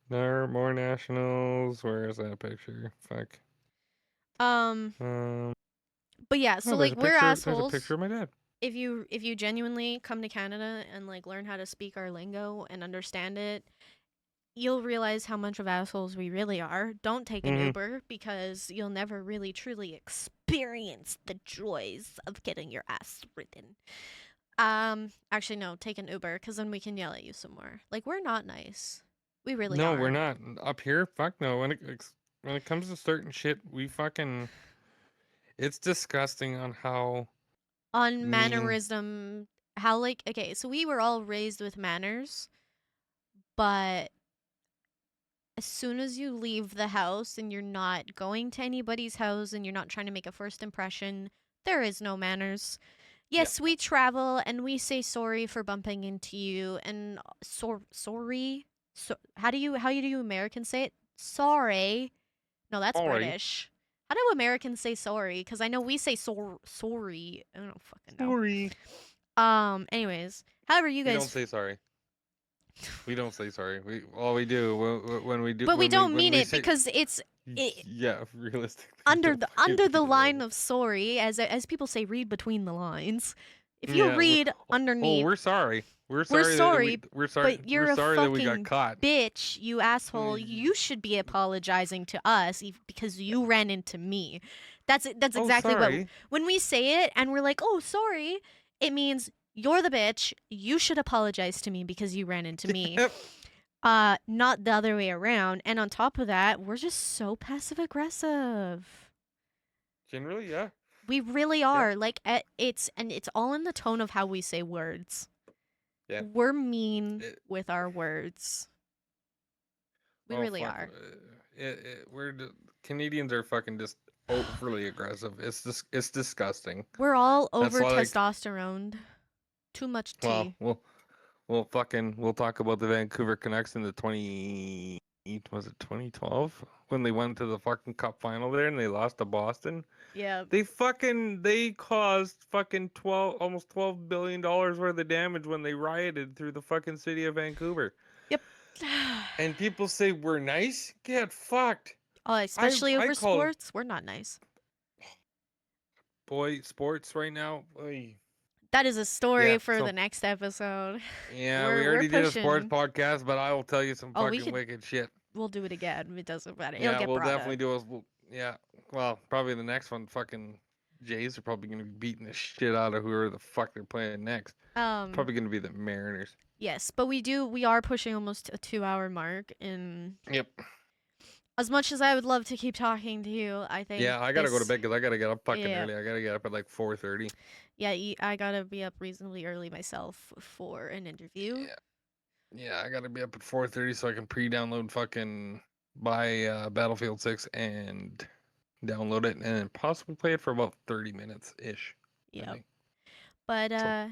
More nationals. Where is that picture? Fuck. Um, Um. but yeah, Oh, so like we're There's a picture assholes. of my dad. If you genuinely come to Canada and like learn how to speak our lingo and understand it, you'll realize how much of assholes we really are. Don't take an Mm-hmm. Uber because you'll never really truly experience the joys of getting your ass ridden. Actually no, take an Uber cuz then we can yell at you some more. Like we're not nice. We really No, we're aren't. not up here. Fuck no. When it comes to certain shit, we fucking. It's disgusting on how On mean. mannerism, how like okay, so we were all raised with manners, but as soon as you leave the house and you're not going to anybody's house and you're not trying to make a first impression, there is no manners. Yeah. Yes, we travel and we say sorry for bumping into you and sorry. So how do you Americans say it? Sorry. No, that's Sorry. British. How do Americans say sorry? Because I know we say sorry. I don't fucking know. Sorry. Anyways, however you We don't guys, say sorry. We don't say sorry. We all we do when we do but we don't when mean we it say because it, yeah, realistically we under don't the fucking under mean the it at line all. of sorry, as people say, read between the lines. If you Yeah, read oh, underneath, we're sorry. We're we're sorry that sorry, but we're you're a sorry that we got fucking caught. bitch, you asshole. Mm. You should be apologizing to us because you ran into me. That's Oh, exactly what sorry. when we say it and we're like, "Oh, sorry." It means you're the bitch. You should apologize to me because you ran into me. Yep. Not the other way around. And on top of that, we're just so passive aggressive. Generally, yeah. We really Yeah. are. Like it's all in the tone of how we say words. Yeah. We're mean It, with our words. We oh really fuck. are. Canadians are fucking just overly aggressive. It's disgusting. We're all That's over why like testosterone. Too much well, tea. we'll talk about the Vancouver Canucks in the 20 was it 2012 when they went to the fucking cup final there and they lost to Boston. Yeah. They caused fucking 12 billion dollars worth of damage when they rioted through the fucking city of Vancouver. Yep. And people say we're nice? Get fucked. Oh, especially I over call sports, we're not nice. boy sports right now. Oy. That is a story Yeah, for the so next episode. yeah, we We're already did a sports pushing. podcast, but I will tell you some Oh, we fucking could wicked shit. we'll do it again. It doesn't matter. It'll Yeah, get we'll brought definitely up. do yeah. Well, probably the next one. Fucking Jays are probably gonna be beating the shit out of whoever the fuck they're playing next. Um Probably gonna be the Mariners. yes, but we are pushing almost a 2-hour mark and Yep. as much as I would love to keep talking to you, I think Yeah, I gotta go to this bed because I gotta get up fucking yeah. early. I gotta get up at like 4:30. Yeah, I gotta be up reasonably early myself for an interview. Yeah. Yeah, I gotta be up at 4:30 so I can pre-download fucking buy Battlefield 6 and download it and then possibly play it for about 30 minutes ish. I Yep. think. But So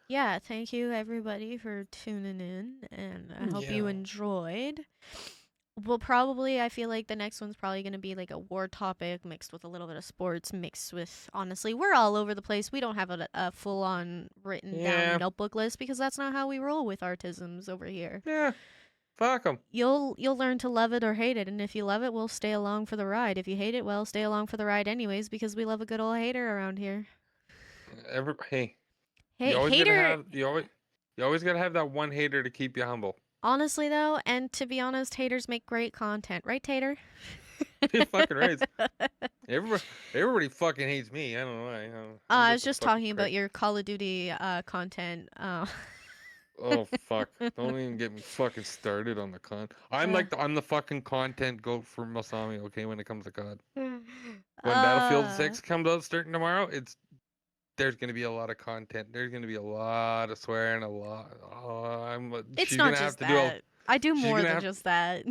yeah, thank you everybody for tuning in and I hope you yeah. enjoyed. We'll probably I feel like the next one's probably going to be like a war topic mixed with a little bit of sports mixed with honestly, we're all over the place. We don't have a full on written down Yeah. notebook list because that's not how we roll with artisms over here. Yeah. Fuck them. You'll learn to love it or hate it, and if you love it, we'll stay along for the ride. If you hate it, well, stay along for the ride anyways because we love a good old hater around here. Hey, Hey, hater. you always gotta have that one hater to keep you humble. Honestly though, and to be honest, haters make great content, right, Tater? He fucking right. Everybody, everybody fucking hates me. I don't know why. I I get was the just fucking talking credit. about your Call of Duty Oh content. fuck! Don't even get me fucking started on the con. Uh, I'm the fucking content goat for Masami. Okay, when it comes to COD. When Battlefield uh, 6 comes out starting tomorrow, there's gonna be a lot of content. There's gonna be a lot of swearing, a lot. it's She's not gonna have just to do a. that. I do She's more gonna than have just that.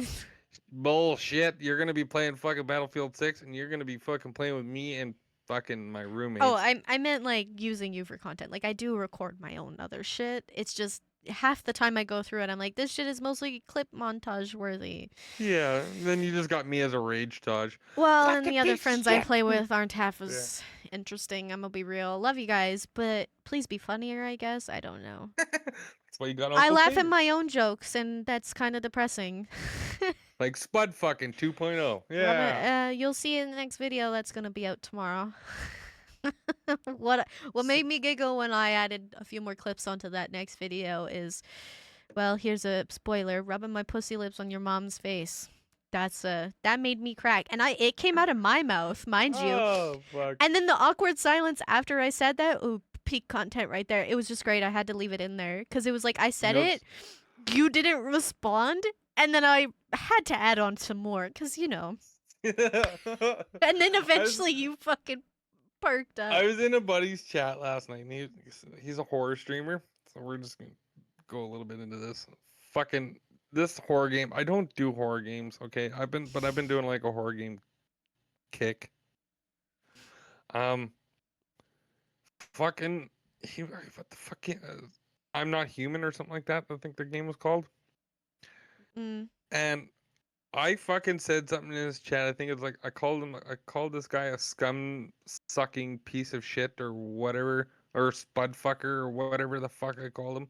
bullshit. You're gonna be playing fucking Battlefield 6, and you're gonna be fucking playing with me and fucking my Oh, roommates. I meant like using you for content. Like I do record my own other shit. It's just half the time I go through it, I'm like, this shit is mostly clip montage worthy. Yeah, then you just got me as a rage Taj. Well, and Fucking the other piece of friends I shit. play with aren't half Yeah. as interesting. I'm gonna be real. Love you guys, but please be funnier, I guess. I don't know. That's why you got I Uncle laugh at Tater. my own jokes, and that's kind of depressing. Like Spud fucking 2.0. Love Yeah. it. You'll see in the next video that's gonna be out tomorrow. What S- made me giggle when I added a few more clips onto that next video is, well, here's a spoiler: rubbing my pussy lips on your mom's face. That made me crack, and it came out of my mouth, mind you. Oh fuck. And then the awkward silence after I said that, ooh, peak content right there. It was just great. I had to leave it in there because it was like I You said know, it, you didn't respond, and then I had to add on some more because you know. And then I was eventually you fucking perked I up. was in a buddy's chat last night, and he's a horror streamer, so we're just gonna go a little bit into this. Fucking this horror game. I don't do horror games, okay? I've been doing like a horror game kick. Um, fucking, what the fuck? I'm Not Human or something like that. I think the game was called. Mm. And I fucking said something in his chat. I think it's like I called this guy a scum sucking piece of shit or whatever, or spud fucker or whatever the fuck I called him.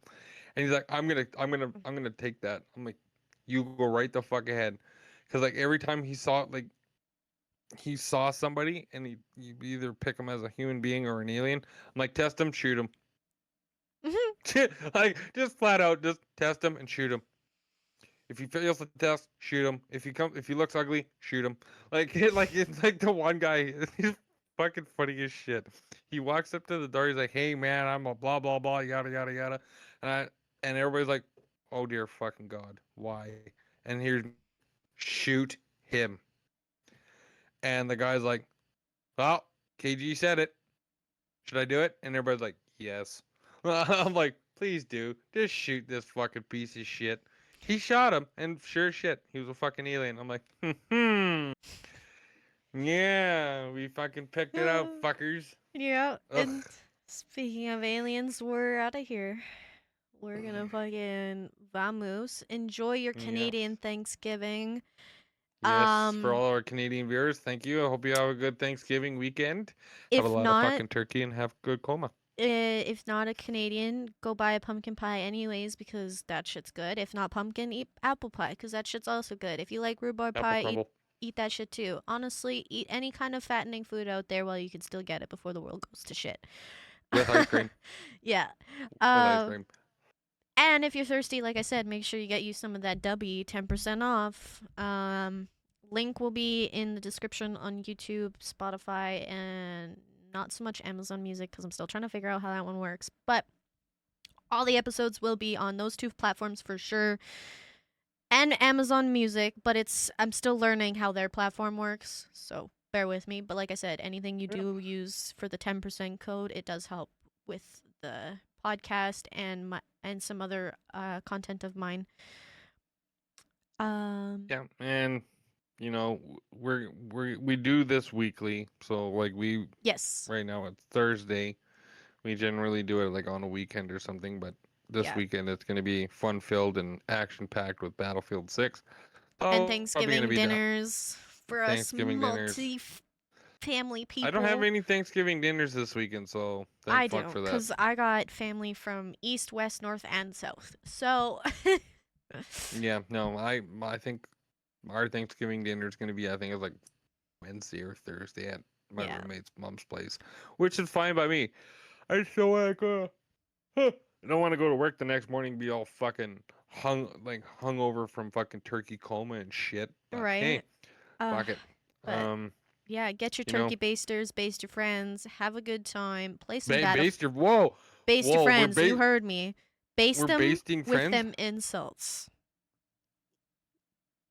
And he's like, I'm gonna take that. I'm like, you go right the fuck ahead, because like every time he saw somebody and you either pick him as a human being or an alien. I'm like, test him, shoot him. Like just flat out, just test him and shoot him. If he fails the test, shoot him. If he looks ugly, shoot him. Like it's like the one guy. He's fucking funny as shit. He walks up to the door. He's like, "Hey man, I'm a blah blah blah yada yada yada," and everybody's like, "Oh dear fucking god, why?" And here's me, shoot him. And the guy's like, "Well, KG said it. Should I do it?" And everybody's like, "Yes." I'm like, "Please do. Just shoot this fucking piece of shit." He shot him, and sure as shit, he was a fucking alien. I'm like, yeah, we fucking picked it out, fuckers. Yeah, Ugh. and speaking of aliens, we're out of here. We're gonna fucking vamoose. Enjoy your Yeah. Canadian Thanksgiving. Yes, for Um, all our Canadian viewers, thank you. I hope you have a good Thanksgiving weekend. Have a if lot of not, fucking turkey and have good coma. if not a Canadian, go buy a pumpkin pie anyways because that shit's good. If not pumpkin, eat apple pie because that shit's also good. If you like rhubarb Apple pie, crumble eat that shit too. Honestly, eat any kind of fattening food out there while you can still get it before the world goes to shit. with ice cream. Yeah. With ice Uh, cream. and if you're thirsty, like I said, make sure you get you some of that W 10% off. Link will be in the description on YouTube, Spotify, and not so much Amazon Music because I'm still trying to figure out how that one works. But all the episodes will be on those two platforms for sure, and Amazon Music. But I'm still learning how their platform works, so bear with me. But like I said, anything you do use for the 10% code, it does help with the podcast and some other content of mine. Yeah, and you know we do this weekly, so like we Yes. right now it's Thursday. We generally do it like on a weekend or something, but this Yeah. weekend it's going to be fun filled and action packed with Battlefield 6. And So probably going to Thanksgiving be the dinners for us Thanksgiving dinners. multi family I don't have people. any Thanksgiving dinners this weekend, so thank I fuck do, for that. because I got family from east, west, north, and south. So. Yeah, no, I think our Thanksgiving dinner is going to be, I think it's like Wednesday or Thursday at my Yeah. roommate's mom's place, which is fine by me. I just don't want to go. I don't want to go to work the next morning and be all fucking hung over from fucking turkey coma and shit. But hey, Right. Uh, fuck it. but yeah, get your You know, turkey basters, baste your friends, have a good time, play some baste your whoa, baste your whoa. friends. You heard me. Baste We're them basting with friends. them insults.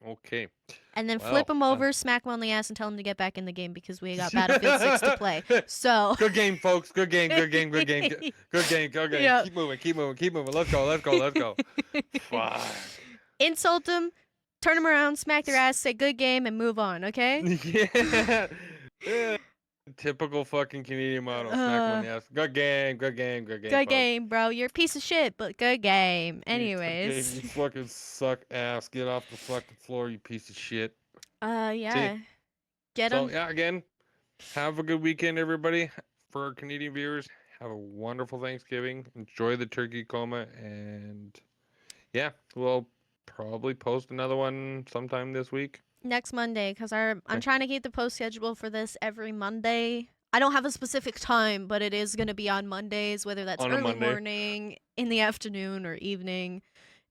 Okay. And then flip Well, them over, smack them on the ass, and tell them to get back in the game because we got Battlefield 6 to play. So. Good game, folks. Good game. Good game. Good game. Good game. Good game. Yep. Keep moving. Keep moving. Keep moving. Let's go. Let's go. Let's go. Fuck. Insult them, turn them around, smack their ass, say good game, and move on, okay? Yeah. Yeah. typical fucking Canadian motto. Smack him on Uh, the ass. Good game, good game, good game, good folks. game, bro. You're a piece of shit, but good game. Good game. Anyways. You fucking suck ass. Get off the fucking floor, you piece of shit. See? Yeah. Get So him. yeah, again, have a good weekend, everybody. For our Canadian viewers, have a wonderful Thanksgiving. Enjoy the turkey coma, and yeah, we'll probably post another one sometime this week. Next Monday, because I'm Okay. trying to keep the post schedule for this every Monday. I don't have a specific time, but it is going to be on Mondays, whether that's On a early Monday. morning, in the afternoon, or evening.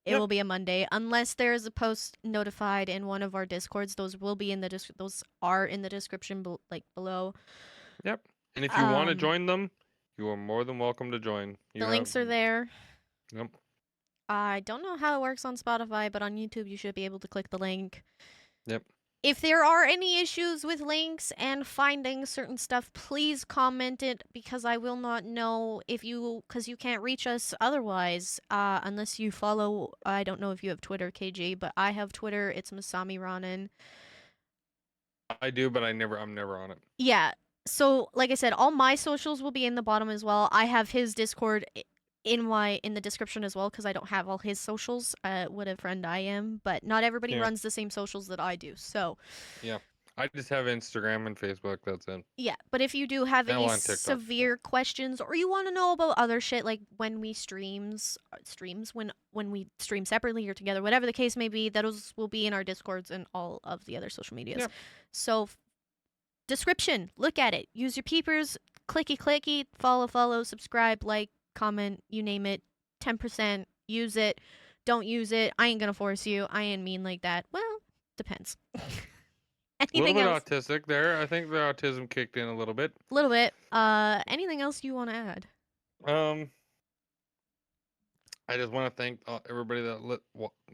It Yep. will be a Monday, unless there is a post notified in one of our discords. Those will be in the those are in the description, like below. Yep. And if you want to Um, join them, you are more than welcome to join. You the have. links are there. Yep. I don't know how it works on Spotify, but on YouTube you should be able to click the link. Yep. If there are any issues with links and finding certain stuff, please comment it because I will not know if you, because you can't reach us otherwise unless you follow. I don't know if you have Twitter, KG, but I have Twitter. It's Masami Ronin. I do, but I'm never on it. Yeah. So, like I said, all my socials will be in the bottom as well. I have his Discord in the description as well because I don't have all his socials. What a friend I am, but not everybody Yeah. runs the same socials that I do. So, Yeah. I just have Instagram and Facebook. That's it. yeah, but if you do have Now any on TikTok. severe questions or you want to know about other shit like when we when we stream separately or together, whatever the case may be, those will be in our discords and all of the other social medias. Yep. So description, look at it. Use your peepers, clicky, follow, subscribe, like, comment, you name it. 10%, use it. Don't use it. I ain't gonna force you. I ain't mean like that. Well, depends. A little Anything bit else? autistic there. I think the autism kicked in a little bit. A little bit. Anything else you want to add? Um, I just want to thank everybody that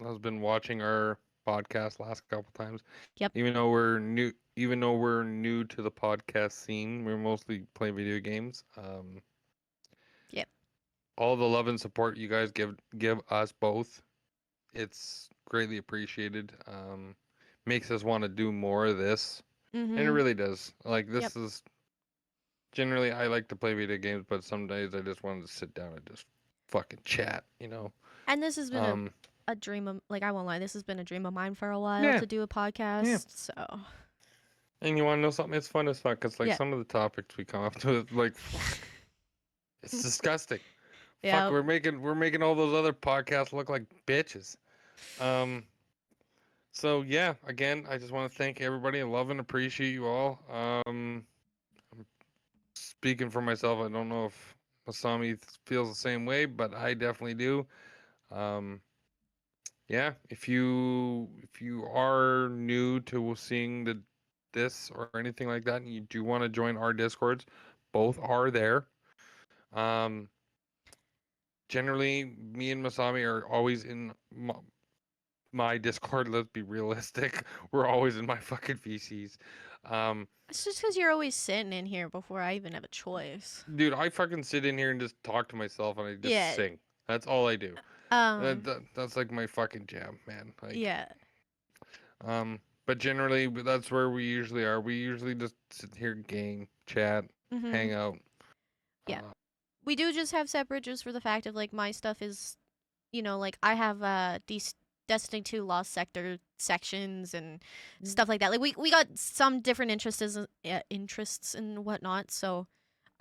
has been watching our podcast last couple times. Yep. Even though we're new to the podcast scene, we're mostly playing video games. Yep. All the love and support you guys give us both, it's greatly appreciated. Makes us want to do more of this, and it Mm-hmm. really does. Like Yep. this is generally I like to play video games, but some days I just wanted to sit down and just fucking chat. And this has been Um, a dream of, like, I won't lie, this has been a dream of mine for a while yeah, to do a podcast. yeah. So, And you want to know something? It's fun as fuck because like yeah. some of the topics we come up to, like it's disgusting. Fuck, Yeah. we're making all those other podcasts look like bitches. So yeah, again, I just want to thank everybody. I love and appreciate you all. Speaking for myself, I don't know if Masami feels the same way, but I definitely do. Um, yeah, if you are new to seeing this or anything like that, and you do want to join our discords, both are there. Um, generally, me and Masami are always in my Discord. Let's be realistic. We're always in my fucking VCs. It's just because you're always sitting in here before I even have a choice. Dude, I fucking sit in here and just talk to myself and I just Yeah. sing. That's all I do. Um, That's like my fucking jam, man. Like, yeah. but generally that's where we usually are. We usually just sit here, game, chat, Mm-hmm. hang out. Yeah. Uh, We do just have separate just for the fact of, like, my stuff is, like, I have these Destiny 2 Lost Sector sections and stuff like that. Like, we got some different interests and whatnot. So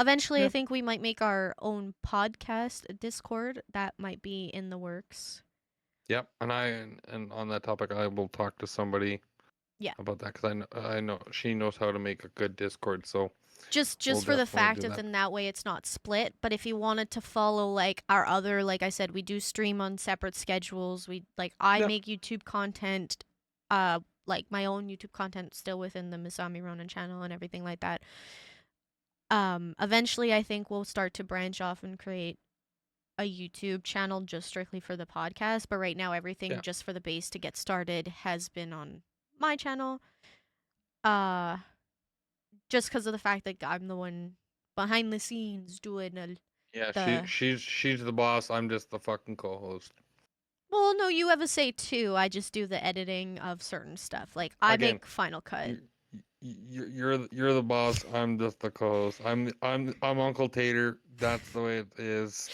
eventually, I yeah, think we might make our own podcast Discord. That might be in the works. yep. And on that topic, I will talk to somebody. Yeah. About that because I know she knows how to make a good Discord. So Just we'll for the definitely fact do of that. then that way it's not split. But if you wanted to follow, like, our other, like I said, we do stream on separate schedules. I Yep. make YouTube content, like my own YouTube content still within the Masami Ronin channel and everything like that. Eventually I think we'll start to branch off and create a YouTube channel just strictly for the podcast. But right now everything Yeah. just for the base to get started has been on my channel. Uh just because of the fact that I'm the one behind the scenes doing Yeah, the. she's the boss. I'm just the fucking co-host. Well, no, you have a say too. I just do the editing of certain stuff. Like I Again, make Final Cut. you, you're the boss. I'm just the co-host. I'm Uncle Tater. That's the way it is.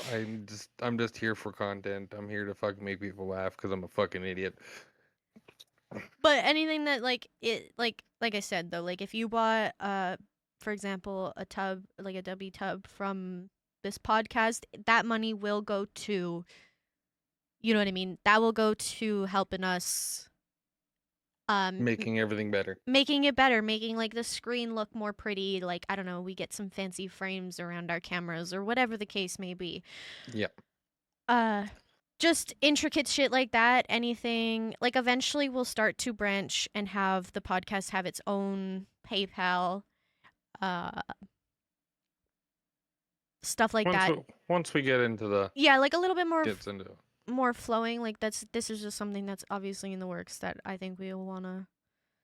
I'm just here for content. I'm here to fucking make people laugh because I'm a fucking idiot. But anything that like I said though, like if you bought for example a tub, like a W tub from this podcast, that money will go to, you know what I mean? That will go to helping us Making everything better. making it better, making like the screen look more pretty, like I don't know, we get some fancy frames around our cameras or whatever the case may be. Yeah. Uh just intricate shit like that, anything like eventually we'll start to branch and have the podcast have its own PayPal, uh stuff like Once that. once we get into the Yeah, like a little bit more gets into it. more flowing, like this is just something that's obviously in the works that I think we'll want to.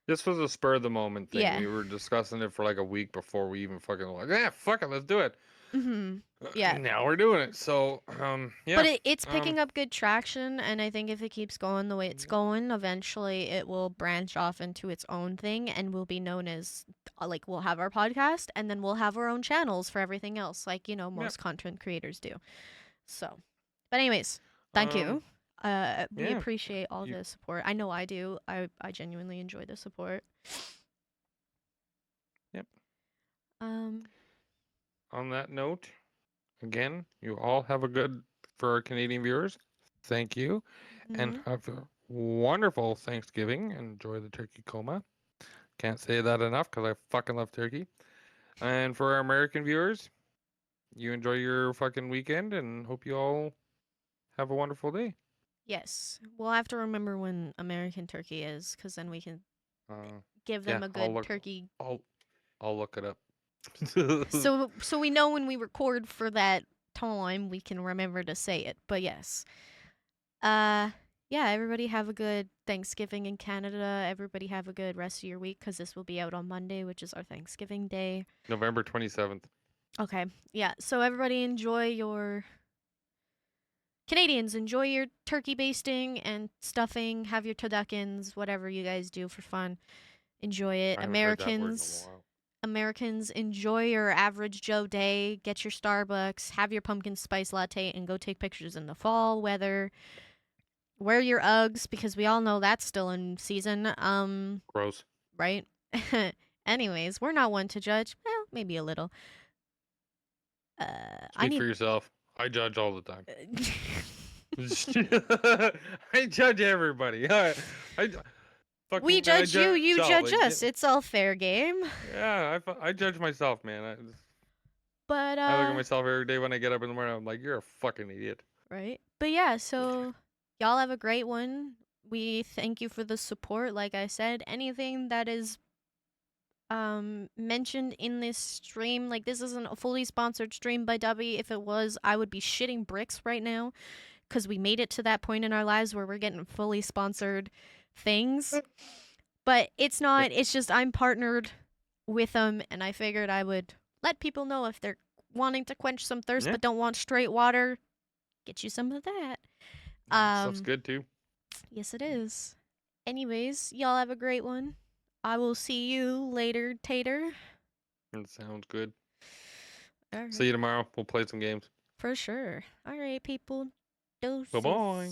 This was a spur of the moment thing. Yeah. We were discussing it for like a week before we even fucking like, yeah, fuck it, let's do it. Mhm. Yeah. Now we're doing it. So, yeah. But it's Um, picking up good traction, and I think if it keeps going the way it's going, eventually it will branch off into its own thing and will be known as like we'll have our podcast and then we'll have our own channels for everything else, like, you know, yeah. most content creators do. So, but anyways, thank Um, you. We yeah. appreciate all You, the support. I know I do. I genuinely enjoy the support. yep. Um, On that note, again, you all have a good for our Canadian viewers. Thank you, and mhm. have a wonderful Thanksgiving. Enjoy the turkey coma. Can't say that enough because I fucking love turkey. And for our American viewers, you enjoy your fucking weekend and hope you all have a wonderful day. Yes, we'll have to remember when American turkey is, because then we can Uh, give yeah, them a good turkey. I'll I'll look it up. So we know when we record for that time, we can remember to say it. But yes, uh, yeah. Everybody have a good Thanksgiving in Canada. Everybody have a good rest of your week, because this will be out on Monday, which is our Thanksgiving day. November 27th. Okay, yeah. So everybody enjoy your Canadians, enjoy your turkey basting and stuffing. Have your turduckens, whatever you guys do for fun. Enjoy it. I haven't heard that word in a while. Americans, enjoy your average Joe day. Get your Starbucks, have your pumpkin spice latte, and go take pictures in the fall weather. Wear your Uggs, because we all know that's still in season. Gross. Right? Anyways, we're not one to judge. Well, maybe a little. I Speak for need. yourself. I judge all the time. I judge everybody. I We fucking I judge you, judge you myself. judge us. It's all fair game. Yeah, I judge myself, man. But I look at myself every day when I get up in the morning. I'm like, you're a fucking idiot. right? But yeah, so y'all have a great one. We thank you for the support. Like I said, anything that is mentioned in this stream, like this isn't a fully sponsored stream by W. If it was, I would be shitting bricks right now, because we made it to that point in our lives where we're getting fully sponsored things. But it's not. It's just I'm partnered with them, and I figured I would let people know if they're wanting to quench some thirst Yeah, but don't want straight water, get you some of that. stuff's Um, good too. yes, it is. Anyways, y'all have a great one. I will see you later, Tater. It sounds good. All See right. you tomorrow. We'll play some games. For sure. All right, people. Bye Doses. bye.